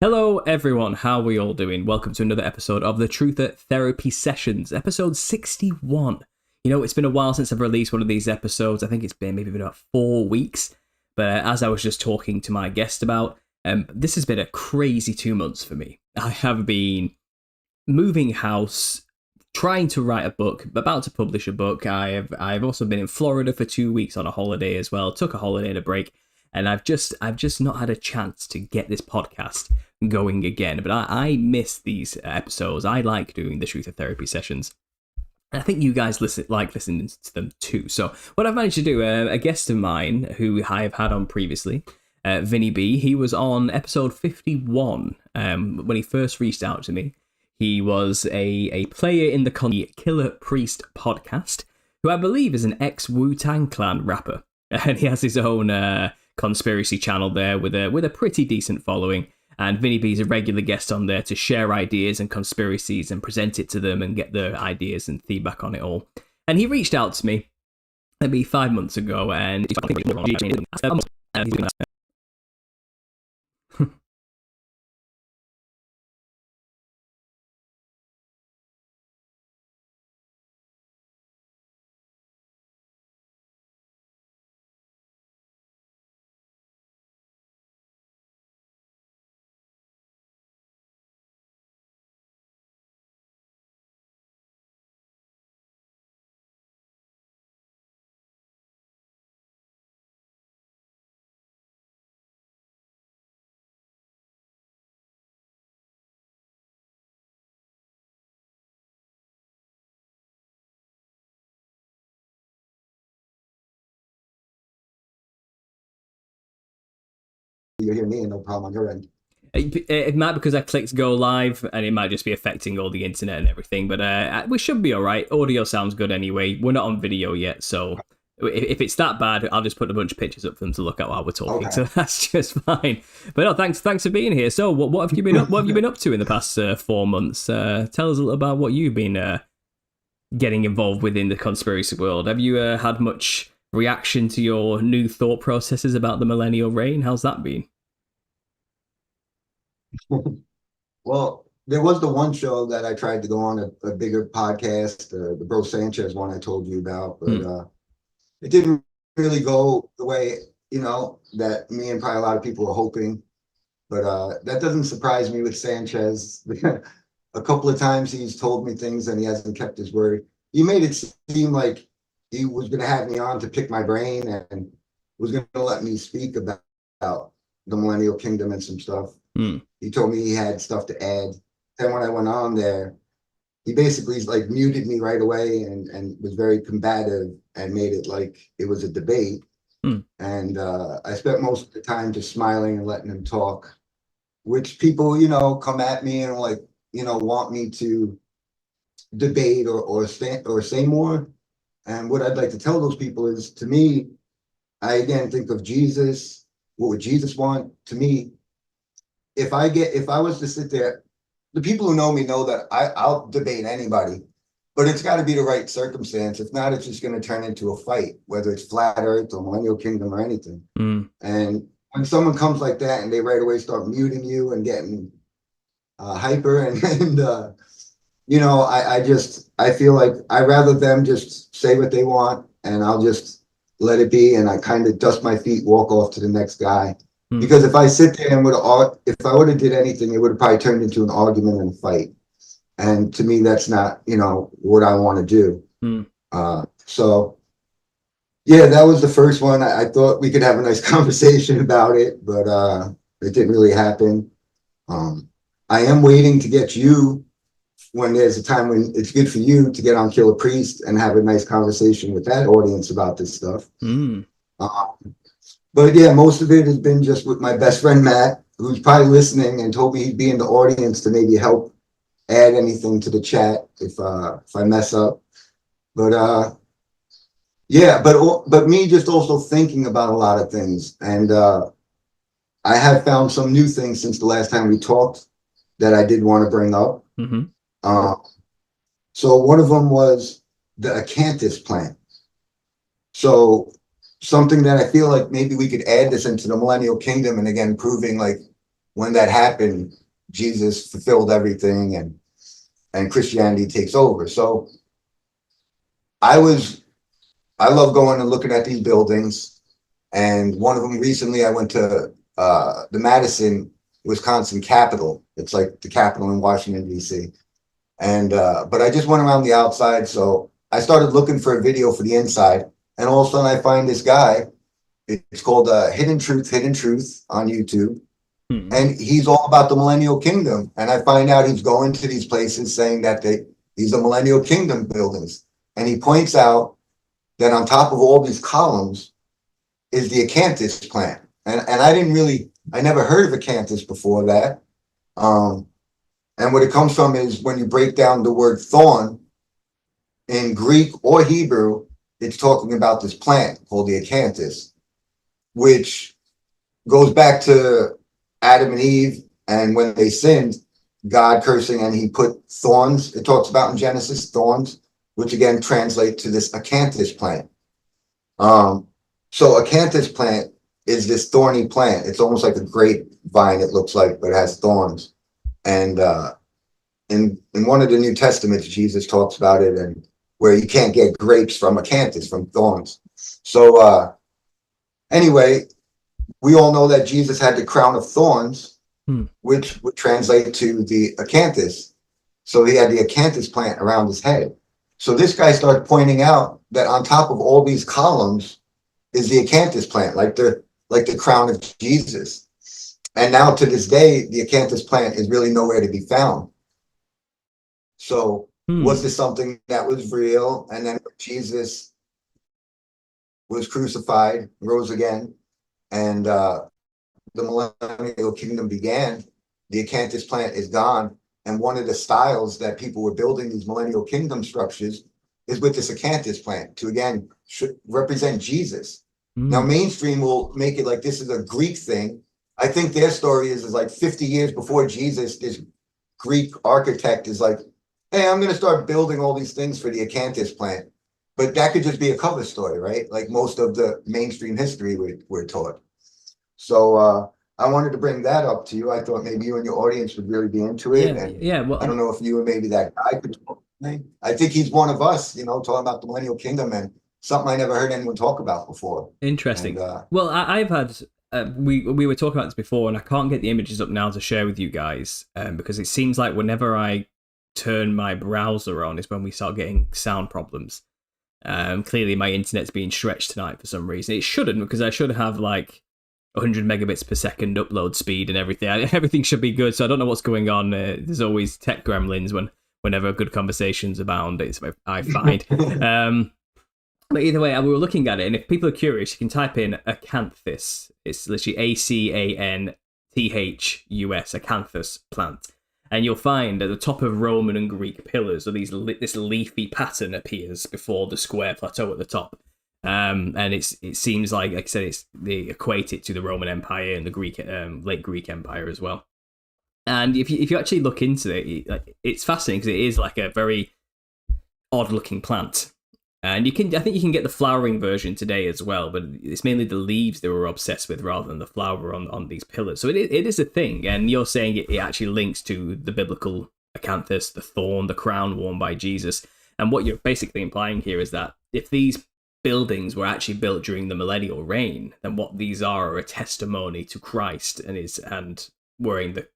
Hello everyone, how are we all doing? Welcome to another episode of the Truth Therapy Sessions, episode 61. You know, it's been a while since I've released one of these episodes. I think it's been maybe about 4 weeks. But as I was just talking to my guest about, this has been a crazy 2 months for me. I have been moving house, trying to write a book, about to publish a book. I've also been in Florida for 2 weeks on a holiday as well. Took a holiday and a break. And I've just not had a chance to get this podcast going again. But I miss these episodes. I like doing the Truth Therapy Sessions. And I think you guys like listening to them too. So what I've managed to do, a guest of mine who I have had on previously, Vinny B, he was on episode 51 when he first reached out to me. He was a player in the Killer Priest podcast, who I believe is an ex-Wu-Tang Clan rapper. And he has his own conspiracy channel there with a pretty decent following, and Vinny B is a regular guest on there to share ideas and conspiracies and present it to them and get their ideas and feedback on it all. And he reached out to me maybe 5 months ago, and you hear me and no problem on your end. It might be because I clicked go live, and it might just be affecting all the internet and everything, but we should be all right. Audio sounds good anyway. We're not on video yet, so if it's that bad, I'll just put a bunch of pictures up for them to look at while we're talking. Okay. So that's just fine. But no, thanks for being here. So what have you been up to in the past 4 months? Tell us a little about what you've been getting involved with in the conspiracy world. Have you had much reaction to your new thought processes about the millennial reign? How's that been? Well, there was the one show that I tried to go on a bigger podcast, the Bro Sanchez one I told you about, but it didn't really go the way, that me and probably a lot of people were hoping. But that doesn't surprise me with Sanchez. A couple of times he's told me things and he hasn't kept his word. He made it seem like he was going to have me on to pick my brain and was going to let me speak about the Millennial Kingdom and some stuff. He told me he had stuff to add. Then when I went on there, he basically muted me right away and was very combative and made it like it was a debate. And I spent most of the time just smiling and letting him talk, which people, come at me and want me to debate or say more. And what I'd like to tell those people is, to me, I again think of Jesus. What would Jesus want? To me, if I was to sit there, the people who know me know that I'll debate anybody, but it's got to be the right circumstance. If not, it's just going to turn into a fight, whether it's flat earth or Millennial Kingdom or anything. And when someone comes like that and they right away start muting you and getting hyper and I feel like I'd rather them just say what they want and I'll just let it be. And I kind of dust my feet, walk off to the next guy. Because if I sit there and if I would have did anything, it would have probably turned into an argument and a fight. And to me, that's not, what I want to do. So yeah, that was the first one. I thought we could have a nice conversation about it, but it didn't really happen. I am waiting to get you when there's a time when it's good for you to get on Killer Priest and have a nice conversation with that audience about this stuff. But yeah, most of it has been just with my best friend, Matt, who's probably listening and told me he'd be in the audience to maybe help add anything to the chat if I mess up. But yeah, but me just also thinking about a lot of things. And I have found some new things since the last time we talked that I did want to bring up. So one of them was the canthus plant. So something that I feel like maybe we could add this into the Millennial Kingdom, and again, proving like when that happened, Jesus fulfilled everything, and Christianity takes over. So I love going and looking at these buildings, and one of them recently I went to the Madison, Wisconsin Capitol. It's like the Capitol in Washington D.C. And but I just went around the outside, so I started looking for a video for the inside, and all of a sudden I find this guy. It's called Hidden Truth on YouTube. And he's all about the Millennial Kingdom. And I find out he's going to these places saying that these are Millennial Kingdom buildings. And he points out that on top of all these columns is the acanthus plant. And I never heard of acanthus before that. And what it comes from is when you break down the word thorn in Greek or Hebrew, it's talking about this plant called the acanthus, which goes back to Adam and Eve, and when they sinned, God cursing, and he put thorns. It talks about in Genesis thorns, which again translate to this acanthus plant. So acanthus plant is this thorny plant. It's almost like a grapevine, it looks like, but it has thorns. And in one of the New Testaments, Jesus talks about it, and where you can't get grapes from acanthus, from thorns. So anyway, we all know that Jesus had the crown of thorns, which would translate to the acanthus. So he had the acanthus plant around his head. So this guy started pointing out that on top of all these columns is the acanthus plant, like the crown of Jesus. And now to this day, the acanthus plant is really nowhere to be found. So was this something that was real? And then Jesus was crucified, rose again, and the Millennial Kingdom began, the acanthus plant is gone. And one of the styles that people were building these Millennial Kingdom structures is with this acanthus plant to, again, represent Jesus. Now, mainstream will make it like this is a Greek thing. I think their story is like 50 years before Jesus, this Greek architect is like, hey, I'm going to start building all these things for the acanthus plant. But that could just be a cover story, right? Like most of the mainstream history we're taught. So I wanted to bring that up to you. I thought maybe you and your audience would really be into it. Well, I don't know if you and maybe that guy could talk. I think he's one of us, talking about the Millennial Kingdom, and something I never heard anyone talk about before. Interesting. Well, I've had, we were talking about this before, and I can't get the images up now to share with you guys, because it seems like whenever I turn my browser on is when we start getting sound problems. Clearly my internet's being stretched tonight for some reason. It shouldn't, because I should have like 100 megabits per second upload speed and everything. Everything should be good, so I don't know what's going on. There's always tech gremlins whenever good conversations abound, it's I find. But either way, we were looking at it, and if people are curious, you can type in acanthus. It's literally ACANTHUS, acanthus plant. And you'll find at the top of Roman and Greek pillars, this leafy pattern appears before the square plateau at the top. And it seems like I said, they equate it to the Roman Empire and the Greek, late Greek Empire as well. And if you actually look into it, it's fascinating because it is like a very odd-looking plant. And I think you can get the flowering version today as well, but it's mainly the leaves they were obsessed with rather than the flower on these pillars. So it is a thing, and you're saying it actually links to the biblical acanthus, the thorn, the crown worn by Jesus. And what you're basically implying here is that if these buildings were actually built during the millennial reign, then what these are a testimony to Christ and wearing the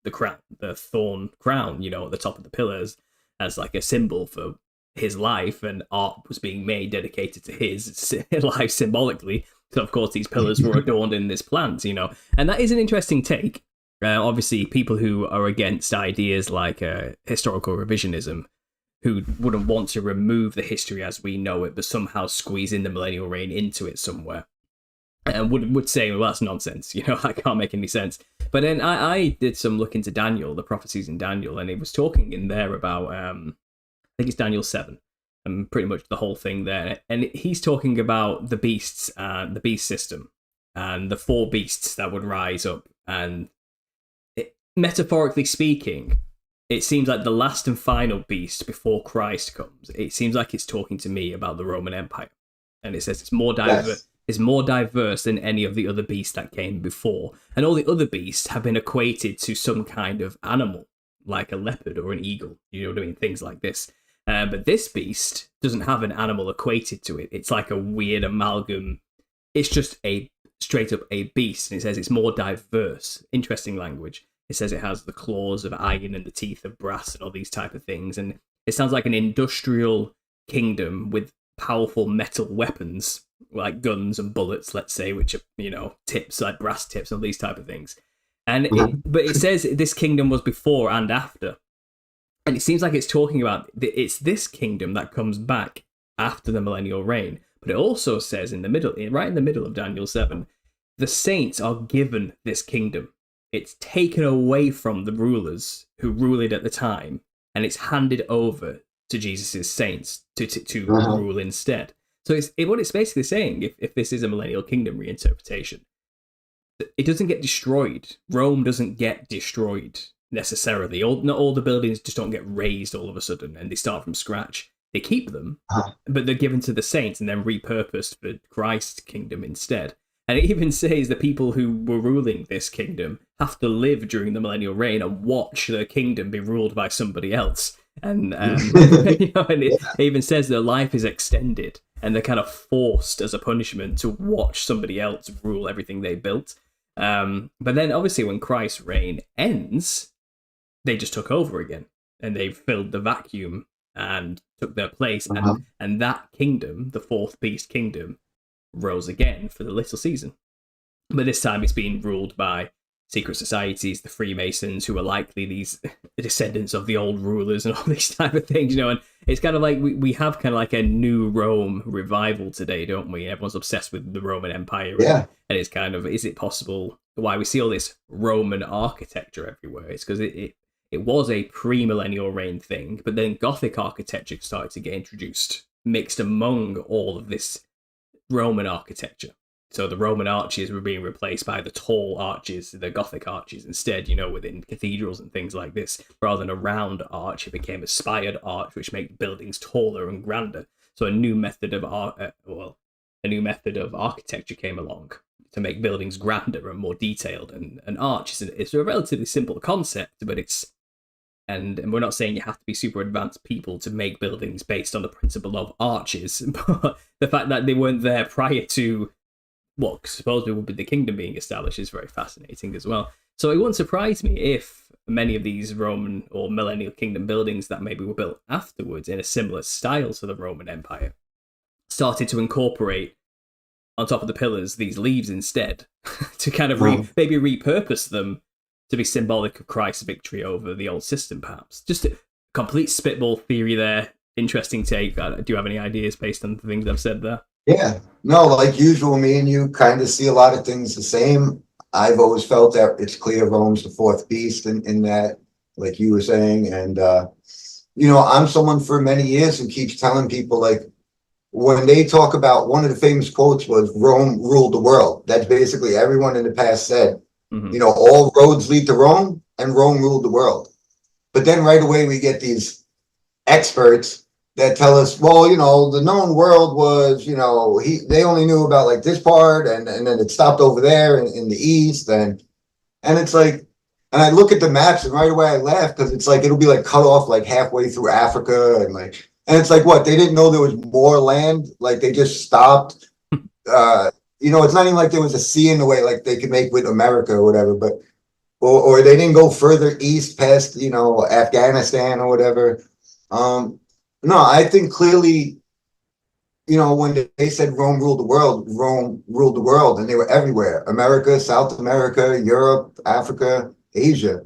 crown, the thorn crown, at the top of the pillars as like a symbol for his life, and art was being made dedicated to his life symbolically. So of course these pillars were adorned in this plant, and that is an interesting take. Obviously people who are against ideas like historical revisionism, who wouldn't want to remove the history as we know it, but somehow squeeze in the millennial reign into it somewhere, and would say, well, that's nonsense, that can't make any sense. But then I did some look into Daniel, the prophecies in Daniel, and it was talking in there about I think it's Daniel 7, and pretty much the whole thing there. And he's talking about the beasts, the beast system, and the 4 beasts that would rise up. And metaphorically speaking, it seems like the last and final beast before Christ comes. It seems like it's talking to me about the Roman Empire. And it says it's more diverse. is more diverse than any of the other beasts that came before. And all the other beasts have been equated to some kind of animal, like a leopard or an eagle, you know what I mean? Things like this. But this beast doesn't have an animal equated to it. It's like a weird amalgam. It's just a straight up a beast. And it says it's more diverse. Interesting language. It says it has the claws of iron and the teeth of brass and all these type of things. And it sounds like an industrial kingdom with powerful metal weapons, like guns and bullets, let's say, which are, you know, tips, like brass tips and these type of things. And but it says this kingdom was before and after. And it seems like it's talking about it's this kingdom that comes back after the millennial reign. But it also says in the middle, right in the middle of Daniel 7, the saints are given this kingdom. It's taken away from the rulers who ruled it at the time, and it's handed over to Jesus' saints to rule instead. So what it's basically saying, if this is a millennial kingdom reinterpretation, it doesn't get destroyed. Rome doesn't get destroyed necessarily. Not all the buildings just don't get raised all of a sudden and they start from scratch. They keep them, but they're given to the saints and then repurposed for Christ's kingdom instead. And it even says the people who were ruling this kingdom have to live during the millennial reign and watch their kingdom be ruled by somebody else. And, you know, and it even says their life is extended and they're kind of forced as a punishment to watch somebody else rule everything they built. But then obviously when Christ's reign ends, they just took over again and they filled the vacuum and took their place. And that kingdom, the fourth beast kingdom, rose again for the little season. But this time it's being ruled by secret societies, the Freemasons, who are likely these descendants of the old rulers and all these type of things, you know. And it's kind of like we have kind of like a new Rome revival today, don't we? Everyone's obsessed with the Roman Empire. And it's kind of, is it possible why we see all this Roman architecture everywhere? It's because it was a pre-millennial reign thing, but then Gothic architecture started to get introduced, mixed among all of this Roman architecture. So the Roman arches were being replaced by the tall arches, the Gothic arches instead, you know, within cathedrals and things like this. Rather than a round arch, it became a spired arch, which made buildings taller and grander. So a new method of architecture came along to make buildings grander and more detailed. And an arch is a relatively simple concept, but and we're not saying you have to be super advanced people to make buildings based on the principle of arches, but the fact that they weren't there prior to what supposedly would be the kingdom being established is very fascinating as well. So it wouldn't surprise me if many of these Roman or Millennial Kingdom buildings that maybe were built afterwards in a similar style to the Roman Empire started to incorporate on top of the pillars these leaves instead to kind of maybe repurpose them to be symbolic of Christ's victory over the old system, perhaps. Just a complete spitball theory there. Interesting take. Do you have any ideas based on the things I've said there? Yeah, no, like usual, me and you kind of see a lot of things the same. I've always felt that it's clear Rome's the fourth beast in that, like you were saying. And, you know, I'm someone for many years who keeps telling people, like, when they talk about, one of the famous quotes was Rome ruled the world. That's basically everyone in the past said, you know, all roads lead to Rome and Rome ruled the world. But then right away we get these experts that tell us, well, you know, the known world was, you know, they only knew about like this part and then it stopped over there in the east. And it's like, and I look at the maps and right away I laugh because it's like, it'll be like cut off like halfway through Africa and it's like, what, they didn't know there was more land? Like they just stopped. You know, it's not even like there was a sea in the way like they could make with America or whatever, but, or they didn't go further east past, you know, Afghanistan or whatever. No, I think clearly, you know, when they said Rome ruled the world, and they were everywhere. America, South America, Europe, Africa, Asia.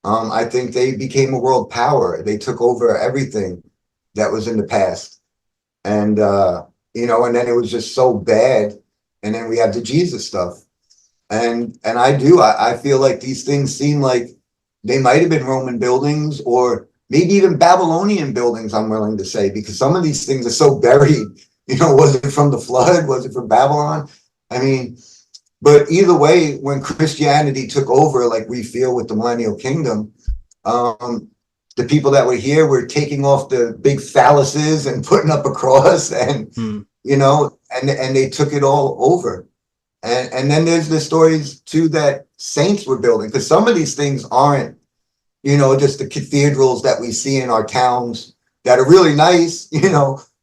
I think they became a world power. They took over everything that was in the past. And, you know, and then it was just so bad. And then we have the Jesus stuff. And I feel like these things seem like they might have been Roman buildings or maybe even Babylonian buildings, I'm willing to say, because some of these things are so buried. You know, was it from the flood? Was it from Babylon? I mean, but either way, when Christianity took over, like we feel with the Millennial Kingdom, the people that were here were taking off the big phalluses and putting up a cross. And, you know, and they took it all over. And then there's the stories too that saints were building, because some of these things aren't, just the cathedrals that we see in our towns that are really nice,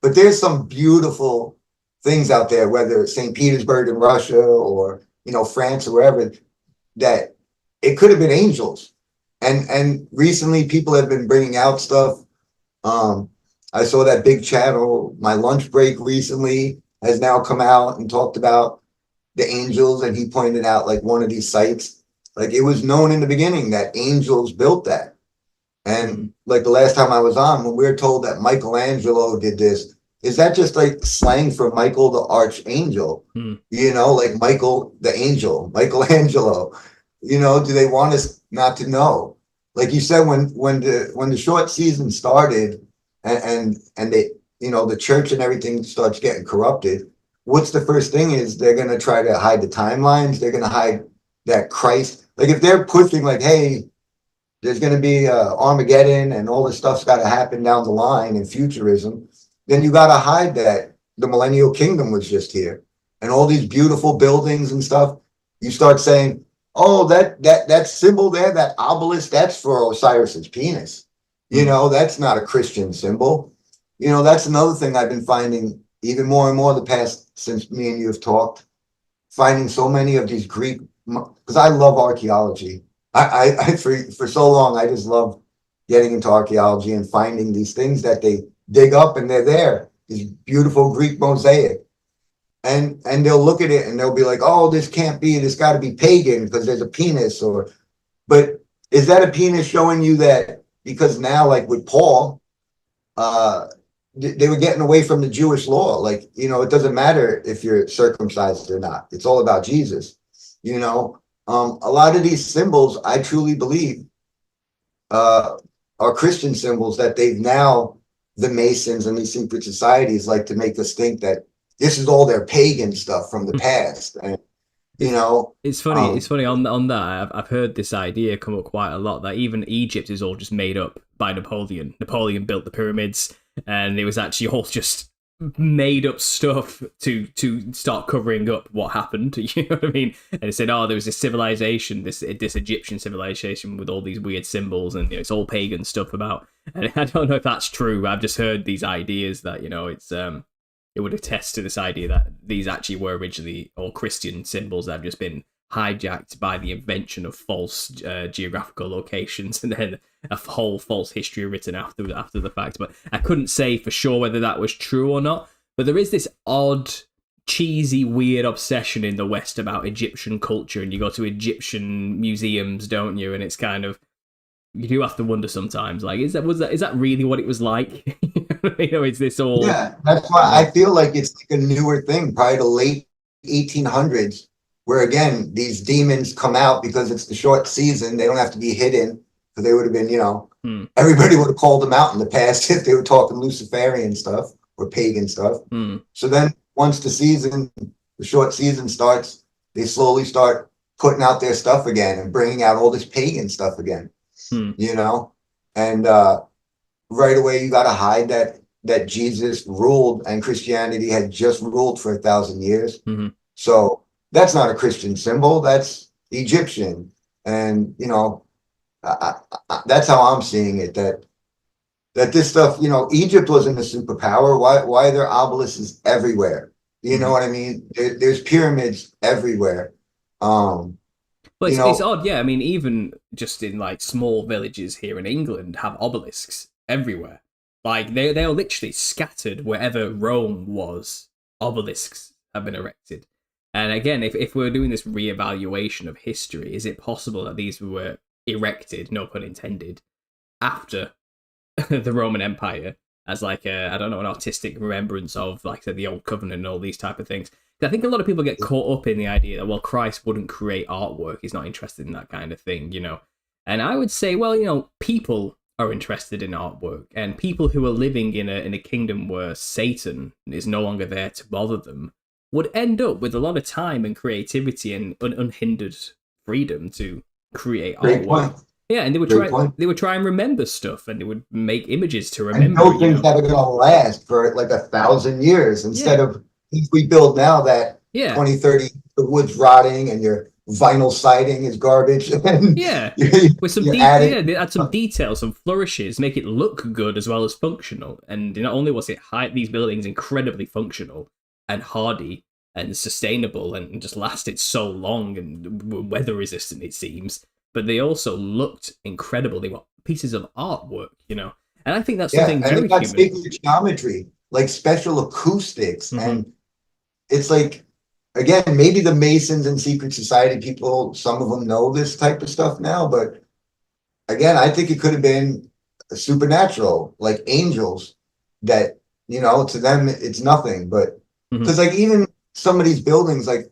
but there's some beautiful things out there, whether it's St. Petersburg in Russia or, France or wherever, that it could have been angels. And recently people have been bringing out stuff. I saw that big channel, My Lunch Break, recently has now come out and talked about the angels, and he pointed out like one of these sites, like it was known in the beginning that angels built that. And like the last time I was on, when we were told that Michelangelo did this, is that just like slang for Michael the archangel? Like Michael the angel, Michelangelo. Do they want us not to know? Like you said, when the short season started, and they, the church and everything starts getting corrupted, what's the first thing is they're going to try to hide the timelines. They're going to hide that Christ, like if they're pushing like, hey, there's going to be Armageddon and all this stuff's got to happen down the line in futurism, then you got to hide that the Millennial Kingdom was just here and all these beautiful buildings and stuff. You start saying, oh, that symbol there, that obelisk, that's for Osiris's penis. That's not a Christian symbol. That's another thing I've been finding even more and more the past, since me and you have talked, finding so many of these Greek, because I love archaeology. I for so long, I just love getting into archaeology and finding these things that they dig up and they're there, this beautiful Greek mosaic. And they'll look at it and they'll be like, oh, this can't be, this got to be pagan because there's a penis, but is that a penis showing you that, because now like with Paul, they were getting away from the Jewish law. Like, it doesn't matter if you're circumcised or not. It's all about Jesus. A lot of these symbols, I truly believe, are Christian symbols that they've now, the Masons and these secret societies like to make us think that this is all their pagan stuff from the past. And, it's funny. It's funny on that. I've heard this idea come up quite a lot that even Egypt is all just made up by Napoleon. Napoleon built the pyramids, and it was actually all just made up stuff to start covering up what happened. You know what I mean? And it said, oh, there was this civilization, this Egyptian civilization with all these weird symbols, and it's all pagan stuff about. And I don't know if that's true. I've just heard these ideas that it's it would attest to this idea that these actually were originally all Christian symbols that have just been hijacked by the invention of false geographical locations, and then a whole false history written after the fact. But I couldn't say for sure whether that was true or not. But there is this odd, cheesy, weird obsession in the West about Egyptian culture, and you go to Egyptian museums, don't you? And it's kind of, you do have to wonder sometimes, like, is that really what it was like? Is this all? Yeah, that's why I feel like it's like a newer thing, probably the late 1800s, where again these demons come out because it's the short season. They don't have to be hidden, because they would have been, everybody would have called them out in the past if they were talking Luciferian stuff or pagan stuff. So then once the short season starts, they slowly start putting out their stuff again and bringing out all this pagan stuff again. And right away you got to hide that Jesus ruled and Christianity had just ruled for 1,000 years. So that's not a Christian symbol, that's Egyptian. And that's how I'm seeing it, that this stuff, Egypt wasn't a superpower. Why are there obelisks everywhere? You know what I mean? There's pyramids everywhere. Well, it's odd, yeah. I mean, even just in like small villages here in England have obelisks everywhere. Like they are literally scattered wherever Rome was. Obelisks have been erected. And again, if we're doing this reevaluation of history, is it possible that these were erected, no pun intended, after the Roman Empire as like an artistic remembrance of, like I said, the Old Covenant and all these type of things? I think a lot of people get caught up in the idea that, well, Christ wouldn't create artwork. He's not interested in that kind of thing, And I would say, well, people are interested in artwork, and people who are living in a kingdom where Satan is no longer there to bother them would end up with a lot of time and creativity and unhindered freedom to create artwork. Point. Yeah, and they would try and remember stuff, and they would make images to remember. And things that are going to last for like 1,000 years instead of things we build now that Yeah. 20, 30, the wood's rotting and your vinyl siding is garbage. And Yeah. With some you're adding. they add some details, some flourishes, make it look good as well as functional. And not only was these buildings incredibly functional and hardy and sustainable and just lasted so long and weather resistant, it seems, but they also looked incredible. They were pieces of artwork, you know. And I think that's Yeah, something and very they got human. sacred geometry, like special acoustics. Mm-hmm. And it's like, again, maybe the Masons and secret society people, some of them know this type of stuff now, but again, I think it could have been supernatural, like angels that, to them it's nothing. But Mm-hmm. because like even some of these buildings, like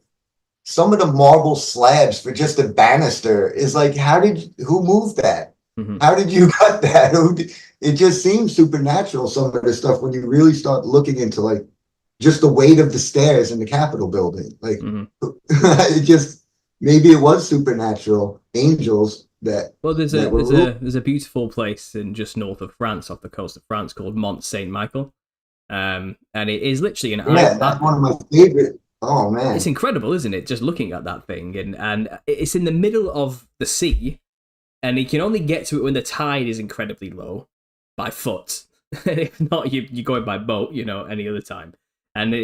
some of the marble slabs for just a banister is like, who moved that? Mm-hmm. How did you cut that? It just seems supernatural, some of the stuff, when you really start looking into like just the weight of the stairs in the Capitol building. Like Mm-hmm. it just, maybe it was supernatural angels that Well, were. there's a beautiful place in just north of France, off the coast of France, called Mont St Michael, and it is literally an Yeah, that's one of my favorite. Oh It's man. incredible, isn't it? Just looking at that thing, and it's in the middle of the sea, and you can only get to it when the tide is incredibly low by foot. If not, you're going by boat, any other time. And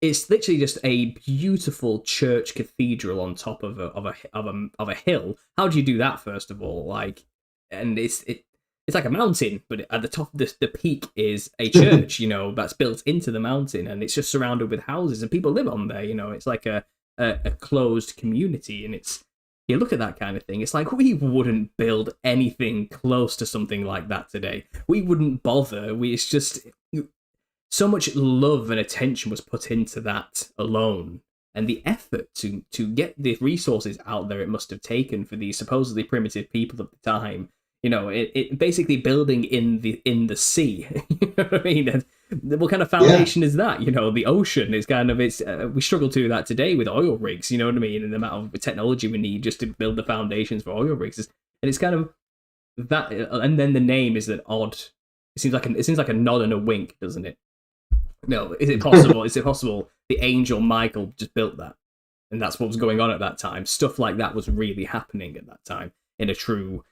it's literally just a beautiful church cathedral on top of a hill. How do you do that, first of all? Like, and it's like a mountain, but at the top, the peak is a church, that's built into the mountain, and it's just surrounded with houses, and people live on there. It's like a closed community, and you look at that kind of thing. It's like we wouldn't build anything close to something like that today. We wouldn't bother. It's just so much love and attention was put into that alone, and the effort to get the resources out there it must have taken for these supposedly primitive people at the time. It basically building in the sea. You know what I mean? And what kind of foundation is that? The ocean is kind of we struggle to do that today with oil rigs. You know what I mean? And the amount of technology we need just to build the foundations for oil rigs, and it's kind of that. And then the name is an odd. It seems like a nod and a wink, doesn't it? No, is it possible? Is it possible the angel Michael just built that, and that's what was going on at that time? Stuff like that was really happening at that time in a true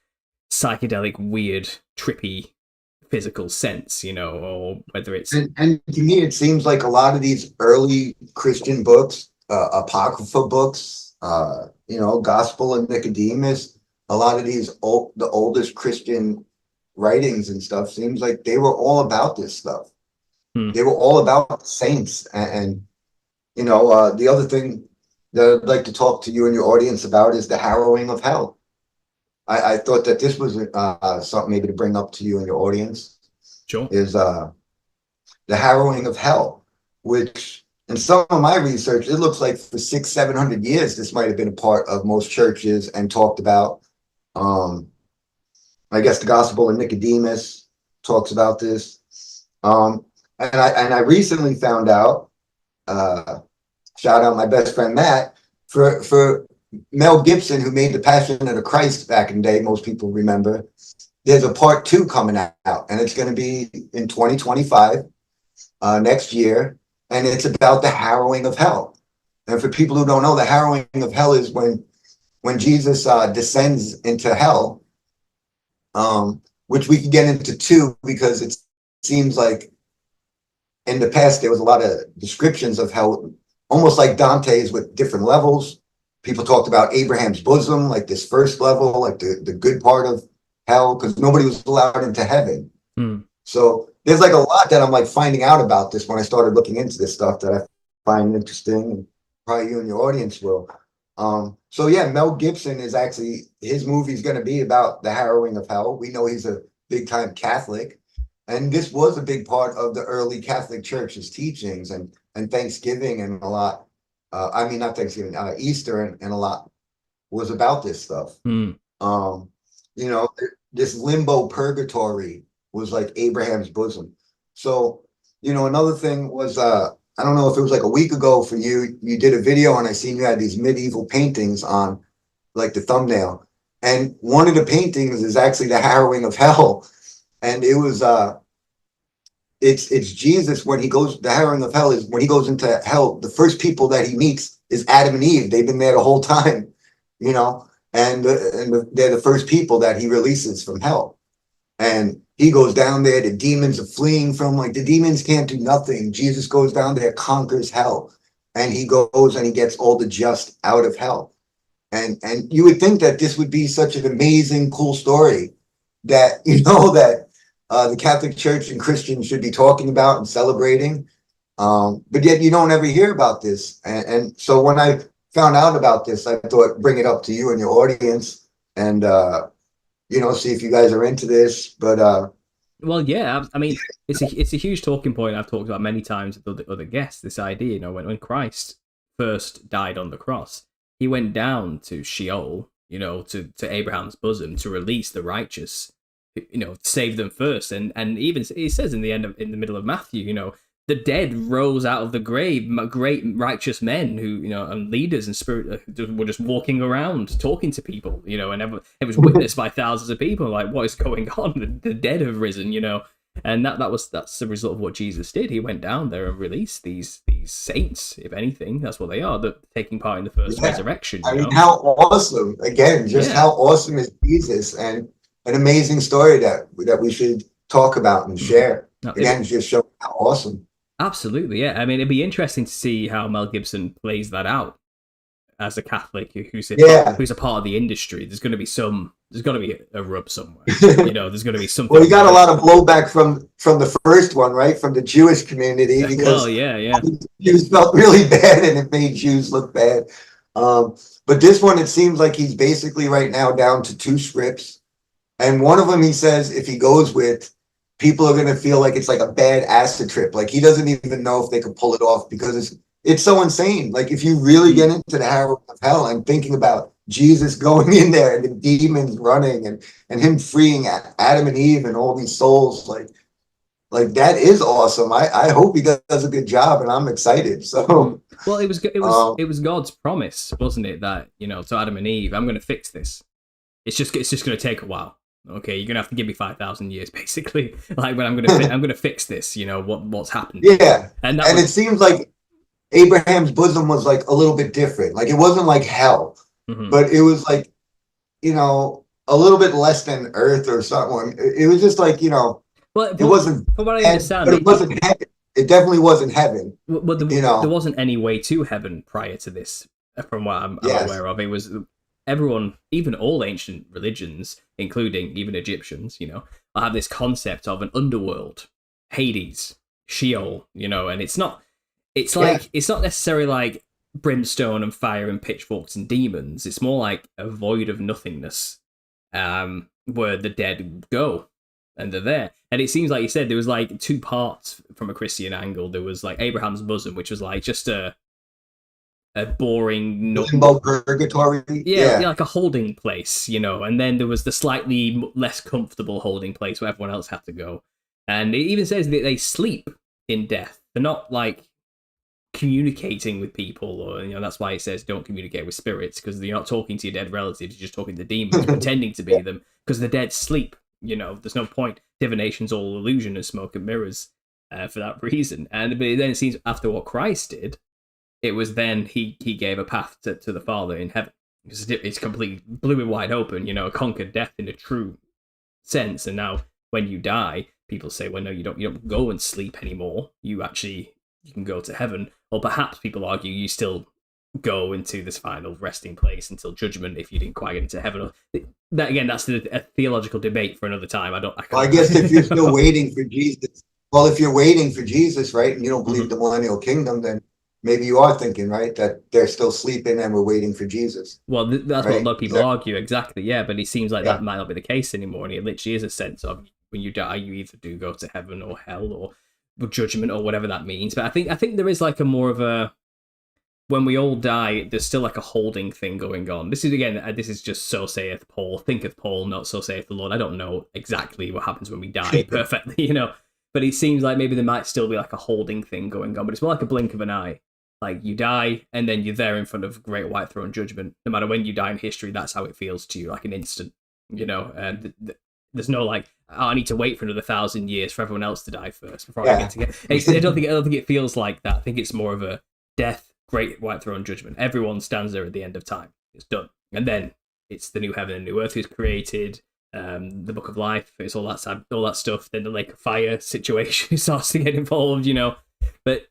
psychedelic, weird, trippy, physical sense, or whether it's. And to me, it seems like a lot of these early Christian books, apocrypha books, Gospel of Nicodemus, a lot of these the oldest Christian writings and stuff, seems like they were all about this stuff. They were all about saints. And the other thing that I'd like to talk to you and your audience about is the harrowing of hell. I thought that this was something maybe to bring up to you and your audience. Sure. Is the harrowing of hell, which in some of my research, it looks like for 600-700 years, this might have been a part of most churches and talked about. I guess the Gospel of Nicodemus talks about this. And I recently found out, shout out my best friend Matt, for Mel Gibson, who made The Passion of the Christ back in the day, most people remember. There's a part 2 coming out, and it's going to be in 2025, next year, and it's about the harrowing of hell. And for people who don't know, the harrowing of hell is when Jesus descends into hell, which we can get into too, because it seems like in the past, there was a lot of descriptions of hell, almost like Dante's, with different levels. People talked about Abraham's bosom, like this first level, like the good part of hell, because nobody was allowed into heaven. So there's like a lot that I'm like finding out about this when I started looking into this stuff that I find interesting, and probably you and your audience will. So yeah, Mel Gibson is actually, his movie's going to be about the harrowing of hell. We know he's a big time Catholic. And this was a big part of the early Catholic Church's teachings and Thanksgiving, and a lot. Not Thanksgiving, Easter, and a lot was about this stuff. This limbo purgatory was like Abraham's bosom. So, another thing was, I don't know if it was like a week ago for you, you did a video and I seen you had these medieval paintings on like the thumbnail. And one of the paintings is actually the harrowing of hell. And it was it's Jesus when he goes, the harrowing of hell is when he goes into hell, the first people that he meets is Adam and Eve. They've been there the whole time, you know, and they're the first people that he releases from hell. And he goes down there, the demons are fleeing from, like, the demons can't do nothing. Jesus goes down there, conquers hell, and he goes and he gets all the just out of hell. And you would think that this would be such an amazing, cool story that, you know, that the Catholic Church and Christians should be talking about and celebrating. But yet you don't ever hear about this. And so when I found out about this, I thought bring it up to you and your audience and, you know, see if you guys are into this. But well, yeah, I mean, it's a huge talking point I've talked about many times with other guests, this idea, you know, when Christ first died on the cross, he went down to Sheol, you know, to Abraham's bosom to release the righteous, you know, save them first. And even it says in the middle of Matthew, you know, the dead rose out of the grave, great righteous men who, you know, and leaders and spirit were just walking around talking to people, you know, and it was witnessed by thousands of people. Like, what is going on? The dead have risen, you know, and that's the result of what Jesus did. He went down there and released these saints, if anything, that's what they are, that taking part in the first resurrection. I mean, how awesome! Again, just how awesome is Jesus, and an amazing story that we should talk about and share. Again, just show how awesome. Absolutely, yeah. I mean, it'd be interesting to see how Mel Gibson plays that out as a Catholic who's a part of the industry. There's going to be a rub somewhere. You know, there's going to be something. Well, he got a lot of blowback from the first one, right? From the Jewish community, because Jews felt really bad, and it made Jews look bad. But this one, it seems like he's basically right now down to 2 scripts, and one of them he says if he goes with, people are going to feel like it's like a bad acid trip. Like, he doesn't even know if they can pull it off because it's so insane. Like, if you really get into the harrowing of hell and thinking about Jesus going in there and the demons running and him freeing Adam and Eve and all these souls, like that is awesome. I hope he does a good job, and I'm excited. So, well, it was God's promise, wasn't it? That, you know, to Adam and Eve, I'm going to fix this. It's just going to take a while. Okay, you're gonna have to give me 5,000 years, basically. Like, when I'm gonna fix this, you know, what's happened. Yeah, and it seems like Abraham's bosom was like a little bit different. Like, it wasn't like hell, but it was like, you know, a little bit less than earth or something. It was just like, you know, it wasn't. From what I understand, but it wasn't heaven. It definitely wasn't heaven. But there wasn't any way to heaven prior to this, from what I'm aware of. It was. Everyone, even all ancient religions, including even Egyptians, you know, have this concept of an underworld, Hades, Sheol, you know, and it's not necessarily like brimstone and fire and pitchforks and demons. It's more like a void of nothingness, where the dead go, and they're there. And it seems like you said there was like 2 parts from a Christian angle. There was like Abraham's bosom, which was like just a boring limbo purgatory, like a holding place, you know, and then there was the slightly less comfortable holding place where everyone else had to go. And it even says that they sleep in death. They're not like communicating with people, or, you know, that's why it says don't communicate with spirits, because you're not talking to your dead relatives, you're just talking to demons pretending to be them, because the dead sleep, you know. There's no point. Divination's all illusion and smoke and mirrors, for that reason. But then it seems after what Christ did, it was then he gave a path to the Father in heaven. It's completely blew it wide open, you know, conquered death in a true sense. And now when you die, people say, well, no, you don't go and sleep anymore. You can go to heaven. Or perhaps people argue you still go into this final resting place until judgment if you didn't quite get into heaven. That, again, that's a theological debate for another time. I guess if you're still waiting for Jesus, if you're waiting for Jesus, right, and you don't believe the Millennial Kingdom, then maybe you are thinking, right, that they're still sleeping and we're waiting for Jesus. Well, that's right? What a lot of people argue, exactly, yeah, but it seems like that might not be the case anymore, and it literally is a sense of when you die, you either do go to heaven or hell or judgment or whatever that means. But I think there is like a more of a, when we all die, there's still like a holding thing going on. This is just so saith Paul, thinketh Paul, not so saith the Lord. I don't know exactly what happens when we die perfectly, you know, but it seems like maybe there might still be like a holding thing going on, but it's more like a blink of an eye. Like, you die, and then you're there in front of Great White Throne Judgment. No matter when you die in history, that's how it feels to you, like an instant, you know. And There's no like, oh, I need to wait for another 1,000 years for everyone else to die first before I get to get. I don't think it feels like that. I think it's more of a death, great white throne judgment. Everyone stands there at the end of time. It's done, and then it's the new heaven and new earth is created. The book of life, it's all that stuff. Then the lake of fire situation starts to get involved, you know. But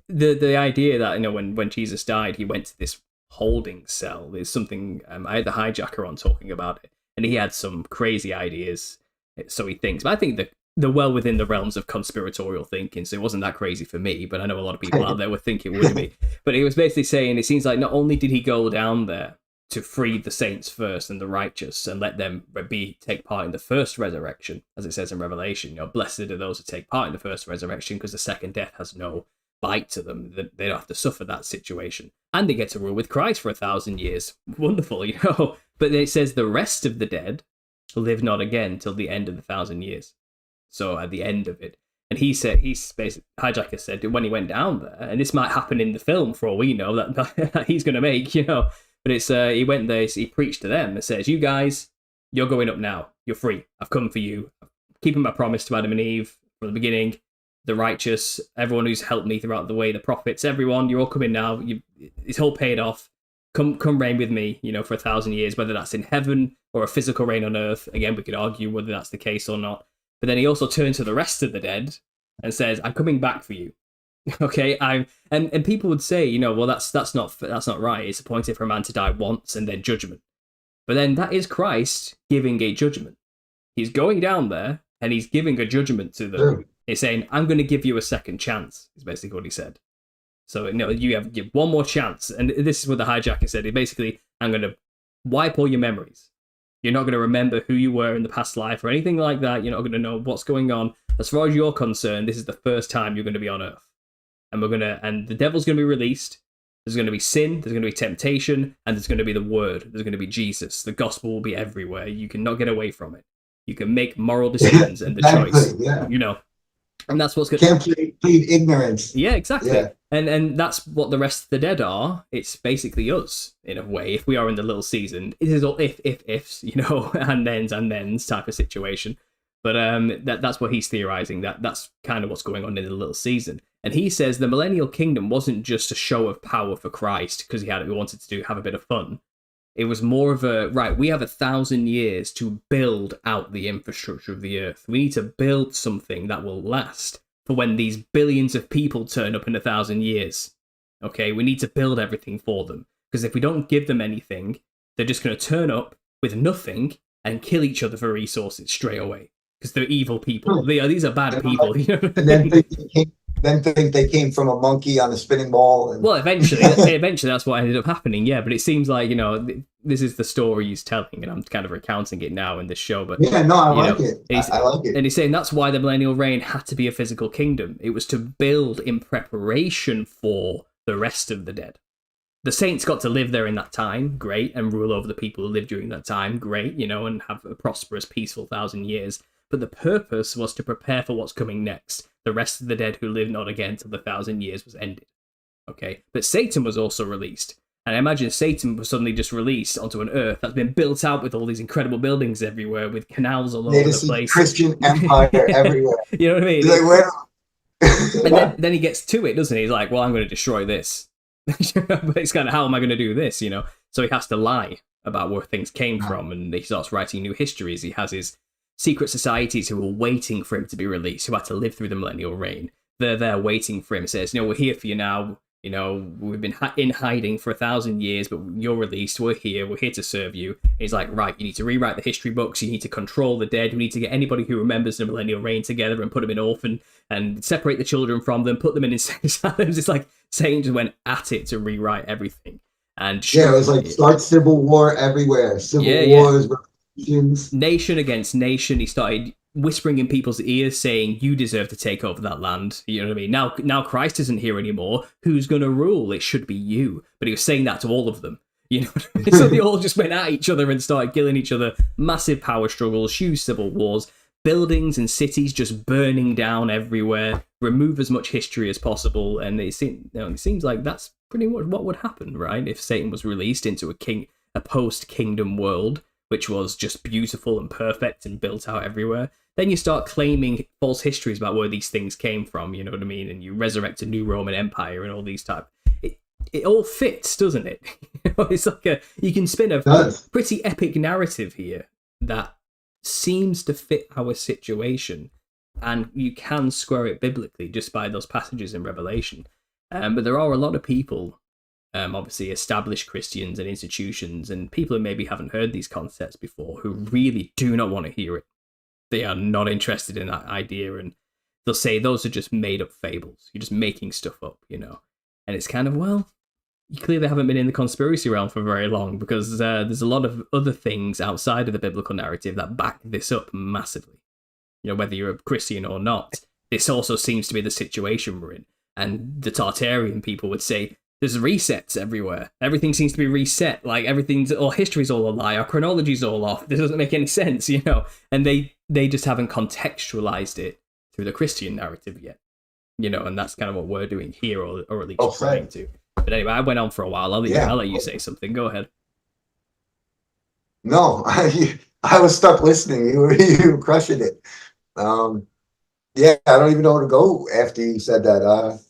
the idea that, you know, when Jesus died, he went to this holding cell. There's something. I had the hijacker on talking about it, and he had some crazy ideas. So he thinks, but I think that they're well within the realms of conspiratorial thinking. So it wasn't that crazy for me, but I know a lot of people out there would think it would be. But he was basically saying, it seems like not only did he go down there to free the saints first and the righteous and let them take part in the first resurrection, as it says in Revelation. You know, blessed are those who take part in the first resurrection, because the second death has no bite to them. They don't have to suffer that situation, and they get to rule with Christ for 1,000 years. Wonderful, you know. But then it says the rest of the dead live not again till the end of the 1,000 years. So at the end of it, and hijacker said when he went down there, and this might happen in the film for all we know that he's going to make, you know. But it's he went there, he preached to them and says, you guys, you're going up now. You're free. I've come for you. I'm keeping my promise to Adam and Eve from the beginning. The righteous, everyone who's helped me throughout the way, the prophets, everyone, you're all coming now. It's all paid off. Come reign with me, you know, for 1,000 years, whether that's in heaven or a physical reign on earth. Again, we could argue whether that's the case or not. But then he also turned to the rest of the dead and says, I'm coming back for you. Okay, and people would say, you know, well, that's not right. It's appointed for a man to die once and then judgment. But then that is Christ giving a judgment. He's going down there and he's giving a judgment to them. Sure. He's saying, I'm going to give you a second chance, is basically what he said. So, you know, you have one more chance. And this is what the hijacker said. He basically, I'm going to wipe all your memories. You're not going to remember who you were in the past life or anything like that. You're not going to know what's going on. As far as you're concerned, this is the first time you're going to be on earth. And the devil's going to be released. There's going to be sin, there's going to be temptation, and there's going to be the word. There's going to be Jesus. The gospel will be everywhere. You cannot get away from it. You can make moral decisions and the choice. Yeah. You know. And that's what's going to... Can't plead ignorance. Yeah, exactly. Yeah. And that's what the rest of the dead are. It's basically us, in a way. If we are in the little season, it is all ifs, you know, and thens type of situation. But that's what he's theorizing. That's kind of what's going on in the little season. And he says the Millennial Kingdom wasn't just a show of power for Christ because he wanted to have a bit of fun. It was more of we have 1,000 years to build out the infrastructure of the earth. We need to build something that will last for when these billions of people turn up in 1,000 years. Okay, we need to build everything for them. Because if we don't give them anything, they're just going to turn up with nothing and kill each other for resources straight away. Because they're evil people. These are bad people. You know? Then think they came from a monkey on a spinning ball. And... Well, eventually that's what ended up happening, yeah. But it seems like, you know, this is the story he's telling, and I'm kind of recounting it now in this show. But yeah, no, I like it. I like it. And he's saying that's why the millennial reign had to be a physical kingdom. It was to build in preparation for the rest of the dead. The saints got to live there in that time, great, and rule over the people who lived during that time, great, you know, and have a prosperous, peaceful 1,000 years. But the purpose was to prepare for what's coming next. The rest of the dead who live not again till the 1,000 years was ended. Okay, but Satan was also released. And I imagine Satan was suddenly just released onto an earth that's been built out with all these incredible buildings everywhere, with canals all over the place. Christian empire everywhere. You know what I mean? Like, where... And then he gets to it, doesn't he? He's like, well, I'm going to destroy this. But it's kind of, how am I going to do this, you know? So he has to lie about where things came from, and he starts writing new histories. He has his secret societies who were waiting for him to be released, who had to live through the millennial reign. They're there waiting for him. It says, you know, we're here for you now. You know, we've been in hiding for 1,000 years, but you're released. We're here to serve you. And he's like, right, you need to rewrite the history books. You need to control the dead. We need to get anybody who remembers the millennial reign together and put them in orphan and separate the children from them, put them in insane asylums. It's like Satan just went at it to rewrite everything. And yeah, it was like start civil war everywhere. Civil wars. Nation against nation. He started whispering in people's ears saying, you deserve to take over that land. You know what I mean? Now Christ isn't here anymore. Who's going to rule? It should be you. But he was saying that to all of them. You know what I mean? So they all just went at each other and started killing each other. Massive power struggles, huge civil wars, buildings and cities just burning down everywhere. Remove as much history as possible. And it seems like that's pretty much what would happen, right? If Satan was released into a post-kingdom world which was just beautiful and perfect and built out everywhere. Then you start claiming false histories about where these things came from, you know what I mean? And you resurrect a new Roman Empire and all these type. It all fits, doesn't it? It's like you can spin a pretty epic narrative here that seems to fit our situation, and you can square it biblically just by those passages in Revelation. But there are a lot of people, obviously established Christians and institutions, and people who maybe haven't heard these concepts before, who really do not want to hear it. They are not interested in that idea, and they'll say those are just made up fables. You're just making stuff up, you know. And it's kind of, well, you clearly haven't been in the conspiracy realm for very long, because there's a lot of other things outside of the biblical narrative that back this up massively. You know, whether you're a Christian or not, this also seems to be the situation we're in. And the Tartarian people would say, there's resets everywhere. Everything seems to be reset. Like, all history's all a lie. Our chronology's all off. This doesn't make any sense, you know? And they just haven't contextualized it through the Christian narrative yet. You know, and that's kind of what we're doing here, or at least trying to. But anyway, I went on for a while. I'll let you say something. Go ahead. No, I was stuck listening. You were crushing it. I don't even know where to go after you said that.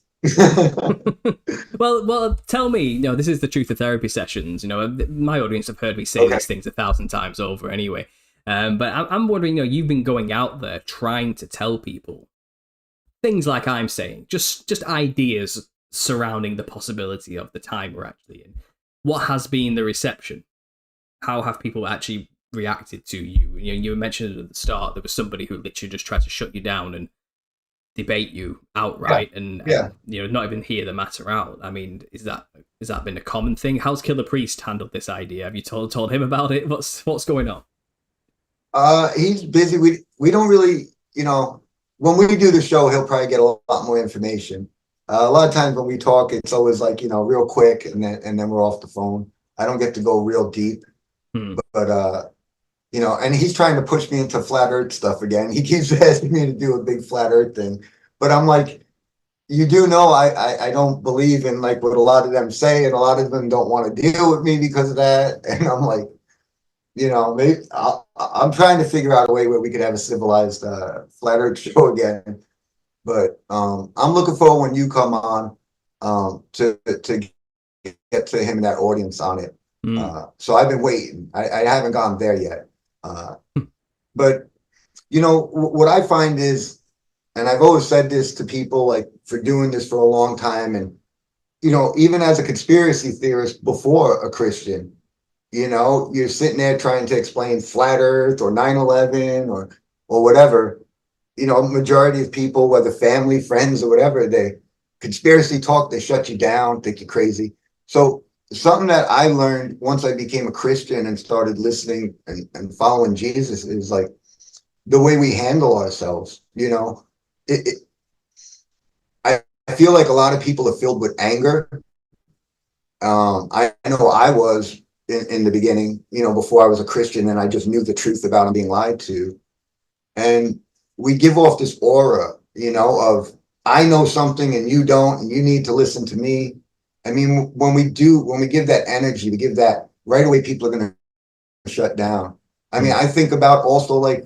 Well, tell me. You know, this is the Truth of Therapy sessions. You know, my audience have heard me say these things 1,000 times over anyway. But I'm wondering, you know, you've been going out there trying to tell people things like I'm saying, just ideas surrounding the possibility of the time we're actually in. What has been the reception? How have people actually reacted to you? You know, you mentioned at the start there was somebody who literally just tried to shut you down and debate you outright, and you know, not even hear the matter out. I mean, has that been a common thing? How's Killer Priest handled this idea? Have you told him about it? What's going on? He's busy. We don't really, you know, when we do the show, he'll probably get a lot more information. A lot of times when we talk, it's always like, you know, real quick, and then we're off the phone. I don't get to go real deep, but you know, and he's trying to push me into flat Earth stuff again. He keeps asking me to do a big flat Earth thing, but I'm like, you do know I don't believe in like what a lot of them say, and a lot of them don't want to deal with me because of that. And I'm like, you know, maybe I'm trying to figure out a way where we could have a civilized flat Earth show again. But I'm looking forward when you come on to get to him and that audience on it. So I've been waiting. I haven't gone there yet. But, you know, what I find is, and I've always said this to people, like, for doing this for a long time, and, you know, even as a conspiracy theorist before a Christian, you know, you're sitting there trying to explain flat Earth or 9/11 or whatever. You know, majority of people, whether family, friends, or whatever, they conspiracy talk, they shut you down, think you're crazy. So something that I learned once I became a Christian and started listening and following Jesus is like the way we handle ourselves. You know, I feel like a lot of people are filled with anger. I know I was in the beginning, you know, before I was a Christian, and I just knew the truth about being lied to. And we give off this aura, you know, of I know something and you don't, and you need to listen to me. I mean, when we give that energy, we give that, right away, people are going to shut down. I mean, I think about also like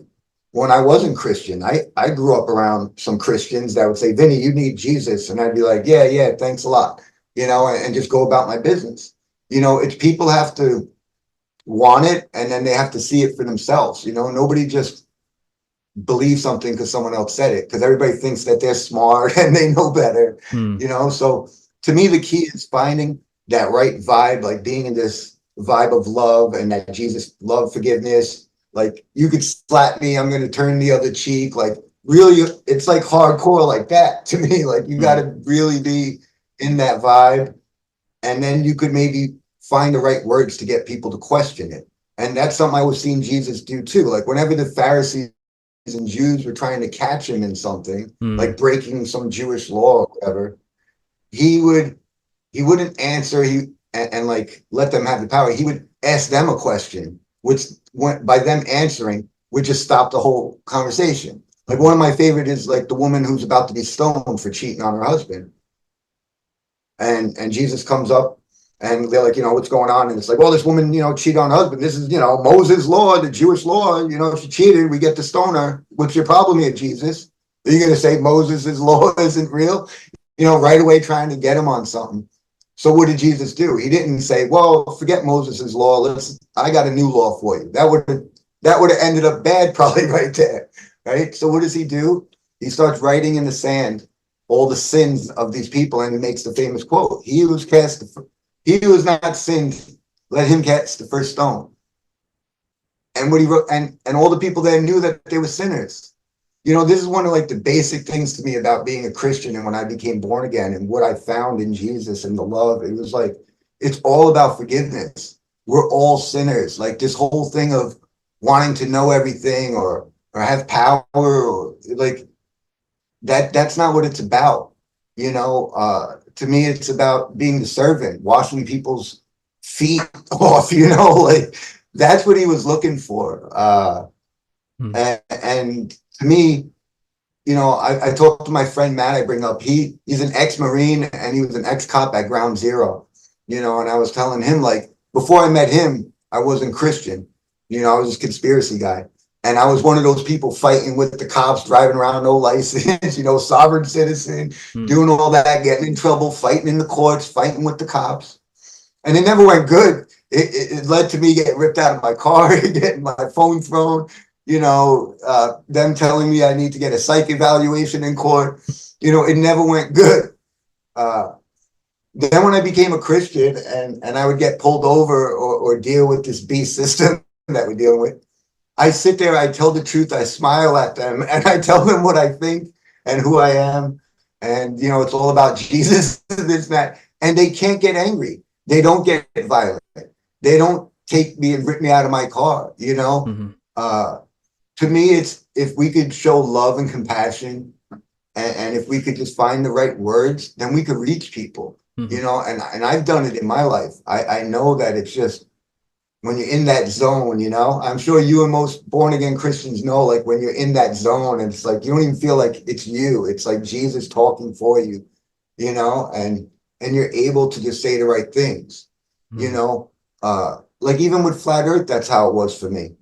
when I wasn't Christian, I grew up around some Christians that would say, Vinny, you need Jesus. And I'd be like, yeah, thanks a lot, you know, and just go about my business. You know, it's people have to want it, and then they have to see it for themselves. You know, nobody just believes something because someone else said it, because everybody thinks that they're smart and they know better, you know. So to me, the key is finding that right vibe, like being in this vibe of love, and that Jesus love, forgiveness. Like, you could slap me, I'm going to turn the other cheek. Like, really, it's like hardcore like that to me. Like, you got to really be in that vibe, and then you could maybe find the right words to get people to question it. And that's something I was seeing Jesus do too. Like, whenever the Pharisees and Jews were trying to catch him in something, like breaking some Jewish law or whatever, he wouldn't answer and like let them have the power. He would ask them a question, which went by them answering would just stop the whole conversation. Like, one of my favorite is like the woman who's about to be stoned for cheating on her husband. And Jesus comes up And they're like, what's going on? And it's like, well, this woman, cheated on her husband. This is, Moses' law, the Jewish law. If she cheated, we get to stone her. What's your problem here, Jesus? Are you going to say Moses' law isn't real? Right away trying to get him on something. So what did Jesus do? He didn't say, well, forget Moses' law. I got a new law for you. That would have ended up bad probably right there. Right. So what does he do? He starts writing in the sand all the sins of these people, and he makes the famous quote: he who has not sinned, let him cast the first stone. And what he wrote, and all the people there knew that they were sinners. This is one of like the basic things to me about being a Christian. And when I became born again and what I found in Jesus and the love, it was like, it's all about forgiveness. We're all sinners. Like this whole thing of wanting to know everything or have power or like that's not what it's about. To me, it's about being the servant, washing people's feet off, like that's what he was looking for. And to me, I talked to my friend Matt, I bring up, he's an ex-Marine and he was an ex-cop at Ground Zero, and I was telling him, like, before I met him, I wasn't Christian, I was a conspiracy guy. And I was one of those people fighting with the cops, driving around, no license, sovereign citizen, doing all that, getting in trouble, fighting in the courts, fighting with the cops. And it never went good. It led to me getting ripped out of my car, getting my phone thrown, them telling me I need to get a psych evaluation in court. It never went good. Then when I became a Christian and I would get pulled over or deal with this beast system that we're dealing with, I sit there, I tell the truth, I smile at them, and I tell them what I think and who I am. And, it's all about Jesus, this, that. And they can't get angry. They don't get violent. They don't take me and rip me out of my car, To me, it's if we could show love and compassion and if we could just find the right words, then we could reach people, and I've done it in my life. I know that it's just, when you're in that zone, I'm sure you and most born again Christians know, like when you're in that zone and it's like, you don't even feel like it's you. It's like Jesus talking for you, and you're able to just say the right things, like even with flat earth, that's how it was for me.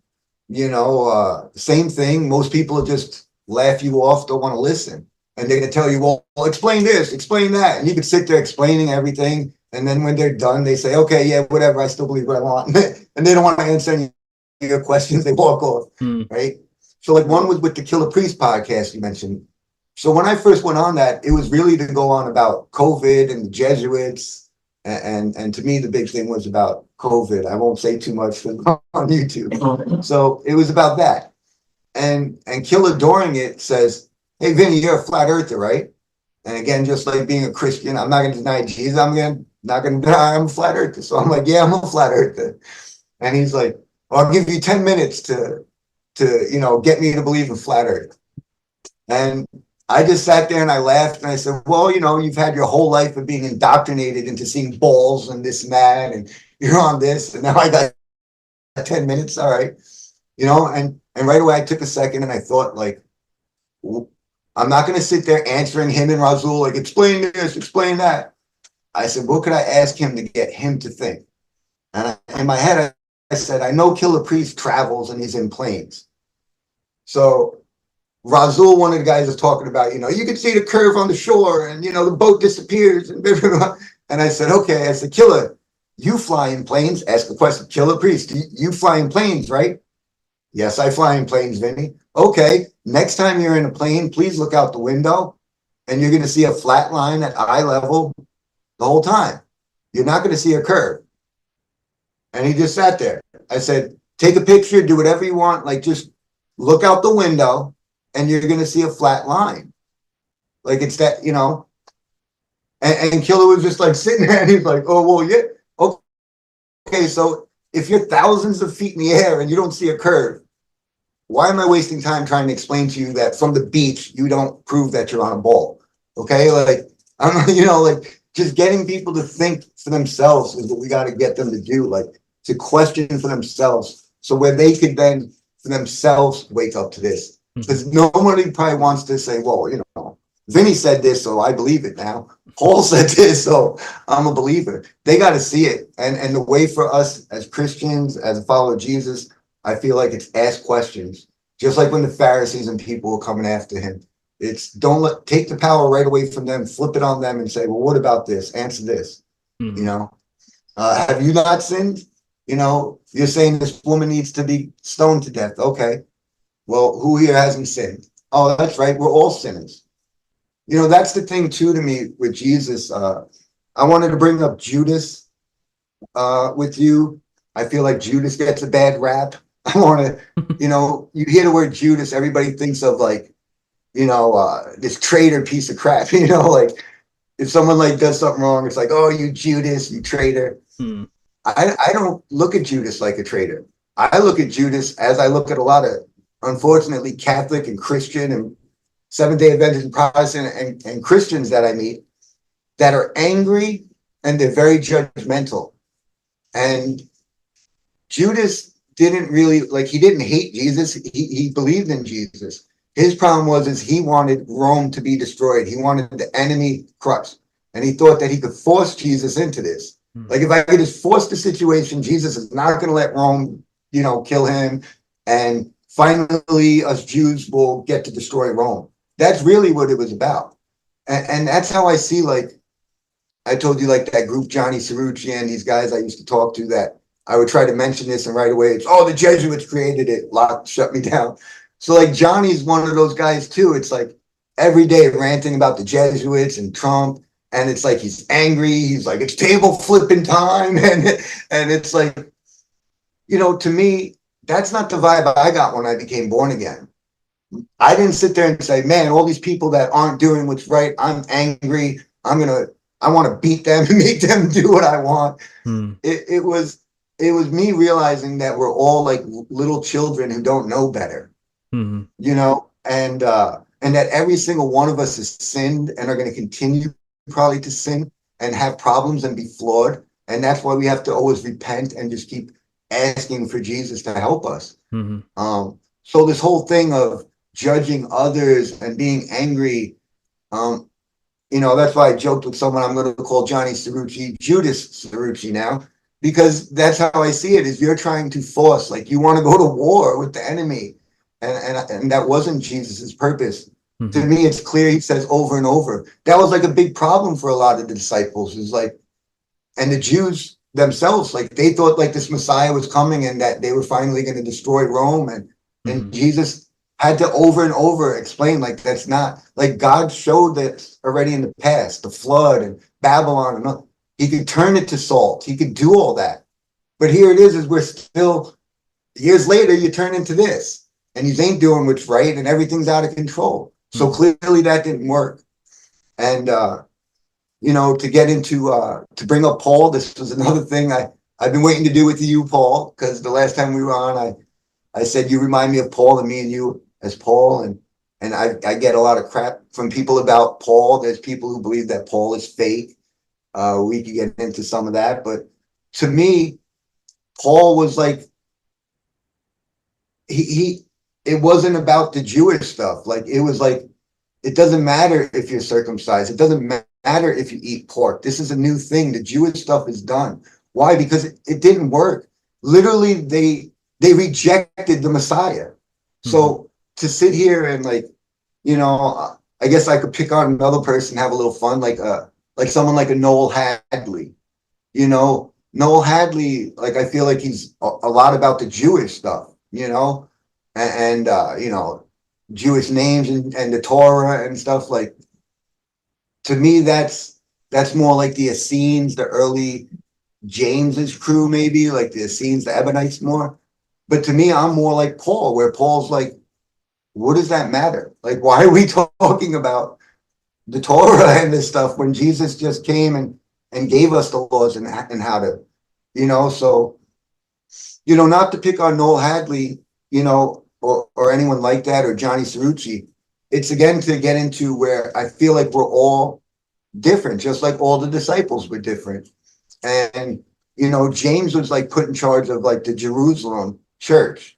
Same thing. Most people just laugh you off, don't want to listen. And they're going to tell you, well, explain this, explain that. And you could sit there explaining everything. And then when they're done, they say, okay, yeah, whatever, I still believe what I want. And they don't want to answer any of your questions. They walk off, right? So like one was with the Killer Priest podcast you mentioned. So when I first went on that, it was really to go on about COVID and the Jesuits. And to me, the big thing was about COVID. I won't say too much on YouTube. So it was about that. And Killer during it says, hey, Vinny, you're a flat earther, right? And again, just like being a Christian, I'm not going to deny Jesus. Not going to deny I'm a flat earther. So I'm like, yeah, I'm a flat earther. And he's like, well, I'll give you 10 minutes to get me to believe in flat earth. And I just sat there and I laughed and I said, well, you've had your whole life of being indoctrinated into seeing balls and this and that, and you're on this, and now I got 10 minutes. All right. And right away I took a second and I thought, like, I'm not going to sit there answering him and Razul, like, explain this, explain that. I said, what could I ask him to get him to think? And in my head, I said, I know Killer Priest travels and he's in planes. So Razul, one of the guys, is talking about, you can see the curve on the shore and, the boat disappears. And I said, okay. I said, Killer, you fly in planes? Ask the question. Killer Priest, you fly in planes, right? Yes, I fly in planes, Vinny. Okay, next time you're in a plane, please look out the window and you're going to see a flat line at eye level the whole time. You're not going to see a curve. And he just sat there. I said, take a picture, do whatever you want. Like, just look out the window and you're going to see a flat line. Like, it's that, and Killer was just like sitting there and he's like, oh, well, yeah. Okay, so if you're thousands of feet in the air and you don't see a curve, why am I wasting time trying to explain to you that from the beach, you don't prove that you're on a ball? Okay, like, like just getting people to think for themselves is what we got to get them to do, like to question for themselves. So where they could then for themselves wake up to this. Because nobody probably wants to say, well, Vinny said this, so I believe it now. Paul said this, so I'm a believer. They got to see it. And the way for us as Christians, as a follower of Jesus, I feel like it's ask questions. Just like when the Pharisees and people were coming after him. It's take the power right away from them, flip it on them and say, well, what about this? Answer this. Mm-hmm. You know, have you not sinned? You know, you're saying this woman needs to be stoned to death. Okay. Well, who here hasn't sinned? Oh, that's right. We're all sinners. You know, that's the thing too to me with Jesus. I wanted to bring up Judas with you. I feel like Judas gets a bad rap. I want to, you know, you hear the word Judas, everybody thinks of like, you know, this traitor piece of crap. You know, like if someone like does something wrong, it's like, oh, you Judas, you traitor. Mm. I don't look at Judas like a traitor. I look at Judas as I look at a lot of, unfortunately, Catholic and Christian and Seventh-day Adventist and Protestant and Christians that I meet that are angry and they're very judgmental. And Judas didn't really, like, he didn't hate Jesus. He believed in Jesus. His problem is he wanted Rome to be destroyed. He wanted the enemy crushed. And he thought that he could force Jesus into this. Like, if I could just force the situation, Jesus is not going to let Rome, you know, kill him. And finally, us Jews will get to destroy Rome. That's really what it was about. And that's how I see, like, I told you, like, that group, Johnny Cerrucci and these guys I used to talk to, that I would try to mention this and right away, it's, oh, the Jesuits created it, shut me down. So, like, Johnny's one of those guys, too. It's like every day ranting about the Jesuits and Trump. And it's like he's angry. He's like, it's table flipping time. And it's like, you know, to me, that's not the vibe I got when I became born again. I didn't sit there and say, man, all these people that aren't doing what's right, I'm angry. I want to beat them and make them do what I want. It was me realizing that we're all like little children who don't know better, you know, and that every single one of us has sinned and are going to continue probably to sin and have problems and be flawed. And that's why we have to always repent and just keep asking for Jesus to help us. So this whole thing of judging others and being angry, you know, that's why I joked with someone, I'm going to call Johnny Cerrucci Judas Cerrucci now, because that's how I see it, is you're trying to force, like, you want to go to war with the enemy. And that wasn't Jesus's purpose. To me, it's clear. He says over and over. That was like a big problem for a lot of the disciples, is like, and the Jews themselves, like, they thought like this Messiah was coming and that they were finally going to destroy Rome. And Jesus had to over and over explain, like, that's not, like, God showed that already in the past, the flood and Babylon, and he could turn it to salt. He could do all that. But here it is we're still, years later, you turn into this, and you ain't doing what's right, and everything's out of control. So clearly that didn't work. And, you know, to get into, to bring up Paul, this was another thing I've been waiting to do with you, Paul, because the last time we were on, I said, you remind me of Paul and me and you as Paul. And I get a lot of crap from people about Paul. There's people who believe that Paul is fake. We could get into some of that. But to me, Paul was like, it wasn't about the Jewish stuff. Like, it was like, it doesn't matter if you're circumcised. It doesn't matter if you eat pork. This is a new thing. The Jewish stuff is done. Why? Because it didn't work. Literally, they rejected the Messiah. So to sit here and, like, you know, I guess I could pick on another person, have a little fun, like someone like a Noel Hadley. You know, Noel Hadley, like, I feel like he's a lot about the Jewish stuff, you know, and you know, Jewish names and the Torah and stuff. Like, to me, that's more like the Essenes, the early James's crew, maybe like the Essenes, the Ebionites more. But to me, I'm more like Paul, where Paul's like, what does that matter? Like, why are we talking about the Torah and this stuff when Jesus just came and gave us the laws and how to, you know? So, you know, not to pick on Noel Hadley, you know, or anyone like that, or Johnny Cerrucci. It's again to get into where I feel like we're all different, just like all the disciples were different. And, you know, James was like put in charge of like the Jerusalem church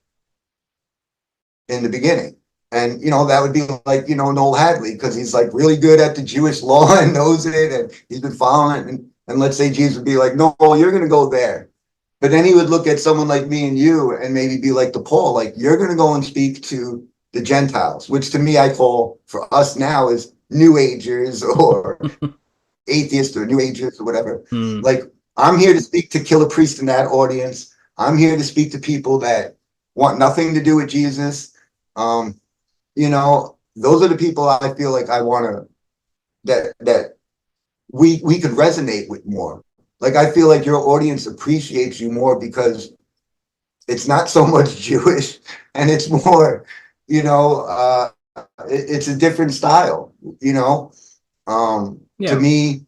in the beginning. And, that would be like, Noel Hadley, because he's like really good at the Jewish law and knows it, and he's been following it. And let's say Jesus would be like, no, you're going to go there. But then he would look at someone like me and you and maybe be like to Paul, like, you're going to go and speak to the Gentiles, which to me I call for us now is New Agers or atheists or New Agers or whatever. Like, I'm here to speak to Killer Priest in that audience. I'm here to speak to people that want nothing to do with Jesus. Those are the people I feel like I want to, that we could resonate with more. Like, I feel like your audience appreciates you more because it's not so much Jewish and it's more, it's a different style, To me,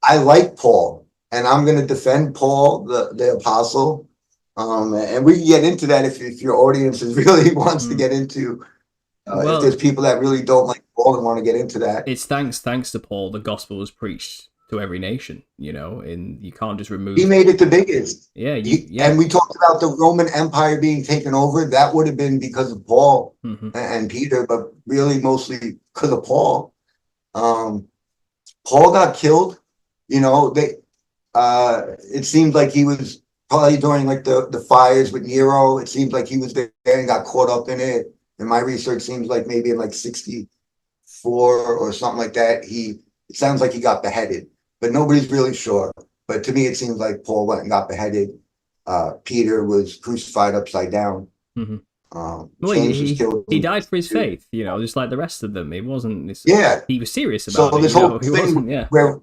I like Paul, and I'm going to defend Paul, the apostle. And we can get into that if your audience really wants to get into. If there's people that really don't like Paul and want to get into that, it's thanks to Paul the gospel was preached to every nation. And you can't just remove. He made it the biggest. Yeah, And we talked about the Roman Empire being taken over. That would have been because of Paul and Peter, but really mostly because of Paul. Paul got killed. It seemed like he was probably during like the fires with Nero. It seems like he was there and got caught up in it. And my research seems like maybe in like 64 or something like that, it sounds like he got beheaded, but nobody's really sure. But to me, it seems like Paul went and got beheaded. Peter was crucified upside down. James was killed. He died for his faith, just like the rest of them. It wasn't. He was serious about it. So this whole thing where.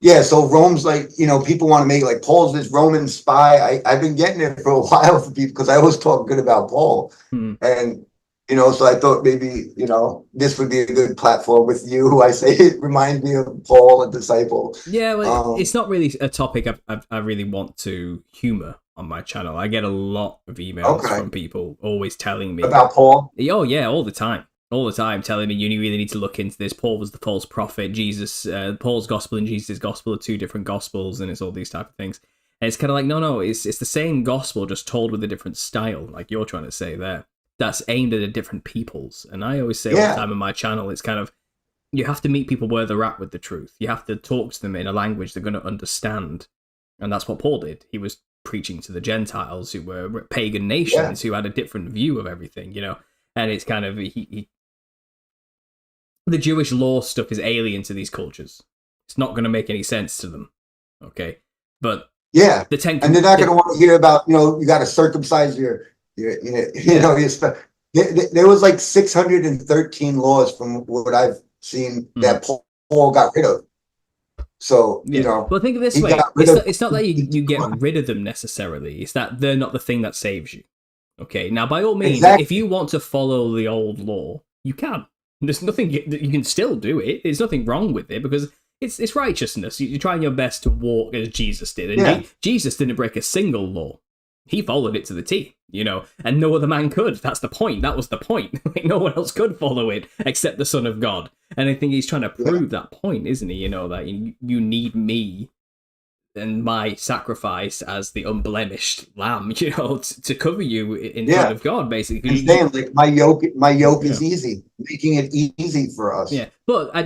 Yeah, so Rome's like, people want to make like Paul's this Roman spy. I've been getting it for a while for people because I always talk good about Paul. And, so I thought maybe, this would be a good platform with you, who I say it reminds me of Paul, a disciple. Yeah, well, it's not really a topic I really want to humor on my channel. I get a lot of emails from people always telling me. About Paul? Oh, yeah, all the time. All the time telling me you really need to look into this. Paul was the false prophet. Jesus, Paul's gospel and Jesus' gospel are two different gospels, and it's all these type of things. And it's kind of like, no, it's the same gospel, just told with a different style, like you're trying to say there. That's aimed at different peoples. And I always say all the time on my channel, it's kind of, you have to meet people where they're at with the truth. You have to talk to them in a language they're going to understand. And that's what Paul did. He was preaching to the Gentiles, who were pagan nations, who had a different view of everything, And it's kind of, the Jewish law stuff is alien to these cultures. It's not going to make any sense to them. Okay. But and they're not going to want to hear about, you got to circumcise your stuff. There was like 613 laws from what I've seen that Paul got rid of. So, Well, think of it this way. It's not that you get rid of them necessarily. It's that they're not the thing that saves you. Okay. Now, by all means, if you want to follow the old law, you can. There's nothing, you can still do it. There's nothing wrong with it because it's righteousness. You're trying your best to walk as Jesus did. And Jesus didn't break a single law. He followed it to the T, and no other man could. That's the point. That was the point. Like, no one else could follow it except the Son of God. And I think he's trying to prove that point, isn't he? That you need me and my sacrifice as the unblemished lamb, to cover you in front of God, basically. And saying, like, my yoke is easy, making it easy for us. Yeah, but I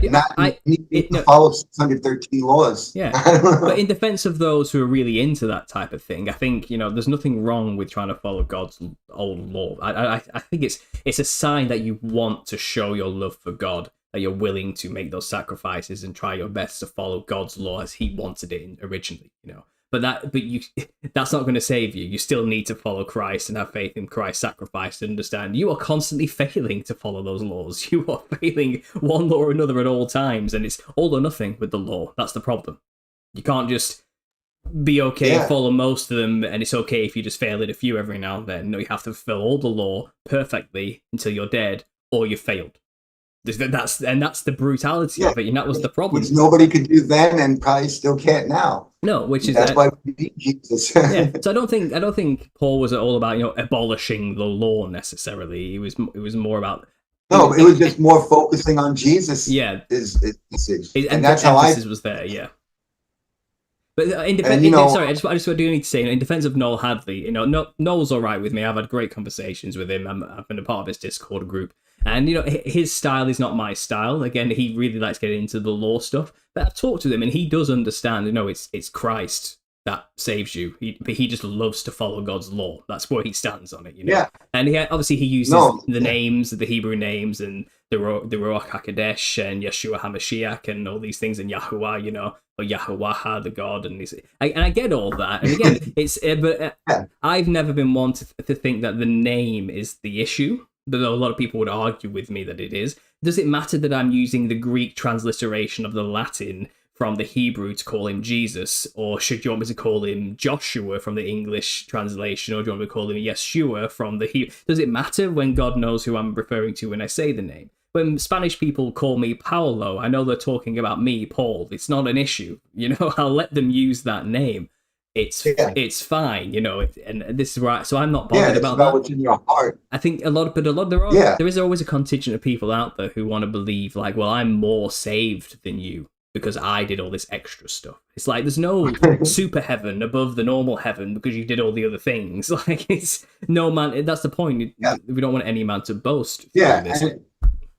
need to follow 613 laws. Yeah, but in defense of those who are really into that type of thing, I think there's nothing wrong with trying to follow God's old law. I think it's a sign that you want to show your love for God, that you're willing to make those sacrifices and try your best to follow God's law as he wanted it originally, But that's not going to save you. You still need to follow Christ and have faith in Christ's sacrifice to understand you are constantly failing to follow those laws. You are failing one law or another at all times, and it's all or nothing with the law. That's the problem. You can't just be okay and follow most of them, and it's okay if you just fail at a few every now and then. No, you have to fulfill all the law perfectly until you're dead or you've failed. That's the brutality of it, and that was the problem. Which nobody could do then, and probably still can't now. No, that's why we need Jesus. So I don't think Paul was all about abolishing the law necessarily. It was more about it was just more focusing on Jesus. Yeah, his message, and that's how emphasis was there. Yeah. But sorry, I just do need to say, in defense of Noel Hadley, Noel's all right with me. I've had great conversations with him. I've been a part of his Discord group, and his style is not my style. Again, he really likes getting into the law stuff. But I've talked to him, and he does understand. It's Christ that saves you. He just loves to follow God's law. That's where he stands on it. Yeah. And obviously he uses the names, the Hebrew names, and the Ruach HaKodesh and Yeshua HaMashiach and all these things, and Yahuwah, or Yahuwah, the God, and I get all that. And again, I've never been one to think that the name is the issue, but a lot of people would argue with me that it is. Does it matter that I'm using the Greek transliteration of the Latin from the Hebrew to call him Jesus, or should you want me to call him Joshua from the English translation, or do you want me to call him Yeshua from the Hebrew? Does it matter when God knows who I'm referring to when I say the name? When Spanish people call me Paulo, I know they're talking about me, Paul. It's not an issue. I'll let them use that name. It's fine, and this is right. So I'm not bothered about that. What's in your heart. I think there is always a contingent of people out there who want to believe like, well, I'm more saved than you because I did all this extra stuff. It's like there's no super heaven above the normal heaven because you did all the other things. Like it's no man. That's the point. We don't want any man to boast.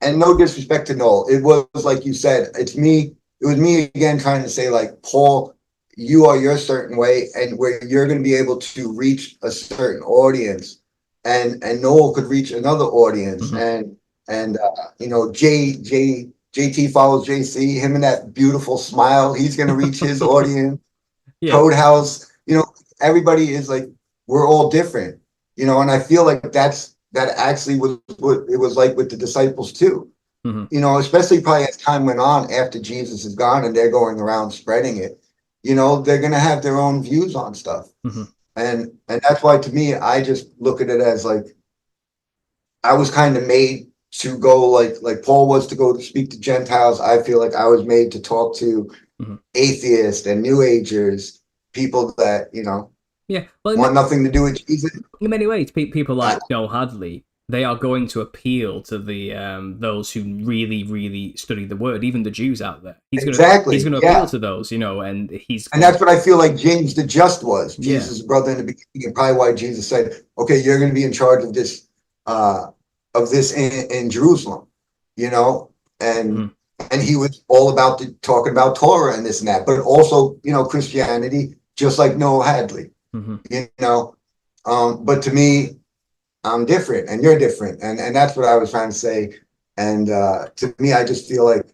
And no disrespect to Noel. It was like you said. It was me again trying to say like, Paul, you are your certain way, and where you're going to be able to reach a certain audience, and Noel could reach another audience, and JT follows JC, him and that beautiful smile, he's going to reach his audience. Codehouse, everybody is like, we're all different, and I feel like that actually was what it was like with the disciples too. Especially probably as time went on after Jesus is gone and they're going around spreading it. They're going to have their own views on stuff. And that's why, to me, I just look at it as like, I was kind of made to go like Paul was to go to speak to Gentiles. I feel like I was made to talk to atheists and New Agers, people that, want nothing to do with Jesus. In many ways, people like Noel Hadley, they are going to appeal to the those who really, really study the word, even the Jews out there. He's going to appeal to those, and and that's what I feel like James the Just was, Jesus' brother in the beginning, and probably why Jesus said, "Okay, you're going to be in charge of this in Jerusalem," and he was all about talking about Torah and this and that, but also Christianity, just like Noel Hadley, but to me, I'm different and you're different. And that's what I was trying to say. And to me, I just feel like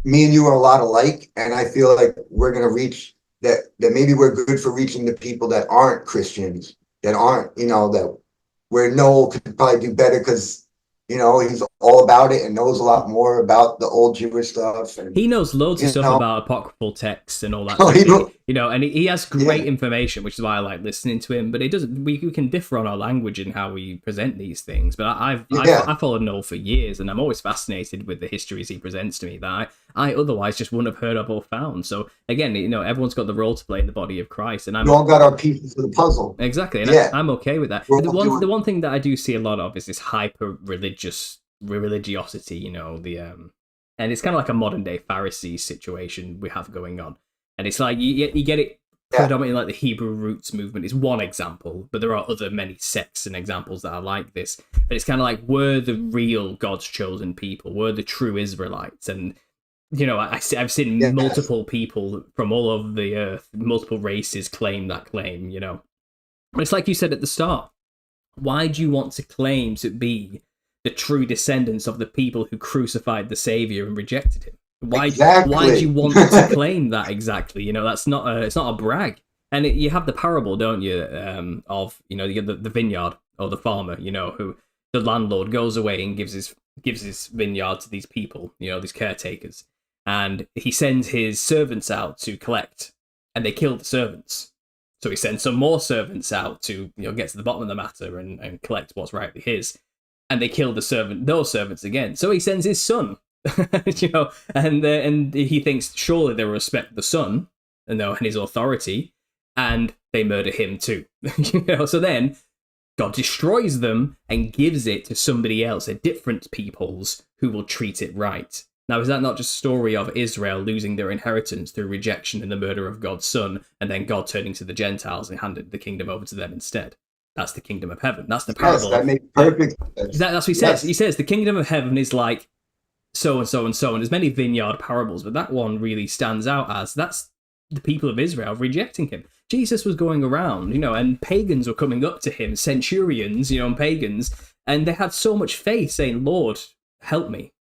me and you are a lot alike. And I feel like we're going to reach that maybe we're good for reaching the people that aren't Christians, that aren't, that where Noel could probably do better because, he's all about it and knows a lot more about the old Jewish stuff. And he knows loads of stuff about apocryphal texts and all that. And he has great information, which is why I like listening to him. But it doesn't. We can differ on our language and how we present these things. But I followed Noel for years, and I'm always fascinated with the histories he presents to me that I otherwise just wouldn't have heard of or found. So again, everyone's got the role to play in the body of Christ, and we all got our pieces of the puzzle. Exactly, and I'm okay with that. The one thing that I do see a lot of is this hyper religiosity, and it's kind of like a modern day Pharisee situation we have going on. And it's like you get it predominantly like the Hebrew roots movement is one example, but there are other many sects and examples that are like this. But it's kind of like, we're the real God's chosen people, we're the true Israelites. And I've seen multiple people from all over the earth, multiple races claim that claim. It's like you said at the start. Why do you want to claim to be the true descendants of the people who crucified the Savior and rejected him? Why do you want to claim that exactly? That's not it's not a brag. And you have the parable, don't you, of the vineyard or the farmer, who the landlord goes away and gives his vineyard to these people, these caretakers, and he sends his servants out to collect, and they kill the servants. So he sends some more servants out to get to the bottom of the matter and collect what's rightly his, and they kill those servants again. So he sends his son. And he thinks surely they will respect the son and his authority, and they murder him too. So then God destroys them and gives it to somebody else, a different peoples, who will treat it right. Now, is that not just a story of Israel losing their inheritance through rejection and the murder of God's son, and then God turning to the Gentiles and handed the kingdom over to them instead? That's the kingdom of heaven. That's the parable. Yes, that makes perfect sense. That's what he says. He says the kingdom of heaven is like so and so and so, and there's many vineyard parables, but that one really stands out as that's the people of Israel rejecting him. Jesus was going around, and pagans were coming up to him, centurions, and pagans, and they had so much faith saying, Lord, help me,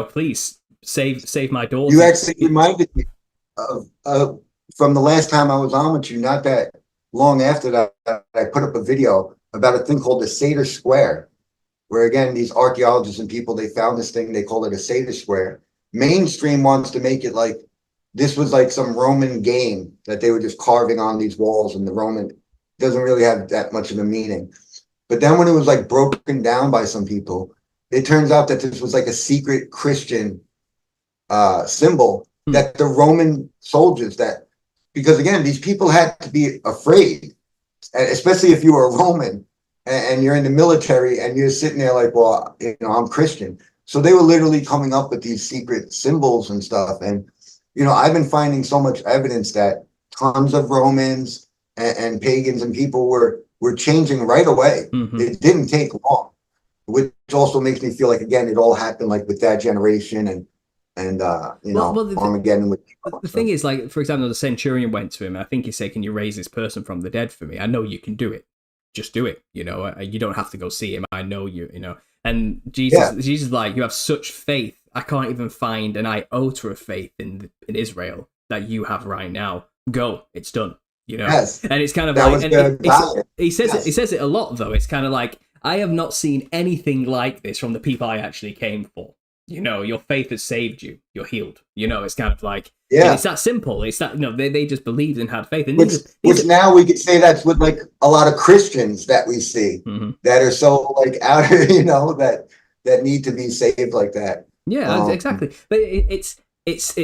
please save my daughter. You actually reminded me of from the last time I was on with you, not that long after that, I put up a video about a thing called the Seder Square, where again, these archaeologists and people, they found this thing, they call it a Seder Square. Mainstream wants to make it like this was like some Roman game that they were just carving on these walls, and the Roman doesn't really have that much of a meaning. But then when it was like broken down by some people, it turns out that this was like a secret Christian symbol that the Roman soldiers because again, these people had to be afraid, especially if you were a Roman and you're in the military and you're sitting there like, well, I'm Christian. So they were literally coming up with these secret symbols and stuff. And, I've been finding so much evidence that tons of Romans and pagans and people were changing right away. Mm-hmm. It didn't take long, which also makes me feel like, again, it all happened like with that generation and Armageddon. The thing is, like, for example, the centurion went to him, and I think he said, can you raise this person from the dead for me? I know you can do it. Just do it. You don't have to go see him. I know you, And Jesus, like, you have such faith. I can't even find an iota of faith in Israel that you have right now. Go. It's done. Yes. And it's kind of like, he says it a lot, though. It's kind of like, I have not seen anything like this from the people I actually came for. Your faith has saved you. You're healed. It's kind of like, it's that simple. It's that, they just believed and had faith. And which now we could say that's with like a lot of Christians that we see that are so like out of, that need to be saved like that. Yeah, exactly. But it's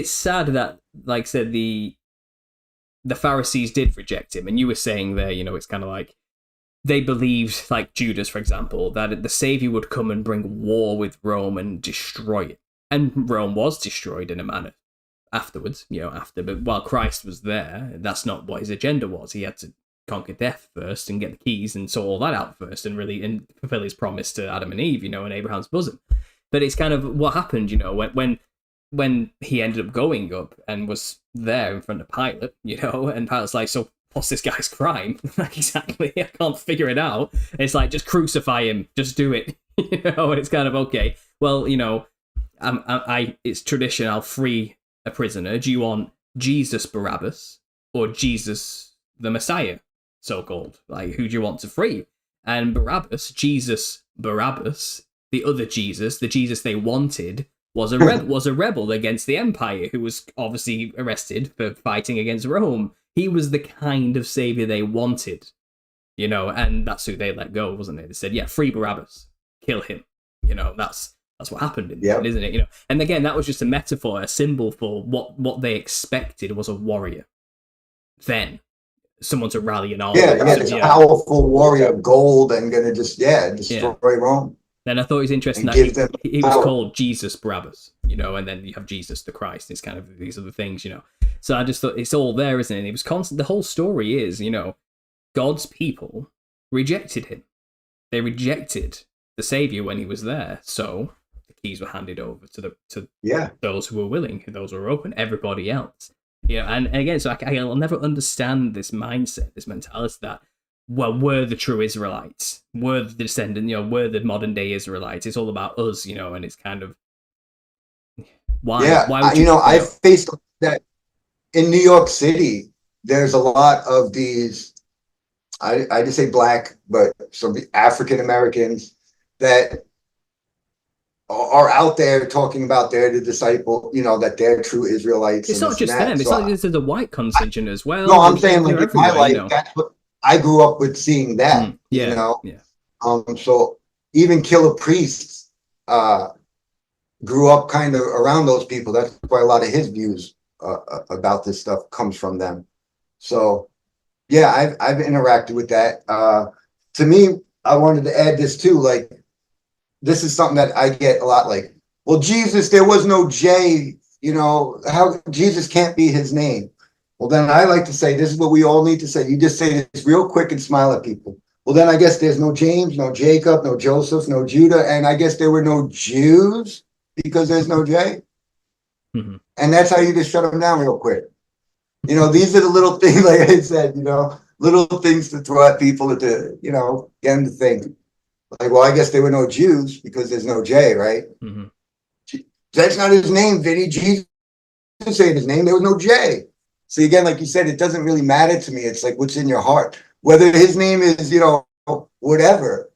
sad that, like I said, the Pharisees did reject him. And you were saying there, it's kind of like, they believed, like Judas, for example, that the Savior would come and bring war with Rome and destroy it. And Rome was destroyed in a manner afterwards, but while Christ was there, that's not what his agenda was. He had to conquer death first and get the keys and sort all that out first and fulfill his promise to Adam and Eve, in Abraham's bosom. But it's kind of what happened, when he ended up going up and was there in front of Pilate, and Pilate's like, so what's this guy's crime? Exactly, I can't figure it out. It's like, just crucify him, just do it. And it's kind of, okay, well, it's tradition, I'll free a prisoner. Do you want Jesus Barabbas or Jesus the Messiah, so-called? Like, who do you want to free? And Jesus Barabbas, the other Jesus, the Jesus they wanted, was a rebel against the empire who was obviously arrested for fighting against Rome. He was the kind of savior they wanted, and that's who they let go, wasn't it? They said, yeah, free Barabbas, kill him. That's what happened in the end, isn't it? And again, that was just a metaphor, a symbol for what they expected was a warrior. Then someone to rally an army. This powerful warrior of gold and gonna destroy Rome. Then I thought it was interesting that he was called Jesus Barabbas, and then you have Jesus the Christ. It's kind of these other things, So I just thought it's all there, isn't it? And it was constant. The whole story is, God's people rejected him. They rejected the Savior when he was there. So the keys were handed over to those who were willing, those who were open, everybody else. And again, so I'll never understand this mindset, this mentality that, well, we're the true Israelites, we're the descendant, we're the modern day Israelites. It's all about us, and it's kind of why? Yeah, why would I faced that in New York City. There's a lot of these. I just say black, but some African Americans that are out there talking about they're the disciple, that they're true Israelites. It's not just them. It's like there's a white contingent as well. No, I'm saying like in my life, that's what I grew up with, seeing that. So even Killer Priests grew up kind of around those people. That's why a lot of his views about this stuff comes from them. So yeah, I've interacted with that. To me, I wanted to add this too. Like, this is something that I get a lot. Like, well, Jesus, there was no J, how Jesus can't be his name. Well, then I like to say, this is what we all need to say. You just say this real quick and smile at people. Well, then I guess there's no James, no Jacob, no Joseph, no Judah. And I guess there were no Jews because there's no J. Mm-hmm. And that's how you just shut them down real quick. These are the little things, like I said, little things to throw at people to, get them to think. Like, well, I guess there were no Jews because there's no J, right? Mm-hmm. That's not his name, Vinny. Jesus didn't say his name. There was no J. See, again, like you said, it doesn't really matter to me. It's like what's in your heart. Whether his name is, whatever.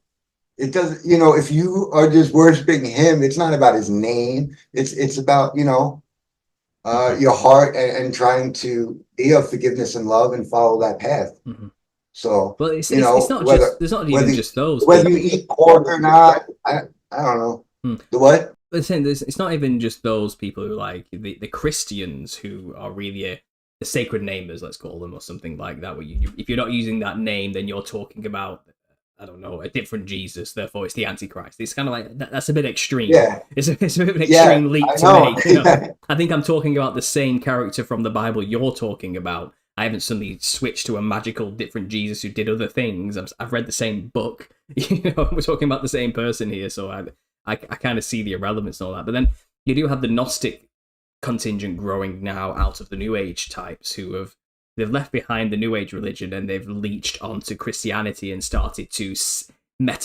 It doesn't, if you are just worshiping him, it's not about his name. It's about, your heart and trying to be of forgiveness and love and follow that path. Mm-hmm. So, well, it's not just, there's not even just those. Whether you eat pork or not, I don't know. The what? But it's not even just those people who like the Christians who are really the sacred namers, let's call them, or something like that. Where if you're not using that name, then you're talking about, I don't know, a different Jesus. Therefore, it's the Antichrist. It's kind of like that's a bit extreme. Yeah, it's a bit of an extreme leap to make. I think I'm talking about the same character from the Bible you're talking about. I haven't suddenly switched to a magical different Jesus who did other things. I've read the same book. We're talking about the same person here, so I kind of see the irrelevance and all that. But then you do have the Gnostic contingent growing now out of the New Age types who they've left behind the New Age religion and they've leached onto Christianity and started to how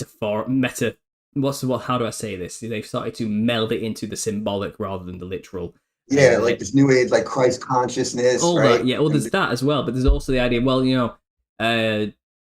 do I say this? They've started to meld it into the symbolic rather than the literal. Yeah, like this New Age, like Christ consciousness, all right? That, yeah, well, there's that as well, but there's also the idea, well,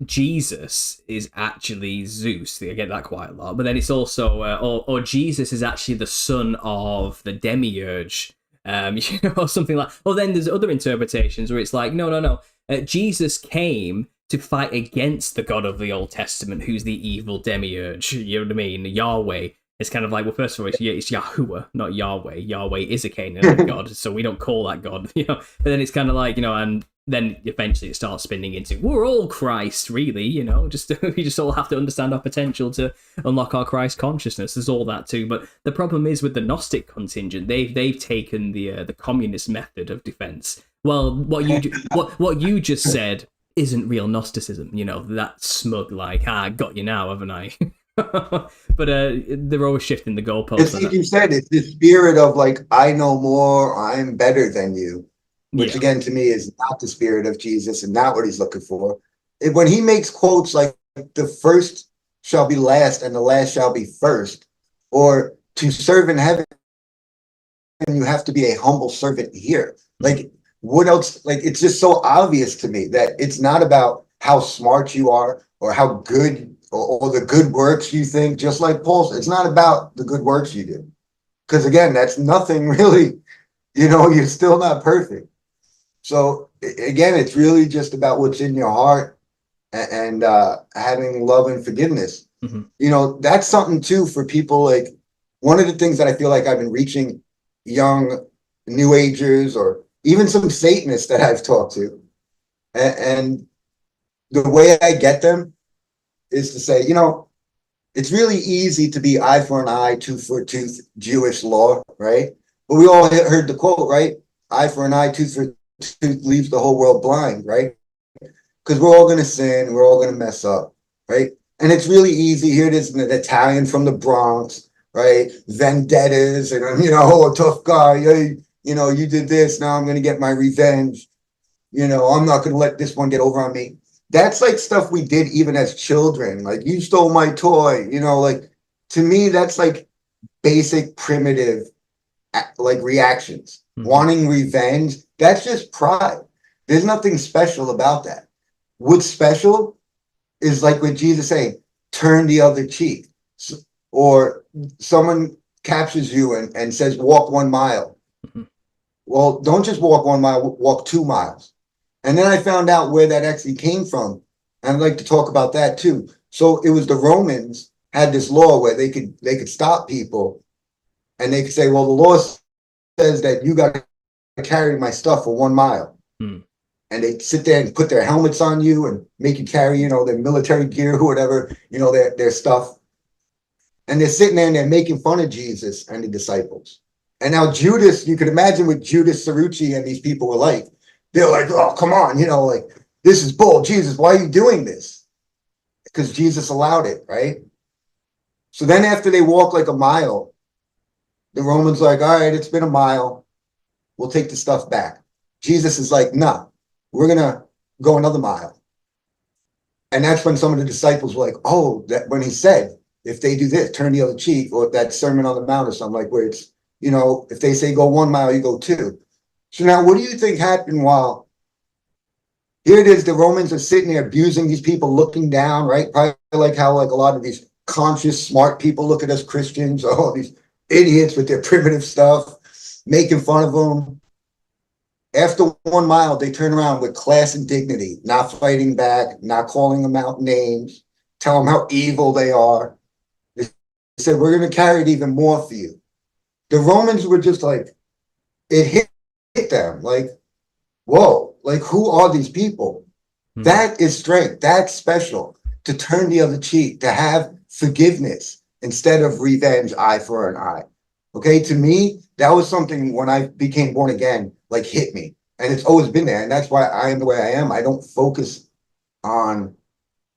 Jesus is actually Zeus. I get that quite a lot, but then it's also, or Jesus is actually the son of the demiurge, or something like. Well, then there's other interpretations where it's like, no. Jesus came to fight against the God of the Old Testament, who's the evil demiurge. You know what I mean? Yahweh. It's kind of like, well, first of all, it's Yahuwah, not Yahweh. Yahweh is a Canaanite god, so we don't call that god, But then it's kind of like, and then eventually it starts spinning into, we're all Christ, really, Just we just all have to understand our potential to unlock our Christ consciousness. There's all that too, but the problem is with the Gnostic contingent, they've taken the communist method of defense. Well, what you just said isn't real Gnosticism, that smug like, I got you now, haven't I? But they're always shifting the goalposts. It's like you said, it's the spirit of like, I know more, I'm better than you, which again to me is not the spirit of Jesus and not what he's looking for. When he makes quotes like the first shall be last and the last shall be first, or to serve in heaven, you have to be a humble servant here. Like, what else? Like, it's just so obvious to me that it's not about how smart you are or how good or the good works you think, just like Paul. It's not about the good works you do. Because again, that's nothing really, you're still not perfect. So again, it's really just about what's in your heart and having love and forgiveness. Mm-hmm. That's something too for people. Like, one of the things that I feel like I've been reaching young New Agers or even some Satanists that I've talked to. And the way I get them is to say, it's really easy to be eye for an eye, tooth for a tooth, Jewish law, right? But we all heard the quote, right? Eye for an eye, tooth for a tooth leaves the whole world blind, right? Because we're all going to sin, we're all going to mess up, right? And it's really easy. Here it is, an Italian from the Bronx, right? Vendettas, and a tough guy. Hey, you did this, now I'm going to get my revenge. I'm not going to let this one get over on me. That's like stuff we did even as children. Like, you stole my toy, like, to me, that's like basic primitive, like, reactions. Mm-hmm. Wanting revenge, that's just pride. There's nothing special about that. What's special is like what Jesus saying, turn the other cheek. Or someone captures you and says, walk 1 mile. Mm-hmm. Well, don't just walk 1 mile, walk 2 miles. And then I found out where that actually came from. And I'd like to talk about that too. So it was the Romans had this law where they could stop people and they could say, well, the law says that you got to carry my stuff for 1 mile. And they'd sit there and put their helmets on you and make you carry, their military gear or whatever, their stuff. And they're sitting there and they're making fun of Jesus and the disciples. And now Judas, you could imagine what Judas, Cerruti, and these people were like. They're like, oh, come on, like, this is bull. Jesus, why are you doing this? Because Jesus allowed it, right? So then after they walk like a mile, the Romans like, all right, it's been a mile. We'll take the stuff back. Jesus is like, nah, we're going to go another mile. And that's when some of the disciples were like, oh, that when he said, if they do this, turn the other cheek, or that Sermon on the Mount or something, like where it's, if they say go 1 mile, you go 2. So now what do you think happened while here it is, the Romans are sitting there abusing these people, looking down, right? Probably like how like a lot of these conscious, smart people look at us Christians, all these idiots with their primitive stuff, making fun of them. After 1 mile, they turn around with class and dignity, not fighting back, not calling them out names, tell them how evil they are. They said, we're going to carry it even more for you. The Romans were just like, it hit them like, whoa, like who are these people? Mm-hmm. That is strength. That's special, to turn the other cheek, to have forgiveness instead of revenge, eye for an eye. Okay, to me, that was something when I became born again, like hit me. And it's always been there. And that's why I am the way I am. I don't focus on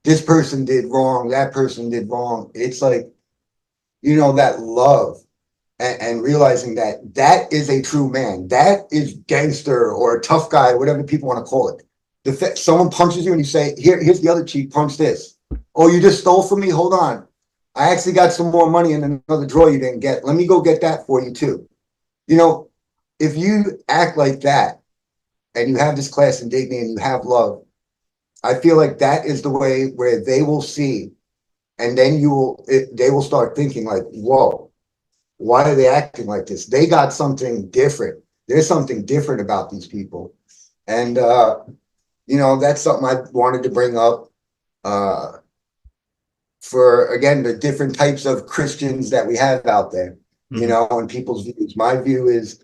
this person did wrong, that person did wrong. It's like, that love and realizing that that is a true man. That is gangster or a tough guy, whatever people want to call it. Someone punches you and you say, here's the other cheek, punch this. Oh, you just stole from me? Hold on. I actually got some more money in another drawer you didn't get. Let me go get that for you too. If you act like that and you have this class and dignity and you have love, I feel like that is the way where they will see, and then they will start thinking like, whoa, why are they acting like this? They got something different. There's something different about these people. And, that's something I wanted to bring up for, again, the different types of Christians that we have out there, and people's views. My view is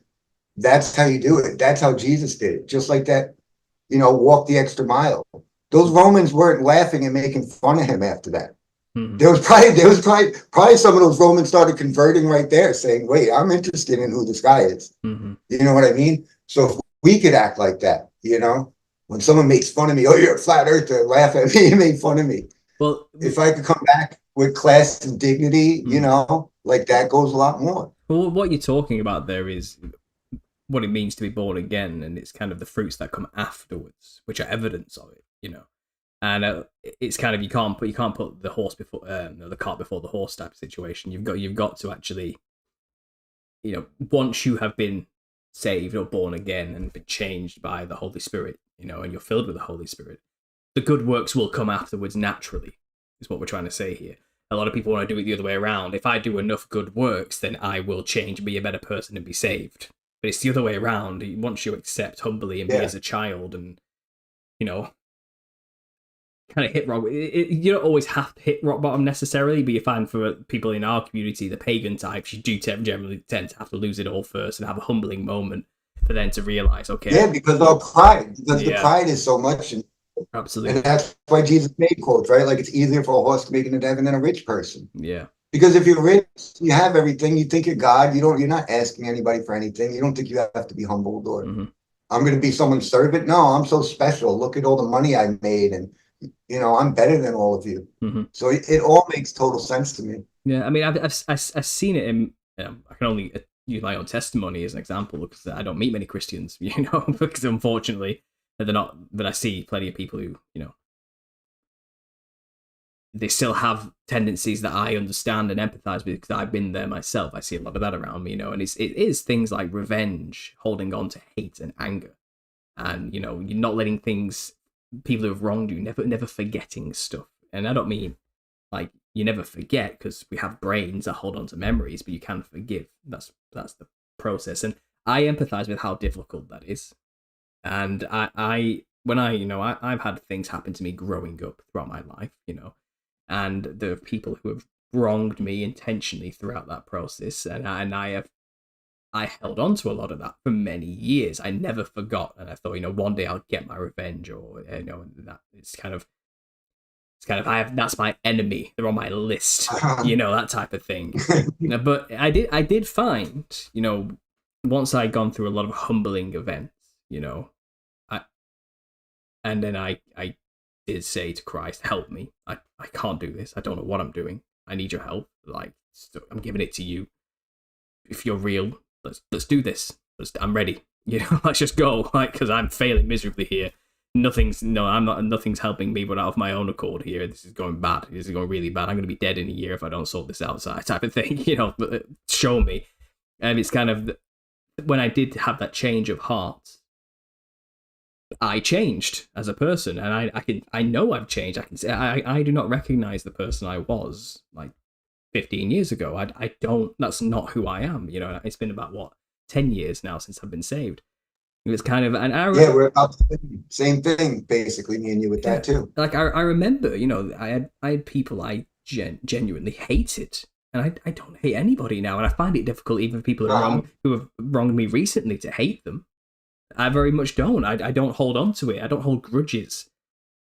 that's how you do it. That's how Jesus did it. Just like that, walk the extra mile. Those Romans weren't laughing and making fun of him after that. Mm-hmm. There was probably some of those Romans started converting right there, saying, wait, I'm interested in who this guy is. Mm-hmm. You know what I mean? So if we could act like that, when someone makes fun of me, oh, you're a flat earther, laugh at me and make fun of me. Well, if I could come back with class and dignity, like that goes a lot more. Well, what you're talking about there is what it means to be born again, and it's kind of the fruits that come afterwards, which are evidence of it, And it's kind of you can't put the horse before the cart before the horse type of situation. You've got to actually, once you have been saved or born again and been changed by the Holy Spirit, and you're filled with the Holy Spirit, the good works will come afterwards naturally. Is what we're trying to say here. A lot of people want to do it the other way around. If I do enough good works, then I will change, be a better person, and be saved. But it's the other way around. Once you accept humbly and be as a child, and kind of hit rock. You don't always have to hit rock bottom necessarily, but you find for people in our community, the pagan types, you do generally tend to have to lose it all first and have a humbling moment for them to realize, okay. Yeah, because our pride, the pride is so much. Absolutely. And that's why Jesus made quotes, right? Like it's easier for a horse to make it into heaven than a rich person. Yeah. Because if you're rich, you have everything. You think you're God. You're not asking anybody for anything. You don't think you have to be humbled or I'm going to be someone's servant. No, I'm so special. Look at all the money I made, and I'm better than all of you. Mm-hmm. So it all makes total sense to me. Yeah, I mean, I've seen it in. I can only use my own testimony as an example because I don't meet many Christians, because unfortunately they're not. But I see plenty of people who, they still have tendencies that I understand and empathize with because I've been there myself. I see a lot of that around me, and it is things like revenge, holding on to hate and anger, and you're not letting people who have wronged you, never forgetting stuff. And I don't mean like you never forget because we have brains that hold on to memories, but you can forgive. That's the process, and I empathize with how difficult that is. And I've had things happen to me growing up throughout my life, and there are people who have wronged me intentionally throughout that process, and I held on to a lot of that for many years. I never forgot, and I thought, one day I'll get my revenge, or that it's kind of It's kind of that's my enemy. They're on my list, Uh-huh. that type of thing. But I did find, once I'd gone through a lot of humbling events, and then I did say to Christ, help me. I can't do this. I don't know what I'm doing. I need your help. Like, I'm giving it to you. If you're real, let's do this. I'm ready. Let's just go. Like, because I'm failing miserably here. Nothing's helping me, but out of my own accord here. This is going bad. This is going really bad. I'm going to be dead in a year if I don't sort this outside, type of thing. Show me. And it's kind of, when I did have that change of heart, I changed as a person, and I know I've changed. I can say I do not recognize the person I was like 15 years ago. I don't. That's not who I am. It's been about 10 years now since I've been saved. It was kind of an hour. Yeah, we're about the same thing, basically, me and you with that too. Like I remember, I had people I genuinely hated, and I don't hate anybody now, and I find it difficult even for people who have wronged me recently to hate them. I very much don't. I don't hold on to it. I don't hold grudges.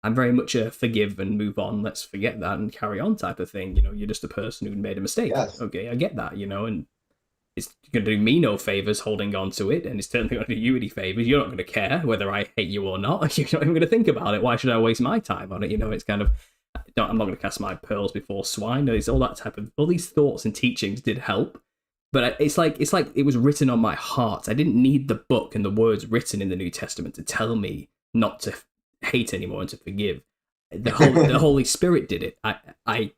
I'm very much a forgive and move on. Let's forget that and carry on type of thing. You're just a person who made a mistake. Yes. Okay, I get that. And it's going to do me no favors holding on to it, and it's certainly going to do you any favors. You're not going to care whether I hate you or not. You're not even going to think about it. Why should I waste my time on it? It's kind of, I'm not going to cast my pearls before swine. There's all that type of, all these thoughts and teachings did help. But it's like it was written on my heart. I didn't need the book and the words written in the New Testament to tell me not to hate anymore and to forgive. The Holy Spirit did it. I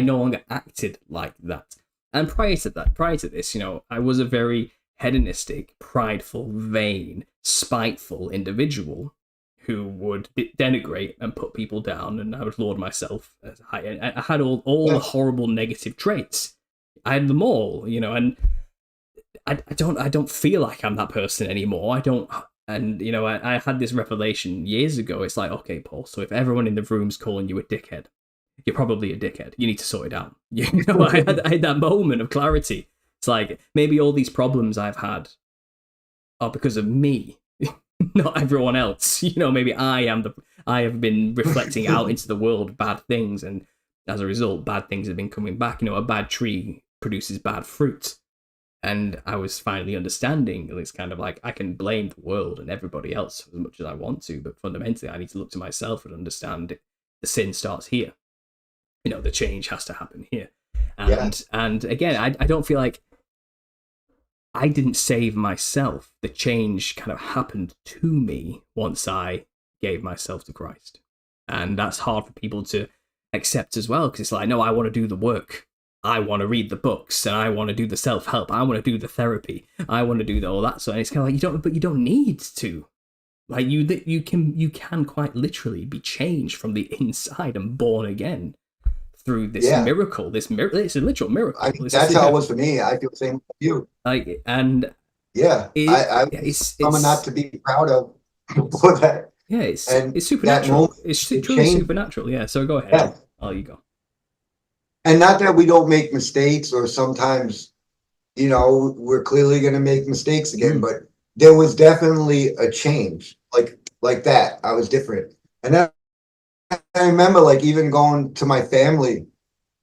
no longer acted like that. And prior to this, I was a very hedonistic, prideful, vain, spiteful individual who would denigrate and put people down, and I would laud myself. I had all the horrible negative traits. I had them all, and I don't feel like I'm that person anymore. I don't, and I had this revelation years ago. It's like, okay, Paul, so if everyone in the room's calling you a dickhead, you're probably a dickhead. You need to sort it out. I had that moment of clarity. It's like, maybe all these problems I've had are because of me, not everyone else. Maybe I have been reflecting out into the world bad things, and as a result, bad things have been coming back. A bad tree produces bad fruit. And I was finally understanding, it's kind of like, I can blame the world and everybody else as much as I want to, but fundamentally I need to look to myself and understand the sin starts here. The change has to happen here. And again, I don't feel like I didn't save myself. The change kind of happened to me once I gave myself to Christ. And that's hard for people to accept as well, because it's like, no, I want to do the work. I want to read the books, and I want to do the self-help. I want to do the therapy. I want to do all that. So it's kind of like, you don't need to. Like you can quite literally be changed from the inside and born again through this miracle. It's a literal miracle. That's how it was for me. I feel the same with you. Like, and it's someone not to be proud of for that. Yeah, it's supernatural. It's truly supernatural. Yeah. So go ahead. Yeah. Oh, you go. And not that we don't make mistakes, or sometimes, we're clearly going to make mistakes again, but there was definitely a change like that. I was different. And then I remember even going to my family,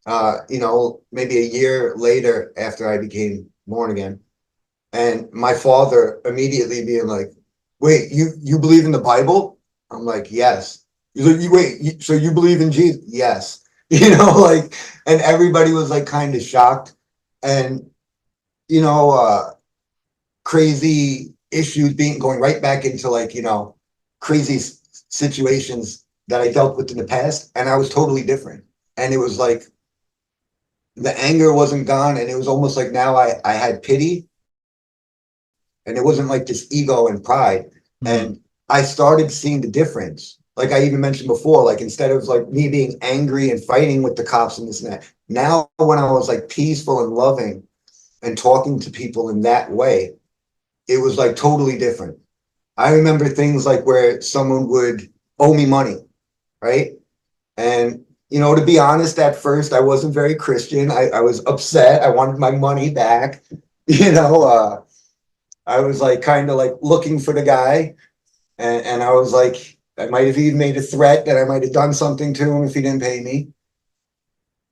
maybe a year later after I became born again, and my father immediately being like, wait, you believe in the Bible? I'm like, yes. He's like, wait, so you believe in Jesus? Yes. And everybody was kind of shocked, and crazy issues going right back into crazy situations that I dealt with in the past, and I was totally different. And it was like the anger wasn't gone, and it was almost like now I had pity, and it wasn't like this ego and pride. And I started seeing the difference. Like I even mentioned before, instead of me being angry and fighting with the cops and this and that, now when I was peaceful and loving and talking to people in that way, it was totally different. I remember things where someone would owe me money, right? And, to be honest, at first I wasn't very Christian. I was upset. I wanted my money back. I was kind of looking for the guy. And I was like, I might have even made a threat that I might have done something to him if he didn't pay me.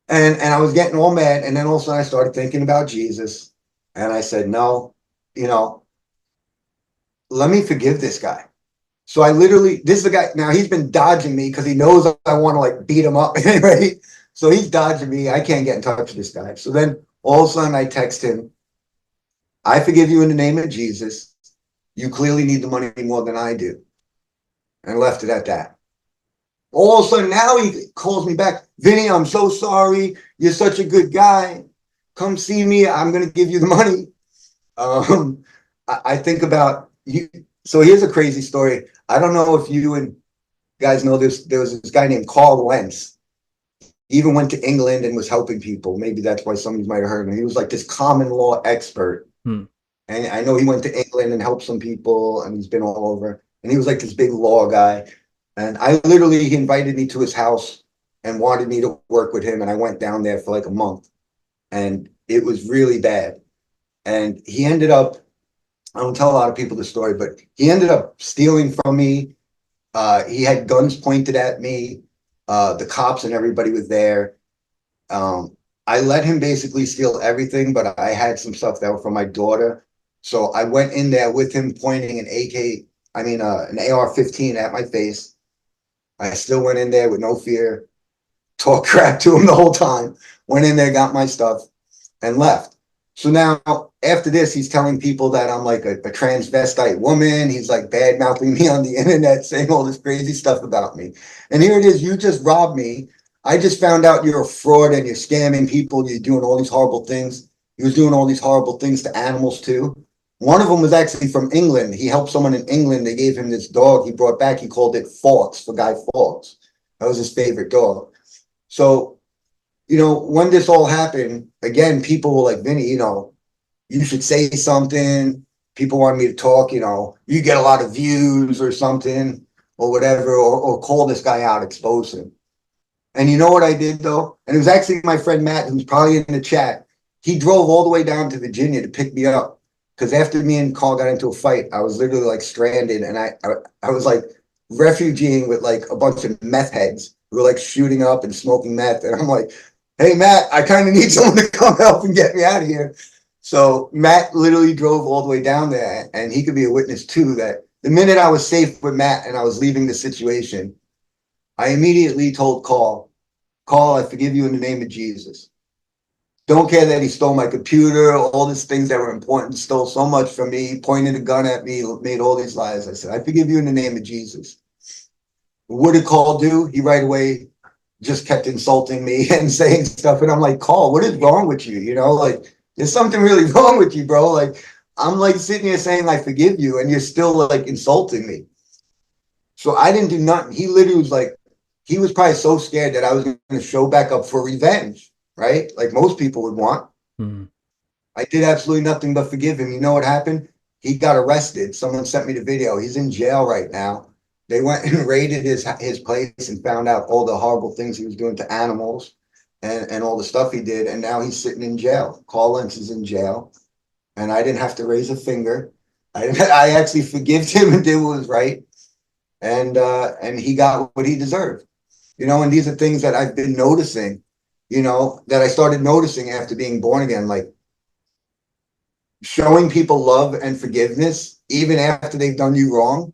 And I was getting all mad. And then all of a sudden I started thinking about Jesus. And I said, no, you know, let me forgive this guy. So I literally, this is the guy, now he's been dodging me because he knows I want to like beat him up, right? So he's dodging me. I can't get in touch with this guy. So then all of a sudden I text him, I forgive you in the name of Jesus. You clearly need the money more than I do. And left it at that. All of a sudden now he calls me back, Vinny, I'm so sorry. You're such a good guy. Come see me. I'm going to give you the money. I think about you. So here's a crazy story. I don't know if you and guys know this. There was this guy named Carl Lentz. He even went to England and was helping people. Maybe that's why some of you might have heard of him. He was like this common law expert. And I know he went to England and helped some people, and he's been all over. And he was like this big law guy. And he invited me to his house and wanted me to work with him. And I went down there for like a month. And it was really bad. And he ended up, I don't tell a lot of people the story, but he ended up stealing from me. He had guns pointed at me. The cops and everybody was there. I let him basically steal everything, but I had some stuff that was from my daughter. So I went in there with him pointing an an AR-15 at my face. I still went in there with no fear, talked crap to him the whole time, went in there, got my stuff, and left. So now, after this, he's telling people that I'm like a transvestite woman. He's like bad mouthing me on the internet, saying all this crazy stuff about me. And here it is, you just robbed me. I just found out you're a fraud and you're scamming people. You're doing all these horrible things. He was doing all these horrible things to animals too. One of them was actually from England. He helped someone in England. They gave him this dog he brought back. He called it Fawkes, for Guy Fawkes. That was his favorite dog. So, when this all happened, again, people were like, Vinny, you should say something. People wanted me to talk, you get a lot of views or something or whatever, or call this guy out, expose him. And you know what I did though? And it was actually my friend Matt, who's probably in the chat. He drove all the way down to Virginia to pick me up. Because after me and Carl got into a fight, I was literally like stranded, and I was like refugeeing with like a bunch of meth heads who were like shooting up and smoking meth. And I'm like, hey, Matt, I kind of need someone to come help and get me out of here. So Matt literally drove all the way down there, and he could be a witness too, that the minute I was safe with Matt and I was leaving the situation, I immediately told Carl, I forgive you in the name of Jesus. Don't care that he stole my computer, all these things that were important, stole so much from me, pointed a gun at me, made all these lies. I said, I forgive you in the name of Jesus. What did Carl do? He right away just kept insulting me and saying stuff. And I'm like, Carl, what is wrong with you? Like, there's something really wrong with you, bro. Like, I'm like sitting here saying, I forgive you, and you're still like insulting me. So I didn't do nothing. He literally was like, he was probably so scared that I was going to show back up for revenge, right? Like most people would want. I did absolutely nothing but forgive him. You know what happened? He got arrested. Someone sent me the video. He's in jail right now. They went and raided his place and found out all the horrible things he was doing to animals and all the stuff he did. And now he's sitting in jail. Carl Lentz is in jail. And I didn't have to raise a finger. I actually forgave him and did what was right. And he got what he deserved. And these are things that I've been noticing, that I started noticing after being born again, like showing people love and forgiveness, even after they've done you wrong,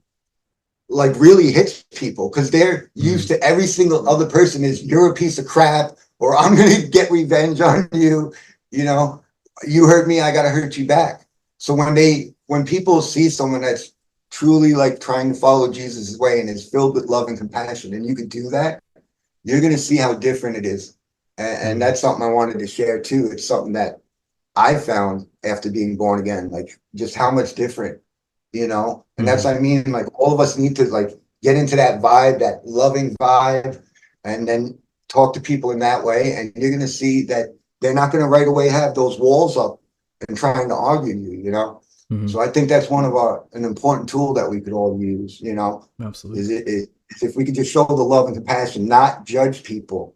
like really hits people because they're used to every single other person is you're a piece of crap, or I'm going to get revenge on you. You hurt me, I got to hurt you back. So when people see someone that's truly like trying to follow Jesus' way and is filled with love and compassion, and you can do that, you're going to see how different it is. And that's something I wanted to share too. It's something that I found after being born again, like just how much different, and that's what I mean. Like all of us need to like get into that vibe, that loving vibe, and then talk to people in that way. And you're going to see that they're not going to right away have those walls up and trying to argue you, So I think that's an important tool that we could all use, Absolutely. is if we could just show the love and compassion, not judge people,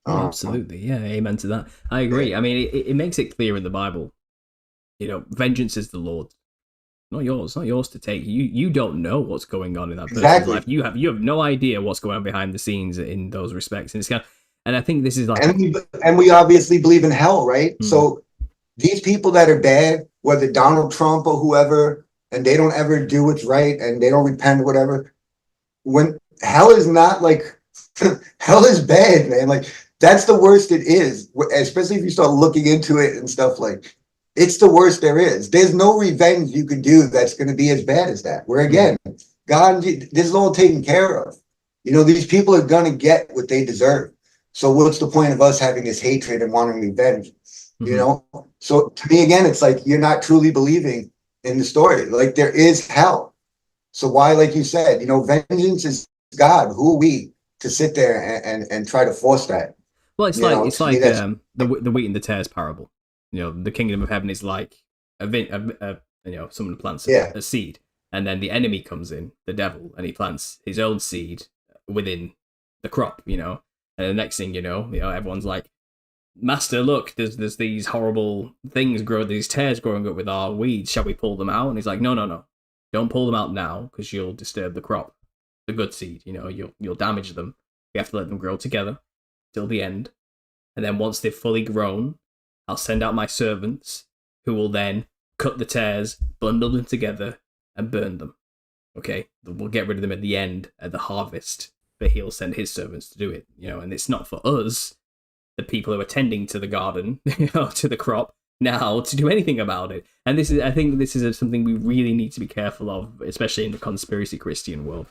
Oh, absolutely. Yeah, amen to that. I agree. I mean, it makes it clear in the Bible, vengeance is the Lord's. not yours to take. You don't know what's going on in that person's Exactly. life. You have no idea what's going on behind the scenes in those respects. And it's kind of, and I think this is like, and we obviously believe in hell, right? So these people that are bad, whether Donald Trump or whoever, and they don't ever do what's right and they don't repent or whatever, when hell is not like hell is bad, man. Like that's the worst it is, especially if you start looking into it and stuff. Like it's the worst there is. There's no revenge you can do that's going to be as bad as that. Where again, God, this is all taken care of. You know, these people are going to get what they deserve. So what's the point of us having this hatred and wanting revenge? You know? So to me, again, it's like you're not truly believing in the story. Like there is hell. So why, like you said, you know, vengeance is God. Who are we to sit there and try to force that? Well, it's like the wheat and the tares parable. You know, the kingdom of heaven is like someone plants a seed, and then the enemy comes in, the devil, and he plants his own seed within the crop. You know, and the next thing you know, everyone's like, Master, look, there's these horrible things these tares growing up with our weeds. Shall we pull them out? And he's like, no. Don't pull them out now, because you'll disturb the crop, the good seed. You know, you'll damage them. You have to let them grow together till the end, and then once they've fully grown, I'll send out my servants, who will then cut the tares, bundle them together, and burn them. Okay, we'll get rid of them at the end, at the harvest, but he'll send his servants to do it. You know, and it's not for us, the people who are tending to the garden, to the crop, now to do anything about it. And I think this is something we really need to be careful of, especially in the conspiracy Christian world,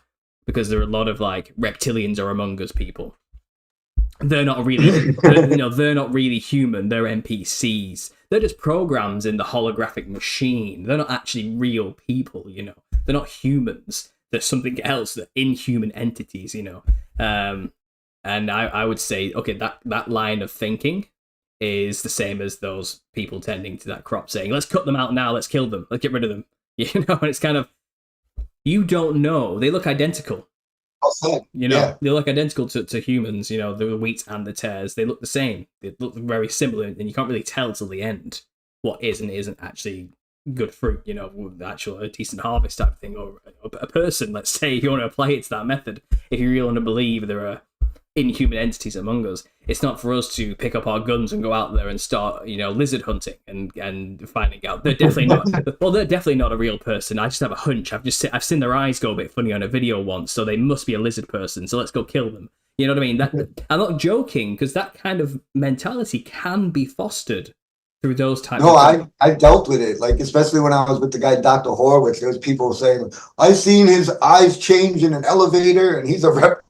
because there are a lot of like reptilians are among us people. They're not really, they're not really human. They're NPCs. They're just programs in the holographic machine. They're not actually real people. They're not humans. They're something else. They're inhuman entities. And I would say, okay, that line of thinking is the same as those people tending to that crop saying, let's cut them out now, let's kill them, let's get rid of them. And it's kind of, you don't know. They look identical. They look identical to humans, the wheat and the tares. They look the same. They look very similar, and you can't really tell till the end what is and isn't actually good fruit, with actual a decent harvest type of thing, or a person, let's say, if you want to apply it to that method. If you really want to believe there are inhuman entities among us, it's not for us to pick up our guns and go out there and start, lizard hunting and finding out they're definitely not. Well, they're definitely not a real person. I just have a hunch. I've seen their eyes go a bit funny on a video once, so they must be a lizard person. So let's go kill them. You know what I mean? I'm not joking, because that kind of mentality can be fostered through those types. No, I dealt with it, like especially when I was with the guy Dr. Horowitz. There was people saying, "I've seen his eyes change in an elevator, and he's a reptile."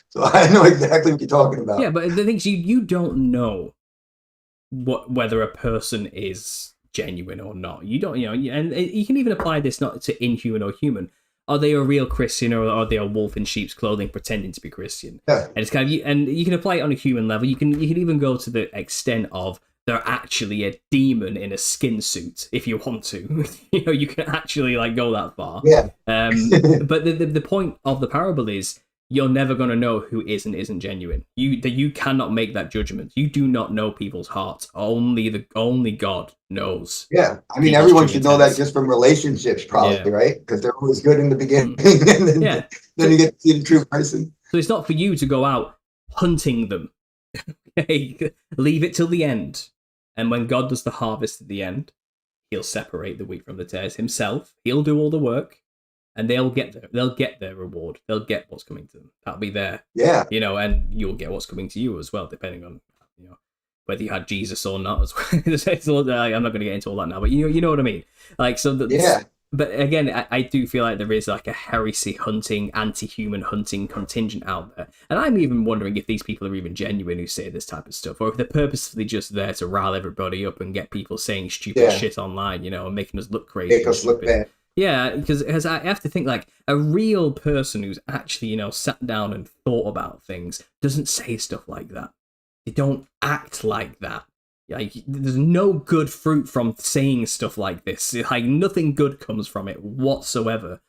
So I know exactly what you're talking about. Yeah, but the thing is, you don't know whether a person is genuine or not. You don't, and you can even apply this not to inhuman or human. Are they a real Christian, or are they a wolf in sheep's clothing pretending to be Christian? Yeah. And it's kind of, and you can apply it on a human level. You can even go to the extent of they're actually a demon in a skin suit if you want to. You can actually go that far. Yeah. But the point of the parable is, you're never going to know who is and isn't genuine. You cannot make that judgment. You do not know people's hearts. Only God knows. Yeah, I mean, everyone should know that just from relationships, probably, right? Because they're always good in the beginning, and then you get to see the true person. So it's not for you to go out hunting them. Okay, leave it till the end, and when God does the harvest at the end, He'll separate the wheat from the tares Himself. He'll do all the work. And they'll get their reward. They'll get what's coming to them. That'll be there. Yeah. And you'll get what's coming to you as well, depending on whether you had Jesus or not as well. I'm not going to get into all that now, but you know what I mean. But again, I do feel like there is a heresy hunting, anti-human hunting contingent out there, and I'm even wondering if these people are even genuine who say this type of stuff, or if they're purposefully just there to rile everybody up and get people saying stupid shit online, and making us look crazy. Make us look bad. Yeah, because I have to think a real person who's actually, sat down and thought about things doesn't say stuff like that. They don't act like that. There's no good fruit from saying stuff like this. Nothing good comes from it whatsoever.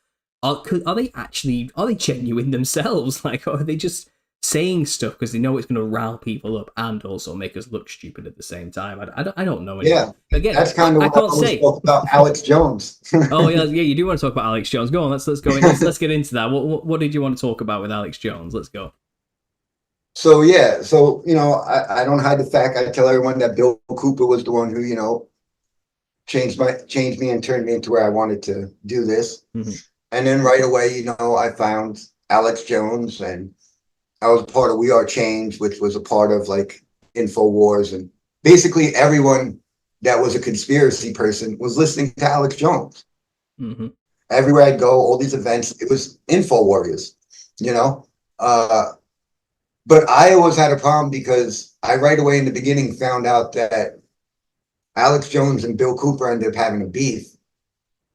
Are they genuine themselves? Or are they just saying stuff because they know it's going to rile people up and also make us look stupid at the same time. I don't know anymore. Yeah, Again, that's kind of I what I can't always say. spoke about Alex Jones. Oh yeah, you do want to talk about Alex Jones. Go on, let's go in. Let's get into that. What did you want to talk about with Alex Jones? Let's go. So yeah, so I don't hide the fact. I tell everyone that Bill Cooper was the one who changed me and turned me into where I wanted to do this. Mm-hmm. And then right away, I found Alex Jones, and I was a part of We Are Change, which was a part of like InfoWars, and basically everyone that was a conspiracy person was listening to Alex Jones. Mm-hmm. Everywhere I'd go, all these events, it was Info Warriors, you know. But I always had a problem because I right away in the beginning found out that Alex Jones and Bill Cooper ended up having a beef.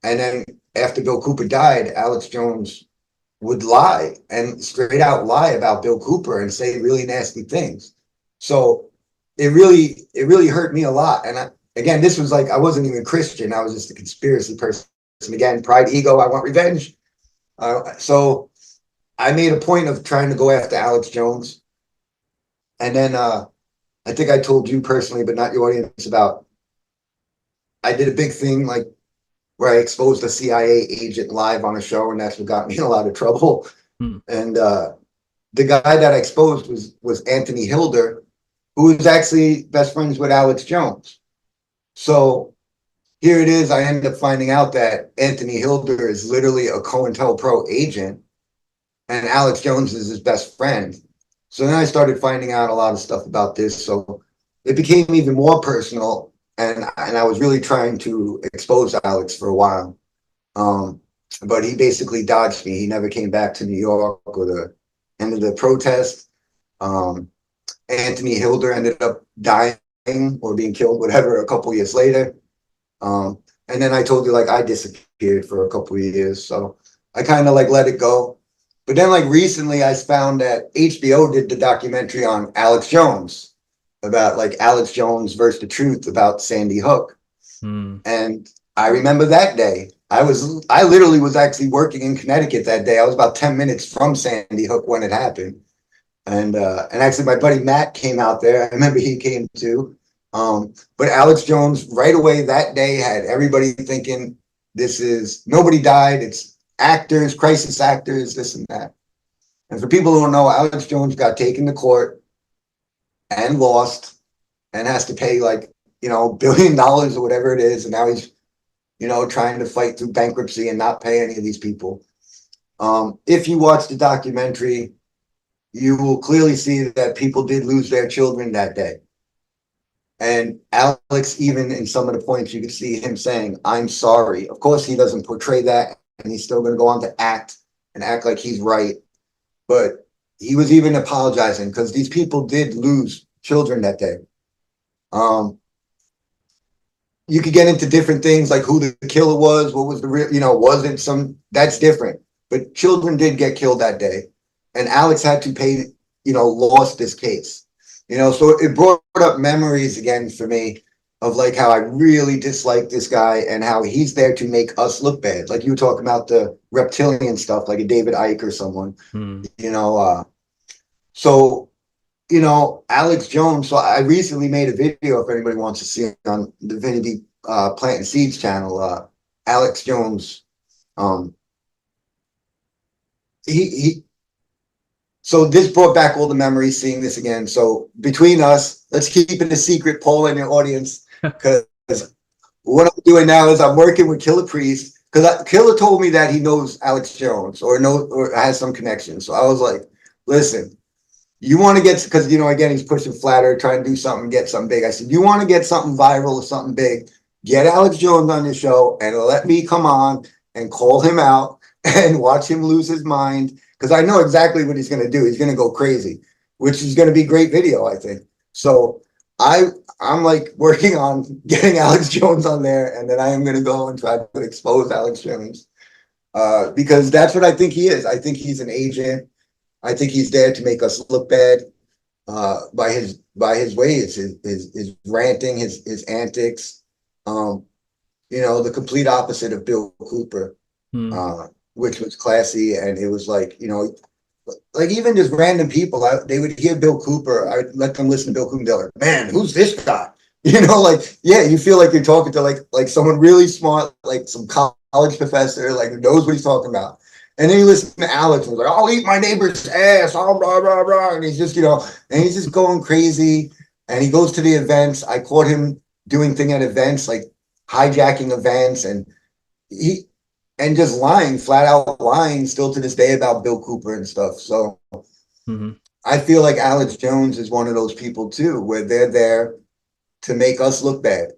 And then after Bill Cooper died, Alex Jones would lie and straight out lie about Bill Cooper and say really nasty things. So it really hurt me a lot. And again, this was like, I wasn't even Christian. I was just a conspiracy person. Again, pride, ego, I want revenge. So I made a point of trying to go after Alex Jones. And then I think I told you personally, but not your audience, about I did a big thing like where I exposed a CIA agent live on a show, and that's what got me in a lot of trouble. And the guy that I exposed was Anthony Hilder, who was actually best friends with Alex Jones. So here it is. I ended up finding out that Anthony Hilder is literally a COINTELPRO agent, and Alex Jones is his best friend. So then I started finding out a lot of stuff about this. So it became even more personal. And I was really trying to expose Alex for a while. But he basically dodged me. He never came back to New York or the end of the protest. Anthony Hilder ended up dying or being killed, whatever, a couple years later. And then I told you, like, I disappeared for a couple of years. So I kind of like let it go. But then like recently I found that HBO did the documentary on Alex Jones, about like Alex Jones versus the truth about Sandy Hook. And I remember that day. I literally was actually working in Connecticut that day. I was about 10 minutes from Sandy Hook when it happened. And actually my buddy Matt came out there. I remember he came too. But Alex Jones right away that day had everybody thinking nobody died. It's actors, crisis actors, this and that. And for people who don't know, Alex Jones got taken to court and lost and has to pay like, $1 billion or whatever it is. And now he's, trying to fight through bankruptcy and not pay any of these people. If you watch the documentary, you will clearly see that people did lose their children that day. And Alex, even in some of the points, you can see him saying, I'm sorry. Of course, he doesn't portray that, and he's still going to go on to act like he's right. But he was even apologizing because these people did lose children that day. You could get into different things like who the killer was, what was the real, wasn't some, that's different. But children did get killed that day. And Alex had to pay, lost this case. So it brought up memories again for me of like how I really dislike this guy and how he's there to make us look bad. Like you were talking about the reptilian stuff, like a David Icke or someone, So, Alex Jones. So I recently made a video, if anybody wants to see it, on the Vinny B Plant and Seeds channel. Alex Jones, so this brought back all the memories, seeing this again. So between us, let's keep it a secret, Paul and your audience, because what I'm doing now is I'm working with Killer Priest, because Killer told me that he knows Alex Jones or has some connection. So I was like, listen, you want to get, because, again, he's pushing flatter, trying to do something, get something big. I said, you want to get something viral or something big, get Alex Jones on your show and let me come on and call him out and watch him lose his mind. Because I know exactly what he's going to do. He's going to go crazy, which is going to be great video, I think. So I'm like working on getting Alex Jones on there, and then I am going to go and try to expose Alex Jones because that's what I think he is. I think he's an agent. I think he's there to make us look bad by his ways, his ranting, his antics. The complete opposite of Bill Cooper, which was classy, and it was like like even just random people, they would hear Bill Cooper. I would let them listen to Bill Cooper. And they're like, man, who's this guy? Like, yeah, you feel like you're talking to like someone really smart, like some college professor, like who knows what he's talking about. And then you listen to Alex and he's like, I'll eat my neighbor's ass, oh, blah, blah, blah. And he's just, and he's just going crazy. And he goes to the events. I caught him doing thing at events, like hijacking events, and just lying, flat out lying still to this day about Bill Cooper and stuff. So I feel like Alex Jones is one of those people too, where they're there to make us look bad.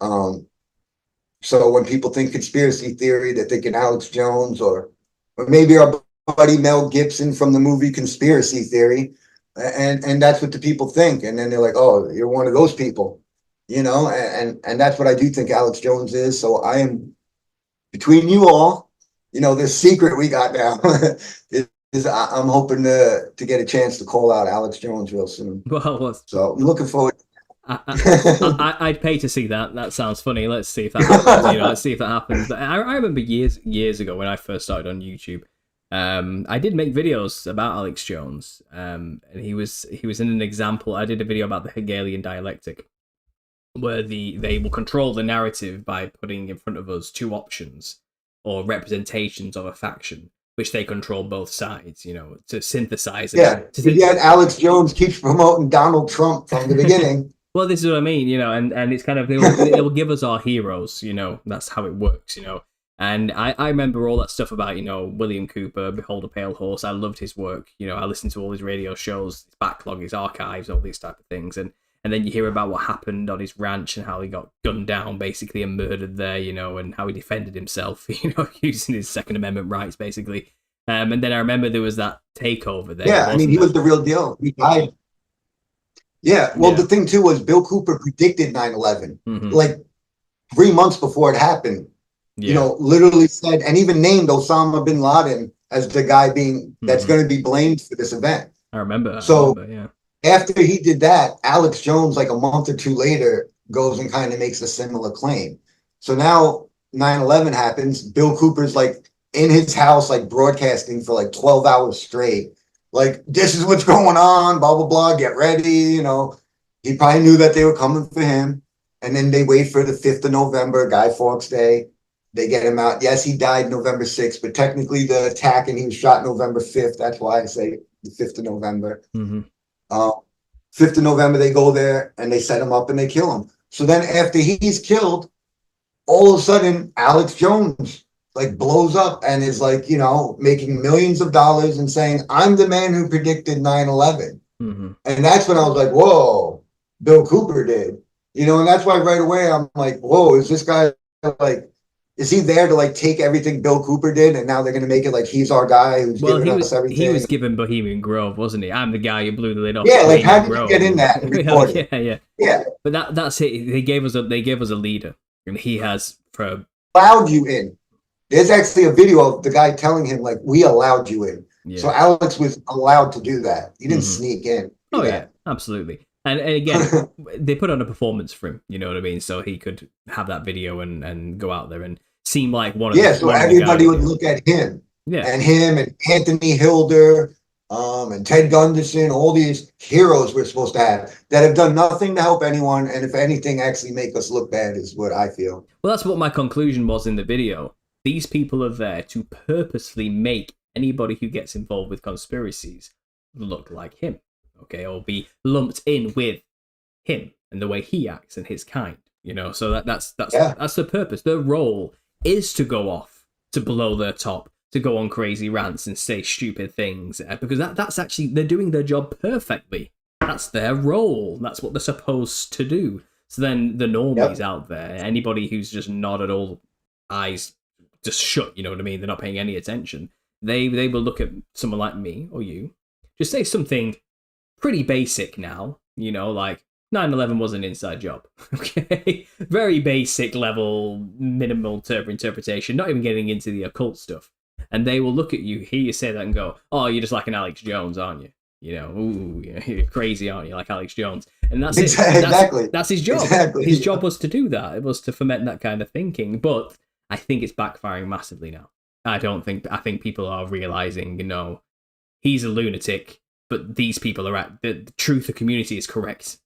So when people think conspiracy theory, they're thinking Alex Jones or maybe our buddy Mel Gibson from the movie Conspiracy Theory. And that's what the people think. And then they're like, oh, you're one of those people, and that's what I do think Alex Jones is. So I am, between you all, this secret we got now is I'm hoping to get a chance to call out Alex Jones real soon. Well, so I'm looking forward. I'd pay to see that. That sounds funny. Let's see if that happens. Let's see if that happens. I remember years ago when I first started on YouTube. I did make videos about Alex Jones, and he was in an example. I did a video about the Hegelian dialectic, where they will control the narrative by putting in front of us two options or representations of a faction, which they control both sides, to synthesize it. Yet Alex Jones keeps promoting Donald Trump from the beginning. Well, this is what I mean, and it's kind of, they will give us our heroes, that's how it works, And I remember all that stuff about, William Cooper, Behold a Pale Horse. I loved his work. I listened to all his radio shows, his backlog, his archives, all these type of things. And then you hear about what happened on his ranch and how he got gunned down, basically, and murdered there, and how he defended himself, using his Second Amendment rights, basically. And then I remember there was that takeover there. Yeah, I mean, he was the real deal. He died. Yeah, well, the thing, too, was Bill Cooper predicted 9/11, like 3 months before it happened. Literally said, and even named Osama bin Laden as the guy that's going to be blamed for this event. I remember. After he did that, Alex Jones, like a month or two later, goes and kind of makes a similar claim. So now 9/11 happens. Bill Cooper's like in his house, like broadcasting for like 12 hours straight. Like, this is what's going on, blah, blah, blah, get ready. He probably knew that they were coming for him. And then they wait for the 5th of November, Guy Fawkes Day. They get him out. Yes, he died November 6th, but technically the attack and he was shot November 5th. That's why I say the 5th of November. 5th of November, they go there and they set him up and they kill him. So then after he's killed, all of a sudden, Alex Jones like blows up and is like, making millions of dollars and saying, I'm the man who predicted 9/11. And that's when I was like, whoa, Bill Cooper did. And that's why right away I'm like, whoa, is this guy like, is he there to like take everything Bill Cooper did and now they're going to make it like he's our guy who's giving us everything? He was given Bohemian Grove, wasn't he? I'm the guy who blew the lid off. Yeah, like how did you get in that and record it? Yeah. But that's it. They gave us a leader, and he has allowed you in. There's actually a video of the guy telling him like, we allowed you in. Yeah. So Alex was allowed to do that. He didn't sneak in. Oh yeah, absolutely. And again, they put on a performance for him, you know what I mean? So he could have that video and go out there and seem like one of the so everybody would look at him. Yeah. And him and Anthony Hilder, and Ted Gunderson, all these heroes we're supposed to have that have done nothing to help anyone, and if anything, actually make us look bad is what I feel. Well, that's what my conclusion was in the video. These people are there to purposely make anybody who gets involved with conspiracies look like him, okay, or be lumped in with him and the way he acts and his kind, So that's the purpose. Their role is to go off, to blow their top, to go on crazy rants and say stupid things, because that's actually, they're doing their job perfectly. That's their role. That's what they're supposed to do. So then the normies out there, anybody who's just not at all eyes just shut, you know what I mean? They're not paying any attention. They will look at someone like me or you, just say something pretty basic now, like 9/11 was an inside job, okay? Very basic level, minimal interpretation, not even getting into the occult stuff. And they will look at you, hear you say that and go, oh, you're just like an Alex Jones, aren't you? You're crazy, aren't you, like Alex Jones? And that's it. Exactly. That's his job. Exactly. His job was to do that. It was to foment that kind of thinking. But I think it's backfiring massively now. I think people are realizing, he's a lunatic, but these people are at the truth of community is correct.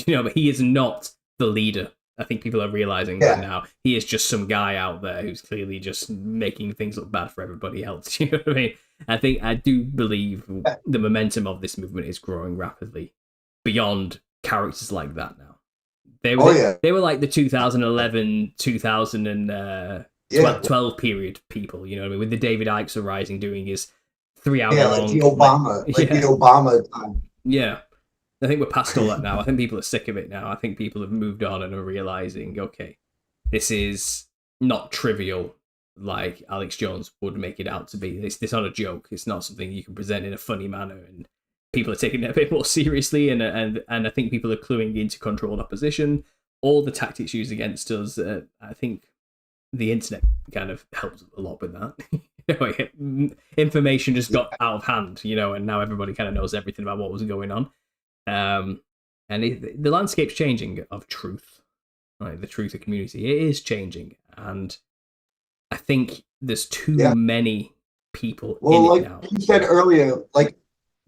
But he is not the leader. I think people are realizing that now. He is just some guy out there who's clearly just making things look bad for everybody else. You know what I mean? I do believe the momentum of this movement is growing rapidly beyond characters like that now. They were like the 2011, 2012 period people, you know what I mean? With the David Icke arising, doing his 3 hour long... like the Obama time. Yeah. I think we're past all that now. I think people are sick of it now. I think people have moved on and are realizing, okay, this is not trivial like Alex Jones would make it out to be. It's not a joke. It's not something you can present in a funny manner, and people are taking it a bit more seriously. And I think people are cluing into controlled opposition. All the tactics used against us. I think the internet kind of helped a lot with that. Information just got out of hand, and now everybody kind of knows everything about what was going on. And the landscape's changing of truth, like the truth of community. It is changing, and I think there's too many people in it now. Like you said earlier, like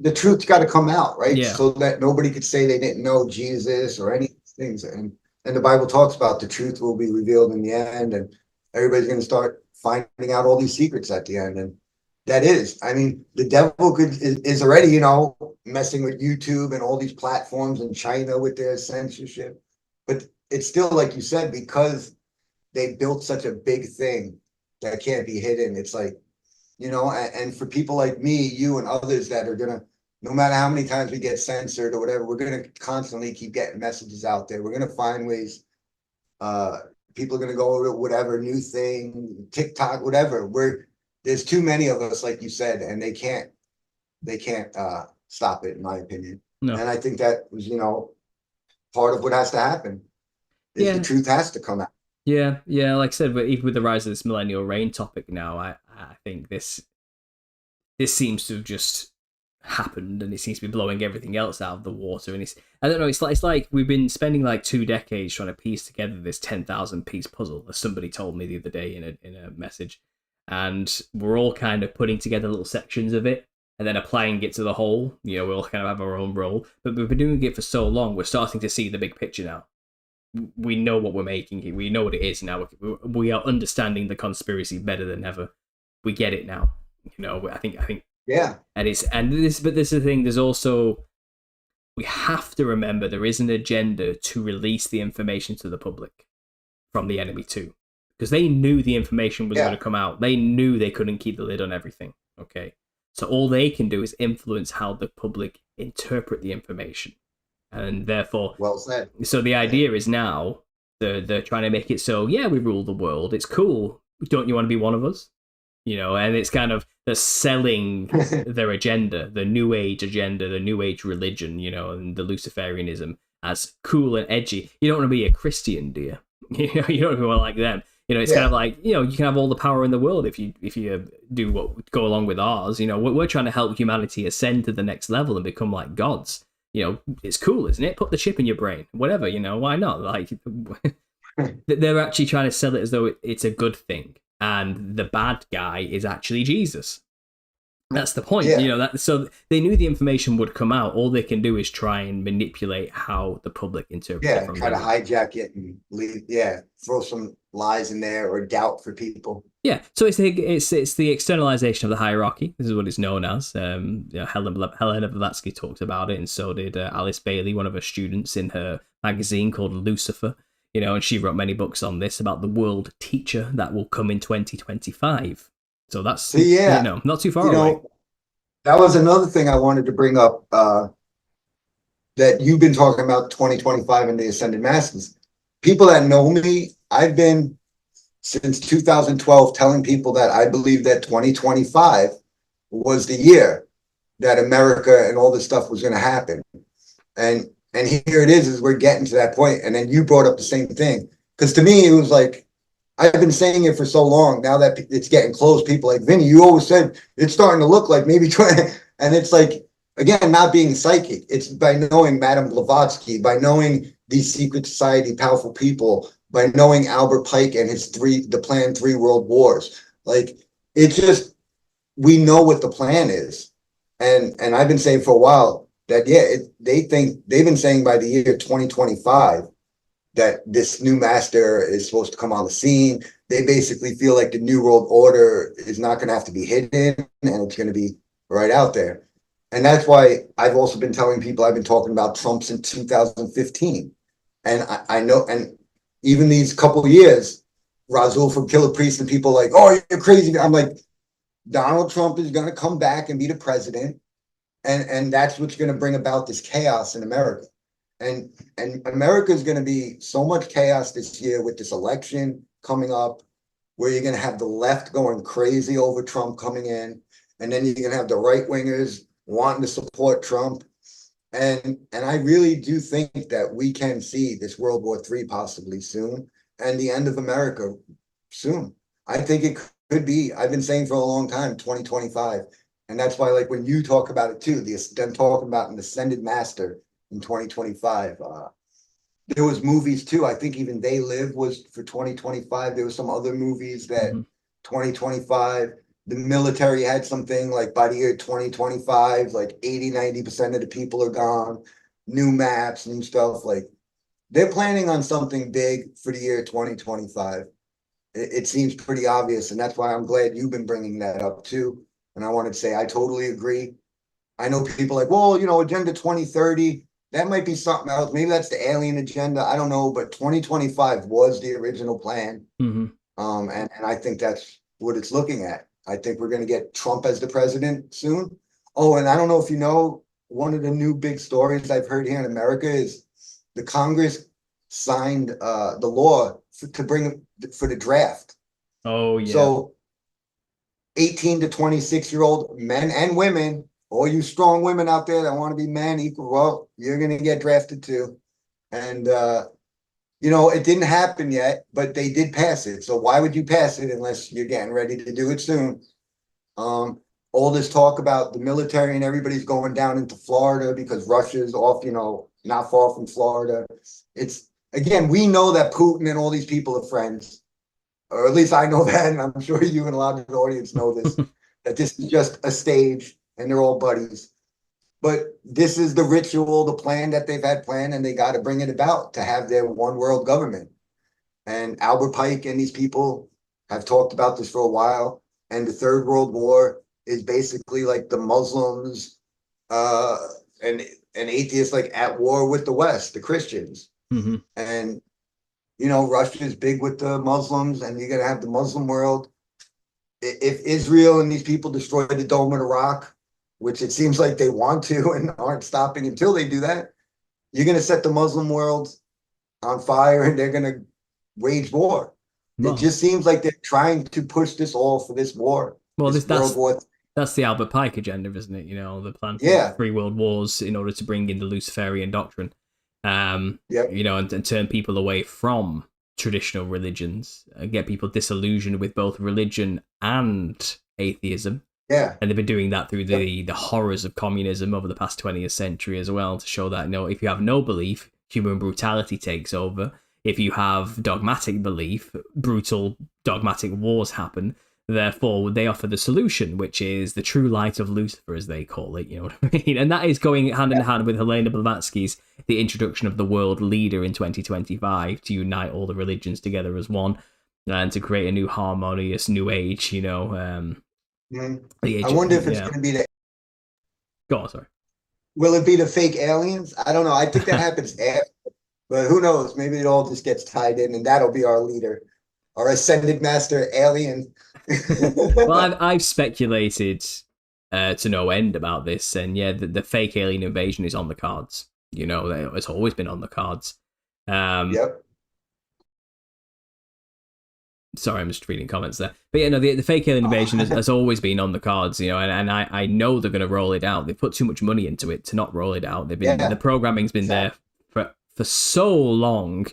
the truth's got to come out, right? Yeah. So that nobody could say they didn't know Jesus or any things. And the Bible talks about the truth will be revealed in the end, and everybody's going to start finding out all these secrets at the end. And that is, I mean, the devil is already, messing with YouTube and all these platforms in China with their censorship. But it's still, like you said, because they built such a big thing that can't be hidden. It's like, and for people like me, you and others that are going to, no matter how many times we get censored or whatever, we're going to constantly keep getting messages out there. We're going to find ways. People are going to go to whatever new thing, TikTok, whatever. There's too many of us, like you said, and they can't stop it, in my opinion. No. And I think that was, part of what has to happen. The truth has to come out. Yeah. Like I said, but even with the rise of this millennial reign topic now, I think this seems to have just happened, and it seems to be blowing everything else out of the water. And I don't know. It's like we've been spending like 2 decades trying to piece together this 10,000 piece puzzle, as somebody told me the other day in a message. And we're all kind of putting together little sections of it and then applying it to the whole. We all kind of have our own role. But we've been doing it for so long, we're starting to see the big picture now. We know what we're making here. We know what it is now. We are understanding the conspiracy better than ever. We get it now. I think. Yeah. But this is the thing. There's also, we have to remember there is an agenda to release the information to the public from the enemy too. Because they knew the information was going to come out. They knew they couldn't keep the lid on everything. Okay. So all they can do is influence how the public interpret the information. And therefore... Well said. So the idea is now, they're trying to make it so, we rule the world. It's cool. Don't you want to be one of us? And it's kind of, they're selling their agenda, the New Age agenda, the New Age religion, and the Luciferianism as cool and edgy. You don't want to be a Christian, do you? You don't want to be like them. It's kind of like, you can have all the power in the world if you do what go along with ours. We're trying to help humanity ascend to the next level and become like gods. It's cool, isn't it? Put the chip in your brain, whatever. Why not? Like, they're actually trying to sell it as though it's a good thing, and the bad guy is actually Jesus. That's the point, so they knew the information would come out. All they can do is try and manipulate how the public interprets it. Try to hijack it and throw some lies in there or doubt for people. Yeah, so it's the externalization of the hierarchy. This is what it's known as. Helena Blavatsky talked about it, and so did Alice Bailey, one of her students, in her magazine called Lucifer. And she wrote many books on this, about the world teacher that will come in 2025. So that's not too far away. That was another thing I wanted to bring up, that you've been talking about 2025 and the Ascended Masters. People that know me, I've been since 2012 telling people that I believe that 2025 was the year that America and all this stuff was going to happen. And here it is we're getting to that point. And then you brought up the same thing. Because to me, it was like, I've been saying it for so long. Now that it's getting close, people like, Vinny, you always said it's starting to look like maybe 20. And it's like, again, not being psychic. It's by knowing Madame Blavatsky, by knowing these secret society, powerful people, by knowing Albert Pike and the planned 3 world wars. Like, it's just, we know what the plan is. And I've been saying for a while that, they think they've been saying by the year 2025 that this new master is supposed to come on the scene. They basically feel like the new world order is not going to have to be hidden, and it's going to be right out there. And that's why I've also been telling people, I've been talking about Trump since 2015. And I know, and even these couple of years, Razul from Killer Priest and people like, oh, you're crazy. I'm like, Donald Trump is going to come back and be the president. And that's what's going to bring about this chaos in America. And America is going to be so much chaos this year with this election coming up, where you're going to have the left going crazy over Trump coming in, and then you're going to have the right wingers wanting to support Trump. And I really do think that we can see this World War III possibly soon, and the end of America soon. I think it could be. I've been saying for a long time, 2025. And that's why, like, when you talk about it too, them talking about an ascended master in 2025. There was movies too. I think even They Live was for 2025. There was some other movies that 2025. The military had something like by the year 2025, like 80-90% of the people are gone. New maps, new stuff. Like, they're planning on something big for the year 2025. It seems pretty obvious, and that's why I'm glad you've been bringing that up too. And I wanted to say I totally agree. I know people like, well, Agenda 2030, that might be something else. Maybe that's the alien agenda. I don't know, but 2025 was the original plan. And I think that's what it's looking at. I think we're going to get Trump as the president soon. Oh, and I don't know if you know, one of the new big stories I've heard here in America is the Congress signed the law to bring for the draft. Oh, yeah. So 18 to 26-year-old men and women, all you strong women out there that want to be men equal, well, you're going to get drafted too. And, it didn't happen yet, but they did pass it. So why would you pass it unless you're getting ready to do it soon? All this talk about the military and everybody's going down into Florida because Russia's off, not far from Florida. It's, again, we know that Putin and all these people are friends. Or at least I know that, and I'm sure you and a lot of the audience know this, that this is just a stage and they're all buddies. But this is the ritual, the plan that they've had planned, and they got to bring it about to have their one world government. And Albert Pike and these people have talked about this for a while. And the Third World War is basically like the Muslims and atheists like at war with the West, the Christians. And Russia is big with the Muslims, and you're going to have the Muslim world. If Israel and these people destroy the Dome of the Rock, which it seems like they want to and aren't stopping until they do that, you're going to set the Muslim world on fire, and they're going to wage war. It just seems like they're trying to push this all for this war. Well, that's the Albert Pike agenda, isn't it? The plan for 3 world wars in order to bring in the Luciferian doctrine. And turn people away from traditional religions and get people disillusioned with both religion and atheism. Yeah. And they've been doing that through the horrors of communism over the past 20th century as well, to show that, if you have no belief, human brutality takes over. If you have dogmatic belief, brutal dogmatic wars happen. Therefore, they offer the solution, which is the true light of Lucifer, as they call it. You know what I mean? And that is going hand in hand with Helena Blavatsky's The Introduction of the World Leader in 2025 to unite all the religions together as one and to create a new harmonious new age, the age I wonder if it's going to be the... Go on, sorry. Will it be the fake aliens? I don't know. I think that happens after, but who knows? Maybe it all just gets tied in, and that'll be our leader, our ascended master alien. Well, I've speculated to no end about this, and the fake alien invasion is on the cards. It's always been on the cards. Yep. Sorry, I'm just reading comments there. But the fake alien invasion has always been on the cards, and I know they're going to roll it out. They put too much money into it to not roll it out. The programming's been there for so long.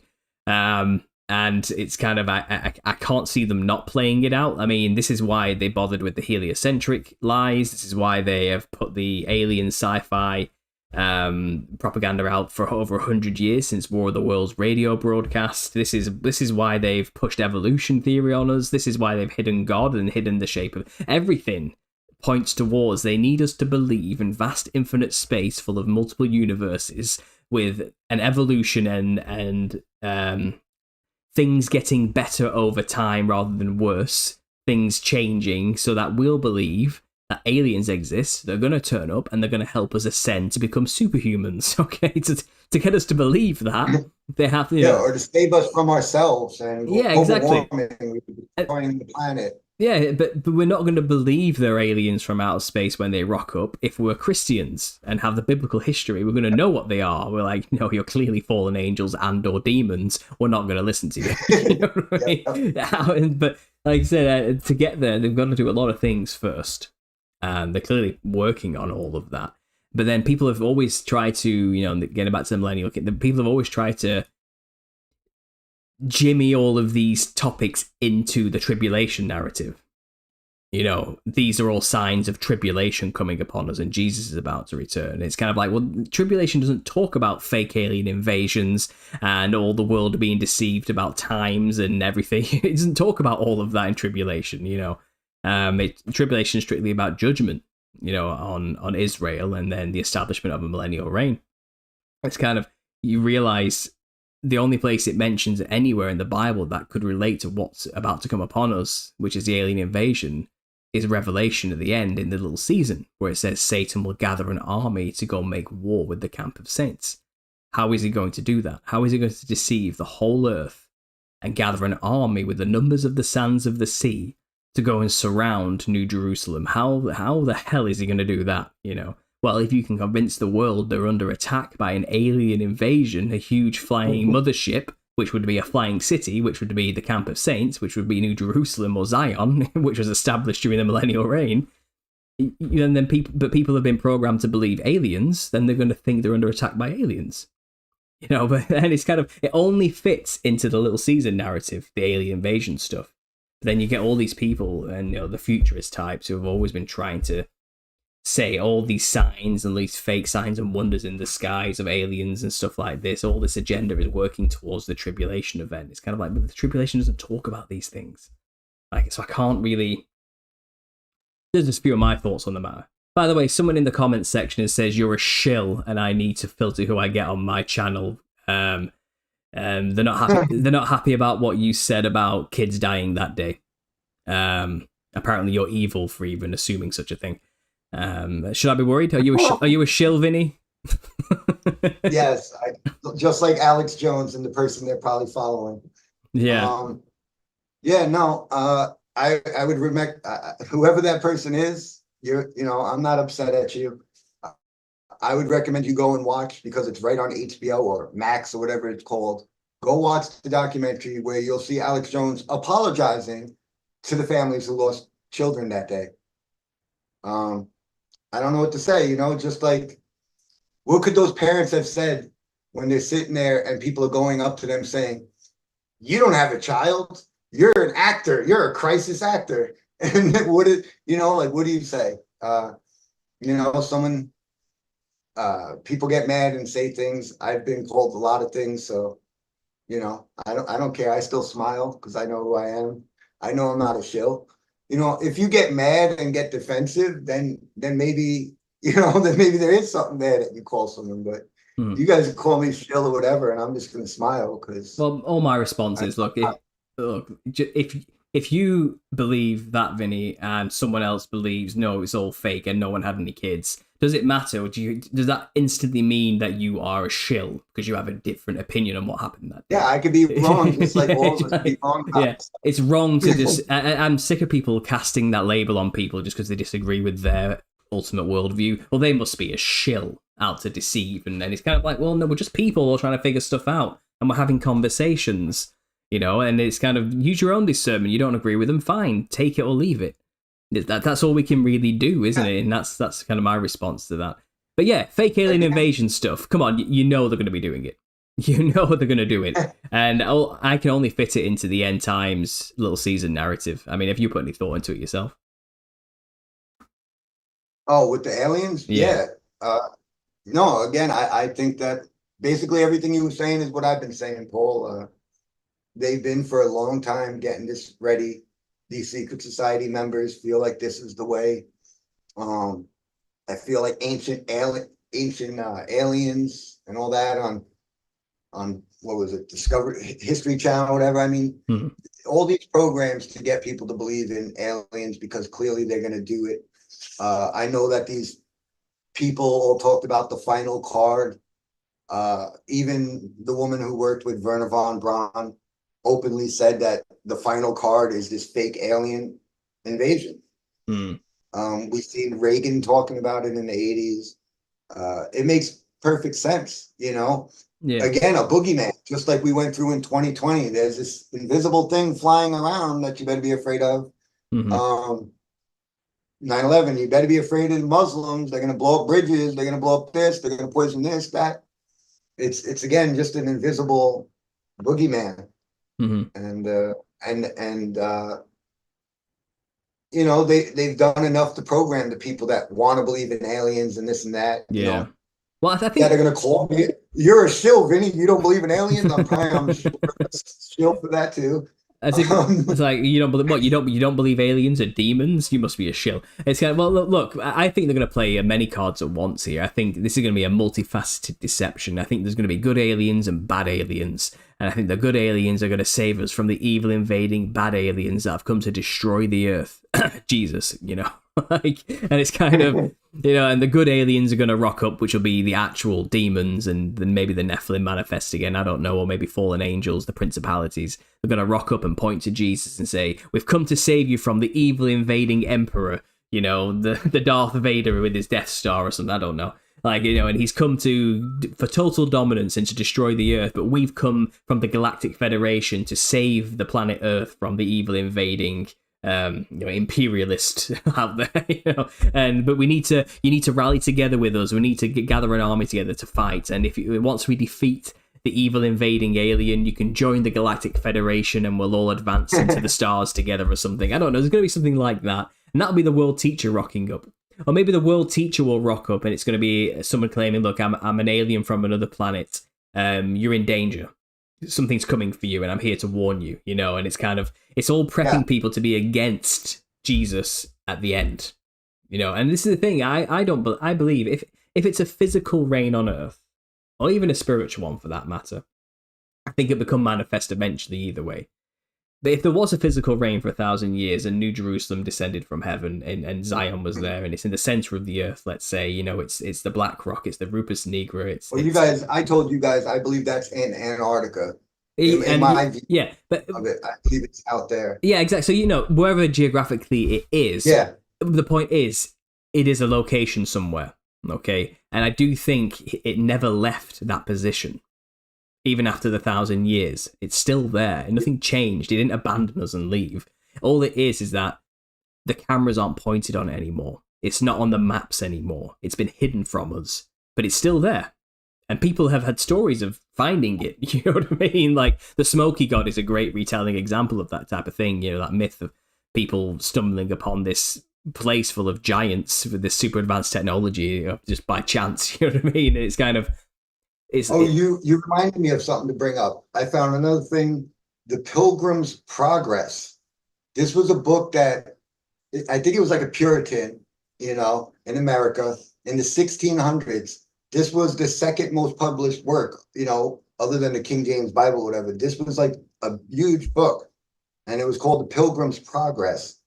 And it's kind of, I can't see them not playing it out. I mean, this is why they bothered with the heliocentric lies. This is why they have put the alien sci-fi propaganda out for over 100 years, since War of the Worlds radio broadcast. This is why they've pushed evolution theory on us. This is why they've hidden God and hidden the shape of everything points towards they need us to believe in vast infinite space full of multiple universes with an evolution and things getting better over time rather than worse, things changing, so that we'll believe that aliens exist, they're going to turn up, and they're going to help us ascend to become superhumans, okay? To get us to believe that, they have to... or to save us from ourselves and exactly. Destroying the planet. Yeah, but we're not going to believe they're aliens from outer space when they rock up. If we're Christians and have the biblical history, we're going to know what they are. We're like, no, you're clearly fallen angels and or demons. We're not going to listen to you. You know what I mean? But like I said, to get there, they've got to do a lot of things first. And they're clearly working on all of that. But then people have always tried to, getting back to the Millennial Kingdom, people have always tried to jimmy all of these topics into the tribulation narrative. These are all signs of tribulation coming upon us, and Jesus is about to return. It's kind of like, well, tribulation doesn't talk about fake alien invasions and all the world being deceived about times and everything. It doesn't talk about all of that in tribulation, tribulation is strictly about judgment, on Israel, and then the establishment of a millennial reign. It's kind of, you realize the only place it mentions anywhere in the Bible that could relate to what's about to come upon us, which is the alien invasion, is Revelation at the end in the little season, where it says Satan will gather an army to go make war with the camp of saints. How is he going to do that? How is he going to deceive the whole earth and gather an army with the numbers of the sands of the sea to go and surround New Jerusalem? How the hell is he going to do that? Well, if you can convince the world they're under attack by an alien invasion, a huge flying mothership, which would be a flying city, which would be the camp of saints, which would be New Jerusalem or Zion, which was established during the millennial reign, and then people have been programmed to believe aliens, then they're going to think they're under attack by aliens. But then it's kind of, it only fits into the little season narrative, the alien invasion stuff. Then you get all these people and the futurist types who have always been trying to say all these signs and these fake signs and wonders in the skies of aliens and stuff like this. All this agenda is working towards the tribulation event. It's kind of like, but the tribulation doesn't talk about these things. So I can't really... There's just a few of my thoughts on the matter. By the way, someone in the comments section says you're a shill and I need to filter who I get on my channel. They're not happy. They're not happy about what you said about kids dying that day. Apparently, you're evil for even assuming such a thing. Should I be worried? Are you a shill, Vinny? Yes, just like Alex Jones and the person they're probably following. Yeah. I would recommend whoever that person is. I'm not upset at you. I would recommend you go and watch, because it's right on HBO or Max or whatever it's called. Go watch the documentary where you'll see Alex Jones apologizing to the families who lost children that day. I don't know what to say, just like, what could those parents have said when they're sitting there and people are going up to them saying, you don't have a child, you're an actor, you're a crisis actor. And what do you say? Someone... people get mad and say things. I've been called a lot of things, so I don't care. I still smile because I know who I am. I know I'm not a shill. If you get mad and get defensive, then maybe then maybe there is something there that you call someone. But you guys call me shill or whatever, and I'm just gonna smile because. Well, all my response is if you believe that, Vinny, and someone else believes no, it's all fake and no one had any kids, does it matter? Or does that instantly mean that you are a shill because you have a different opinion on what happened that day? Yeah, I could be wrong, just like all of us could be wrong. Yeah, it's wrong to just... I'm sick of people casting that label on people just because they disagree with their ultimate worldview. Well, they must be a shill out to deceive. And then it's kind of like, well, no, we're just people all trying to figure stuff out. And we're having conversations, and it's kind of, use your own discernment. You don't agree with them, fine, take it or leave it. That's all we can really do, isn't it? And that's kind of my response to that. But yeah, fake alien invasion stuff. Come on, they're going to be doing it. They're going to do it. And I can only fit it into the end times little season narrative. I mean, have you put any thought into it yourself? Oh, with the aliens? Yeah. No, again, I think that basically everything you were saying is what I've been saying, Paul. They've been for a long time getting this ready. These secret society members feel like this is the way I feel like ancient aliens and all that on what was it, Discovery History Channel, whatever. I mean, Hmm. all these programs to get people to believe in aliens because clearly they're going to do it. I know that these people all talked about the final card. Even the woman who worked with Werner von Braun openly said that the final card is this fake alien invasion. Hmm. We've seen Reagan talking about it in the 80s. It makes perfect sense, you know. Yeah. Again, a boogeyman, just like we went through in 2020. There's this invisible thing flying around that you better be afraid of. Hmm. 9/11, you better be afraid of the Muslims. They're going to blow up bridges. They're going to blow up this. They're going to poison this, that. It's again just an invisible boogeyman, Hmm. and you know, they've done enough to program the people that want to believe in aliens and this and that. You Yeah. know, Well, I that think are going to call me. You're a shill, Vinny. You don't believe in aliens. I'm a shill for that too. as if it's like you don't believe what you don't believe aliens are demons. You must be a shill. It's kind of well, look. I think they're going to play many cards at once here. I think this is going to be a multifaceted deception. I think there's going to be good aliens and bad aliens, and I think the good aliens are going to save us from the evil invading bad aliens that have come to destroy the earth. Jesus, you know. Like, and it's kind of, you know, and the good aliens are going to rock up, which will be the actual demons, and then maybe the Nephilim manifest again, I don't know, or maybe fallen angels, the principalities. They're going to rock up and point to Jesus and say, we've come to save you from the evil invading emperor, you know, the Darth Vader with his Death Star or something, I don't know. Like, you know, and he's come for total dominance and to destroy the Earth, but we've come from the Galactic Federation to save the planet Earth from the evil invading you know, imperialist out there, you know, but you need to rally together with us. We need to gather an army together to fight. And once we defeat the evil invading alien, you can join the Galactic Federation and we'll all advance into the stars together or something. I don't know. There's going to be something like that. And that'll be the world teacher rocking up. Or maybe the world teacher will rock up and it's going to be someone claiming, look, I'm an alien from another planet. You're in danger. Something's coming for you and I'm here to warn you, you know, and it's all prepping people to be against Jesus at the end, you know. And this is the thing, I believe if it's a physical reign on earth, or even a spiritual one for that matter, I think it'll become manifest eventually either way. But if there was a physical reign for 1,000 years and New Jerusalem descended from heaven and Zion was there and it's in the center of the earth, let's say, you know, it's the Black Rock, it's the Rupus Nigra, you guys, I told you guys, I believe that's in Antarctica. In and my view yeah, but of it, I believe it's out there. Yeah, exactly. So, you know, wherever geographically it is, yeah. The point is, it is a location somewhere, okay? And I do think it never left that position. Even after the 1,000 years, it's still there. And nothing changed. It didn't abandon us and leave. All it is that the cameras aren't pointed on it anymore. It's not on the maps anymore. It's been hidden from us, but it's still there. And people have had stories of finding it, you know what I mean? Like, the Smoky God is a great retelling example of that type of thing, you know, that myth of people stumbling upon this place full of giants with this super advanced technology, you know, just by chance, you know what I mean? It's kind of... you reminded me of something to bring up. I found another thing, The Pilgrim's Progress. This was a book that, I think it was like a Puritan, you know, in America in the 1600s. This was the second most published work, you know, other than the King James Bible, whatever. This was like a huge book, and it was called The Pilgrim's Progress.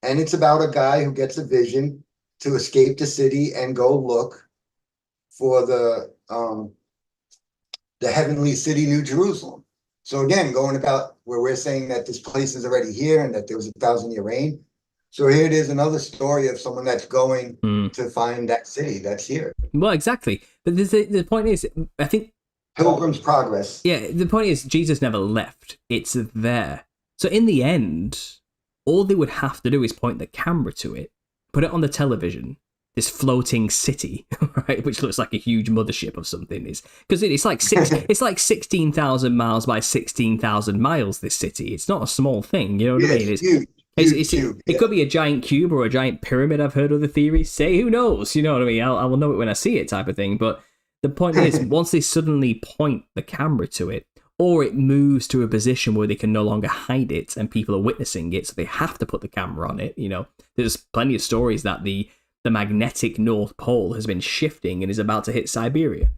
And it's about a guy who gets a vision to escape the city and go look for the heavenly city, New Jerusalem. So again, going about where we're saying that this place is already here and that there was a 1,000-year reign. So here it is, another story of someone that's going to find that city that's here. Well, exactly. But the point is, I think... Pilgrim's Progress. Yeah, the point is, Jesus never left. It's there. So in the end, all they would have to do is point the camera to it, put it on the television, this floating city, right, which looks like a huge mothership of something. Because it's like it's like 16,000 miles by 16,000 miles. This city, it's not a small thing. You know what I mean? It's huge. It could be a giant cube or a giant pyramid. I've heard other theories say. Who knows? You know what I mean? I will know it when I see it, type of thing. But the point is, once they suddenly point the camera to it, or it moves to a position where they can no longer hide it and people are witnessing it, so they have to put the camera on it. You know, there's plenty of stories that the the magnetic North Pole has been shifting and is about to hit Siberia.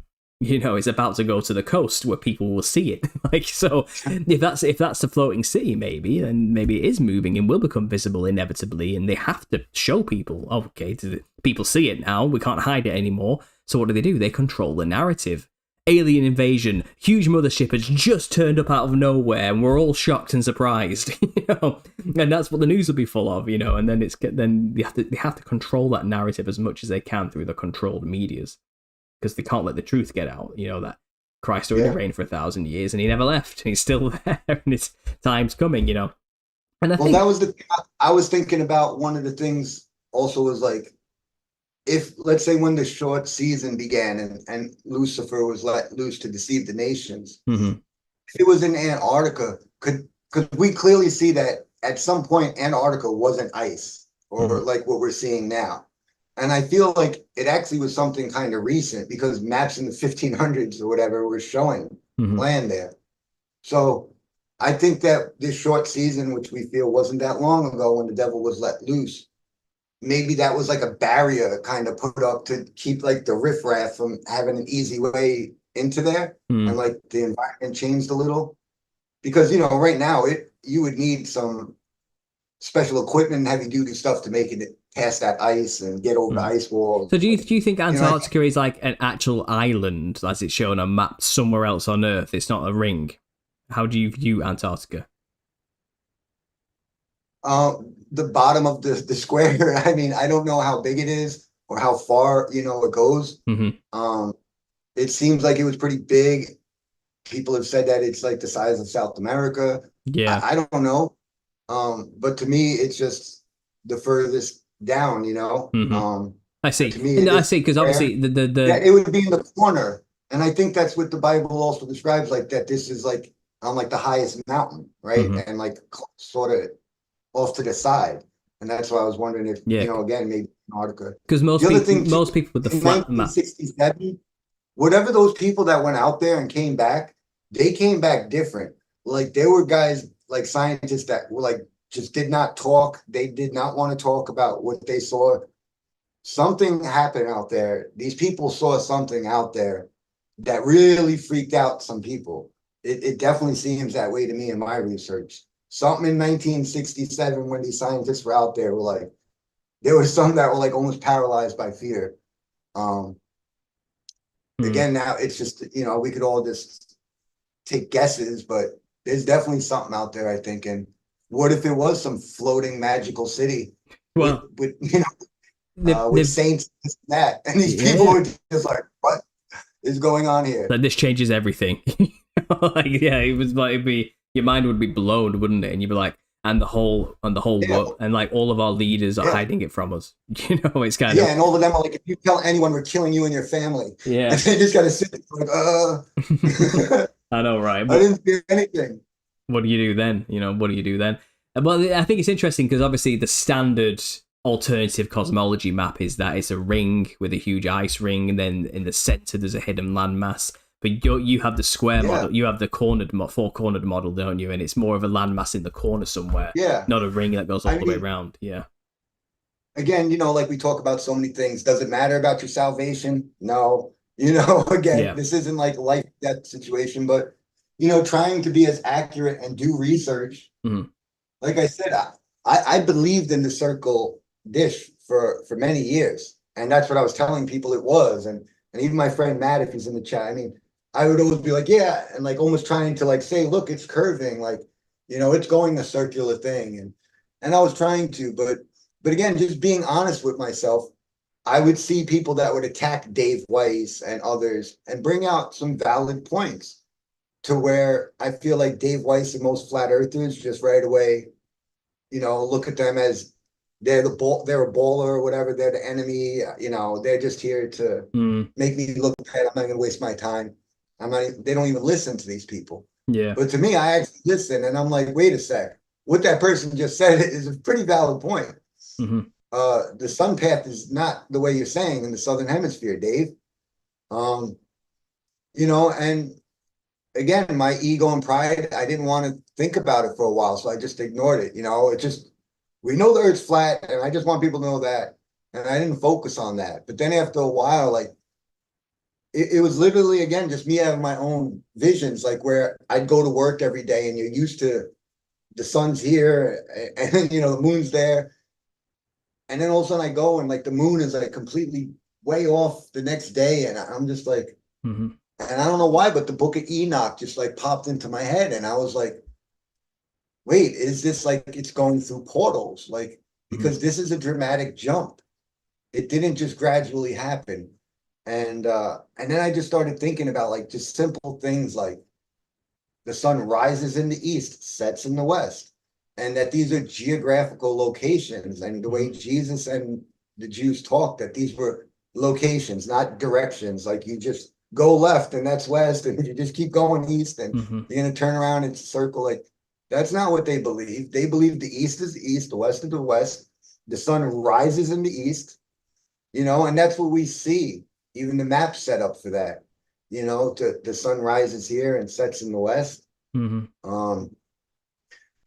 It's about to go to the coast where people will see it. So if that's the floating city, maybe, then maybe it is moving and will become visible inevitably, and they have to show people, okay, people see it now, we can't hide it anymore. So what do? They control the narrative. Alien invasion, huge mothership has just turned up out of nowhere, and we're all shocked and surprised. And that's what the news will be full of, and then they have to control that narrative as much as they can through the controlled medias. Because they can't let the truth get out, that Christ already reigned for 1,000 years and he never left. He's still there, and it's time's coming, And that was I was thinking about. One of the things also was like, if, let's say, when the short season began and Lucifer was let loose to deceive the nations, if it was in Antarctica, could we clearly see that at some point Antarctica wasn't ice, or like what we're seeing now. And I feel like it actually was something kind of recent, because maps in the 1500s or whatever were showing land there. So I think that this short season, which we feel wasn't that long ago when the devil was let loose, maybe that was like a barrier kind of put up to keep like the riffraff from having an easy way into there. And like the environment changed a little, because, right now you would need some special equipment and heavy duty stuff to make it past that ice and get over the ice wall. So do you think Antarctica is like an actual island as it's shown on maps somewhere else on Earth? It's not a ring. How do you view Antarctica? The bottom of the square. I mean, I don't know how big it is or how far, it goes. It seems like it was pretty big. People have said that it's like the size of South America. Yeah. I don't know. But to me, it's just the furthest down, I see. To me, I see, because obviously it would be in the corner, and I think that's what the Bible also describes, like that. This is like on like the highest mountain, right, and like sort of off to the side, and that's why I was wondering if again, maybe Antarctica. Because most people with the flat map. 1967, whatever those people that went out there and came back, they came back different. Like there were guys like scientists that were like just did not talk. They did not want to talk about what they saw. Something happened out there. These people saw something out there that really freaked out some people. It definitely seems that way to me in my research. Something in 1967 when these scientists were out there were like, there were some that were like almost paralyzed by fear. Again, now it's just, we could all just take guesses, but there's definitely something out there, I think. And what if it was some floating magical city with with saints and that, and these people were just like, what is going on here? Like, this changes everything. It was like, your mind would be blown, wouldn't it? And you'd be like, and the whole world, and like all of our leaders are hiding it from us. It's kind of and all of them are like, if you tell anyone, we're killing you and your family. Yeah, and they just gotta sit there like, I know, right? I didn't do anything. What do you do then? What do you do then? Well, I think it's interesting because obviously the standard alternative cosmology map is that it's a ring with a huge ice ring, and then in the center there's a hidden landmass. But you have the square model, you have the four-cornered model, don't you? And it's more of a landmass in the corner somewhere, not a ring that goes all the way around. Yeah. Again, like we talk about so many things. Does it matter about your salvation? No. Again, this isn't like a life death situation, but trying to be as accurate and do research. Like I said, I believed in the circle dish for many years, and that's what I was telling people it was. And even my friend Matt, if he's in the chat, I mean, I would always be like, yeah, and like almost trying to like say, look, it's curving, like, it's going a circular thing, and I was trying to, but again, just being honest with myself, I would see people that would attack Dave Weiss and others and bring out some valid points to where I feel like Dave Weiss and most flat earthers just right away, look at them as they're a baller or whatever. They're the enemy. They're just here to make me look bad. I'm not going to waste my time. They don't even listen to these people. Yeah. But to me, I actually listen, and I'm like, wait a sec. What that person just said is a pretty valid point. The sun path is not the way you're saying in the Southern Hemisphere, Dave. And again, my ego and pride, I didn't want to think about it for a while, so I just ignored it. We know the Earth's flat, and I just want people to know that. and I didn't focus on that. But then after a while, like it was literally again just me having my own visions, like where I'd go to work every day, and you're used to the sun's here, and you know the moon's there, and then all of a sudden I go and like the moon is like completely way off the next day, and I'm just like, Mm-hmm. and I don't know why, but the Book of Enoch just like popped into my head, and I was like, wait, is this like it's going through portals? Like, because this is a dramatic jump. It didn't just gradually happen. And then I just started thinking about like just simple things like the sun rises in the east, sets in the west, and that these are geographical locations. And the way Jesus and the Jews talked, that these were locations, not directions. Like you just go left and that's west, and you just keep going east, and Mm-hmm. you're gonna turn around and circle. Like that's not what they believe. They believe the east is the east, the west is the west. The sun rises in the east, you know, and that's what we see. Even the map set up for that. You know, the sun rises here and sets in the west. Mm-hmm.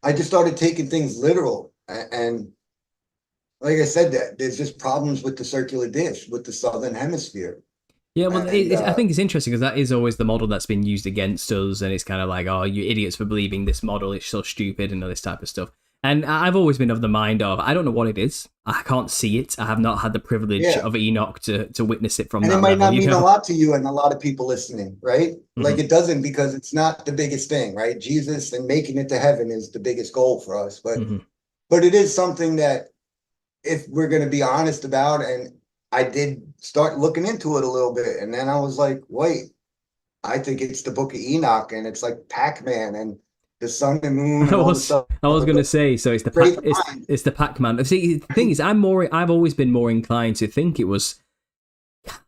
I just started taking things literal, and like I said, that there's just problems with the circular dish with the southern hemisphere. Yeah, well, And I think it's interesting because that is always the model that's been used against us, and it's kind of like, oh, you idiots for believing this model, it's so stupid, and all this type of stuff. And I've always been of the mind of, I don't know what it is. I can't see it. I have not had the privilege of Enoch to witness it from and that it might level, not mean know? a lot to you and a lot of people listening, right? Like it doesn't, because it's not the biggest thing, right? Jesus and making it to heaven is the biggest goal for us, but it is something that if we're going to be honest about, and I did start looking into it a little bit, and then I was like, wait, I think it's the Book of Enoch, and it's like Pac-Man and the sun and moon and all the stuff. I was going to say, so it's the it's the Pac-Man. See, the thing is, I've always been more inclined to think it was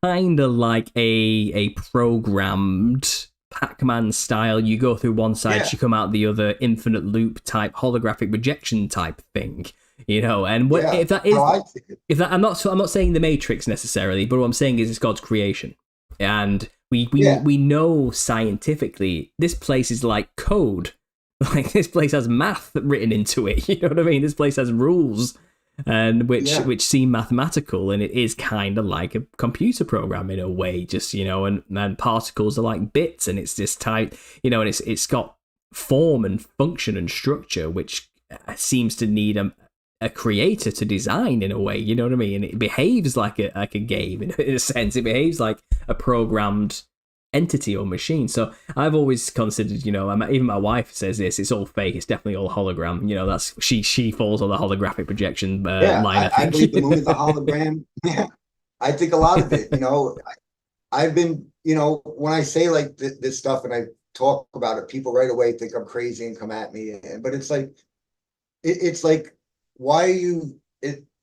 kind of like a programmed Pac-Man style. You go through one side, you come out the other, infinite loop type, holographic projection type thing. You know, and if that is, I'm not saying the Matrix necessarily, but what I'm saying is it's God's creation, and we know scientifically this place is like code, like this place has math written into it. You know what I mean? This place has rules, and which seem mathematical, and it is kind of like a computer program in a way, just and particles are like bits, and it's this type, and it's got form and function and structure, which seems to need a creator to design in a way, you know what I mean? And it behaves like a game in a sense. It behaves like a programmed entity or machine. So I've always considered, even my wife says this, it's all fake. It's definitely all hologram. That's she falls on the holographic projection line. I believe the moon is a hologram. Yeah, I think a lot of it. I've been, when I say like this stuff and I talk about it, people right away think I'm crazy and come at me. But it's like, it's like, why are you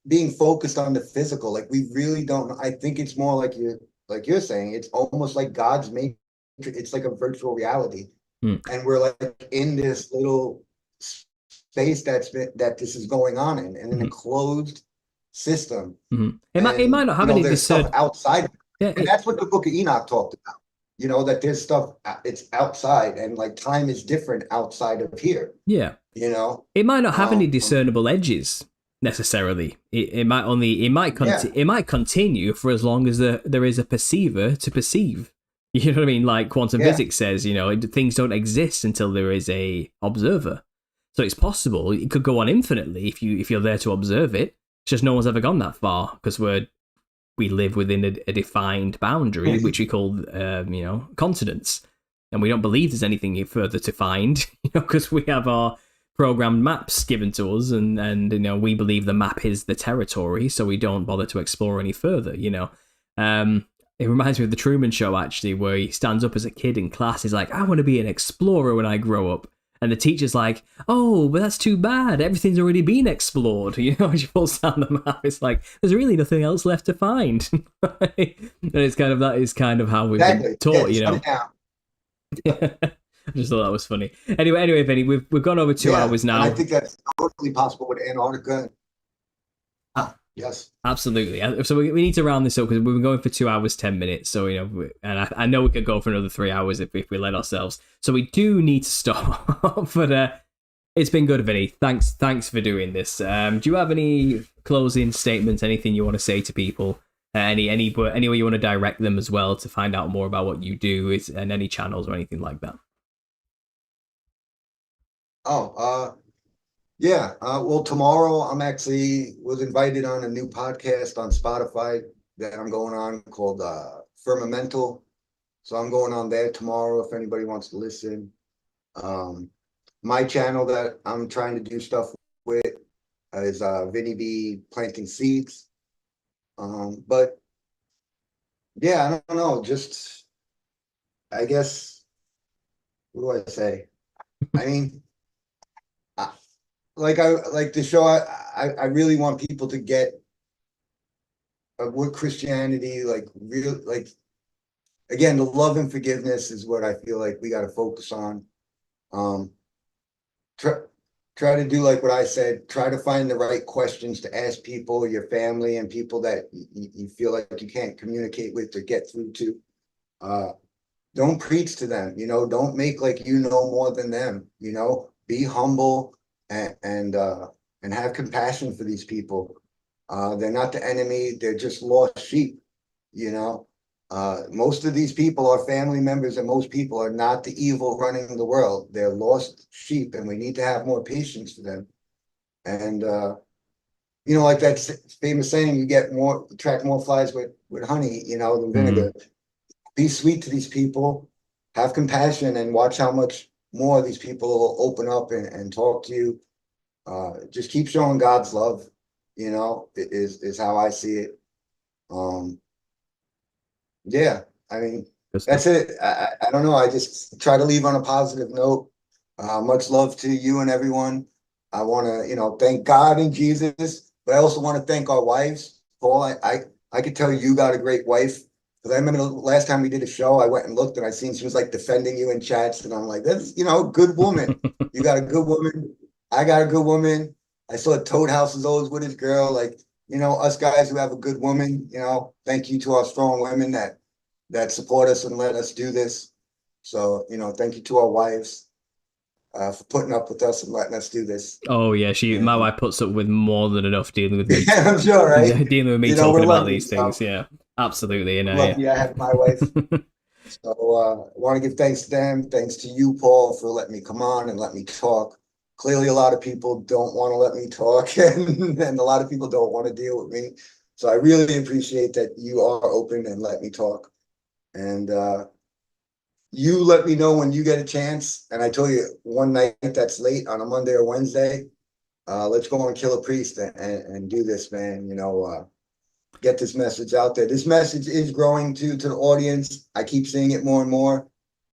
being focused on the physical? Like we really don't. I think it's more like you're saying. It's almost like God's made. It's like a virtual reality, and we're like in this little space that this is going on in an enclosed system. It might not have any stuff outside. And that's what the Book of Enoch talked about. That there's stuff. It's outside, and like time is different outside of here. Yeah. It might not have any discernible edges necessarily. It might continue for as long as there is a perceiver to perceive. You know what I mean? Like quantum physics says, things don't exist until there is a observer. So it's possible it could go on infinitely if you're there to observe it. It's just no one's ever gone that far because we live within a defined boundary, which we call continents, and we don't believe there's anything further to find, because we have our programmed maps given to us, and we believe the map is the territory, so we don't bother to explore any further. It reminds me of the Truman Show, actually, where he stands up as a kid in class. He's like, I want to be an explorer when I grow up. And the teacher's like, oh, but that's too bad. Everything's already been explored. As she pulls down the map, it's like, there's really nothing else left to find. And that is kind of how we've been taught, I just thought that was funny. Anyway, Vinny, we've gone over 2 hours now. I think that's totally possible with Antarctica. Yes, absolutely. So we need to round this up because we've been going for 2 hours 10 minutes. So and I know we could go for another 3 hours if we let ourselves. So we do need to stop. But It's been good, Vinny. Thanks for doing this. Do you have any closing statements? Anything you want to say to people? Any way you want to direct them as well to find out more about what you do, and any channels or anything like that? Yeah. Well, tomorrow I'm actually was invited on a new podcast on Spotify that I'm going on called Firmamental. So I'm going on there tomorrow if anybody wants to listen. My channel that I'm trying to do stuff with is Vinny B planting seeds. But yeah, I don't know. Just I guess what do I say? I mean, I, like the show. I really want people to get what Christianity like. Real like again, the love and forgiveness is what I feel like we got to focus on. Try, try to do like what I said. Try to find the right questions to ask people, your family, and people that you feel like you can't communicate with or get through to. Don't preach to them. Don't make like you know more than them. Be humble and have compassion for these people. They're not the enemy. They're just lost sheep. Most of these people are family members, and most people are not the evil running the world. They're lost sheep, and we need to have more patience for them. And like that famous saying, you attract more flies with honey, than vinegar. Be sweet to these people, have compassion, and watch how much more these people will open up and talk to you. Just keep showing God's love, is how I see it. Yeah, I mean, that's it. I don't know. I just try to leave on a positive note. Much love to you and everyone. I want to, thank God and Jesus, but I also want to thank our wives. Paul, I could tell you got a great wife. Because I remember the last time we did a show, I went and looked and I seen she was like defending you in chats. And I'm like, that's, good woman. You got a good woman. I got a good woman. I saw Toad House is always with his girl. Like, us guys who have a good woman, thank you to our strong women that support us and let us do this. So, thank you to our wives for putting up with us and letting us do this. Oh yeah, my wife puts up with more than enough dealing with me. Yeah, I'm sure, right? Dealing with me talking about these things. Yeah, absolutely. And lucky I have my wife. So I want to give thanks to them. Thanks to you, Paul, for letting me come on and let me talk. Clearly, a lot of people don't want to let me talk, and a lot of people don't want to deal with me. So I really appreciate that you are open and let me talk. And you let me know when you get a chance. And I told you one night that's late on a Monday or Wednesday, let's go and kill a priest and do this, man. Get this message out there. This message is growing to the audience. I keep seeing it more and more.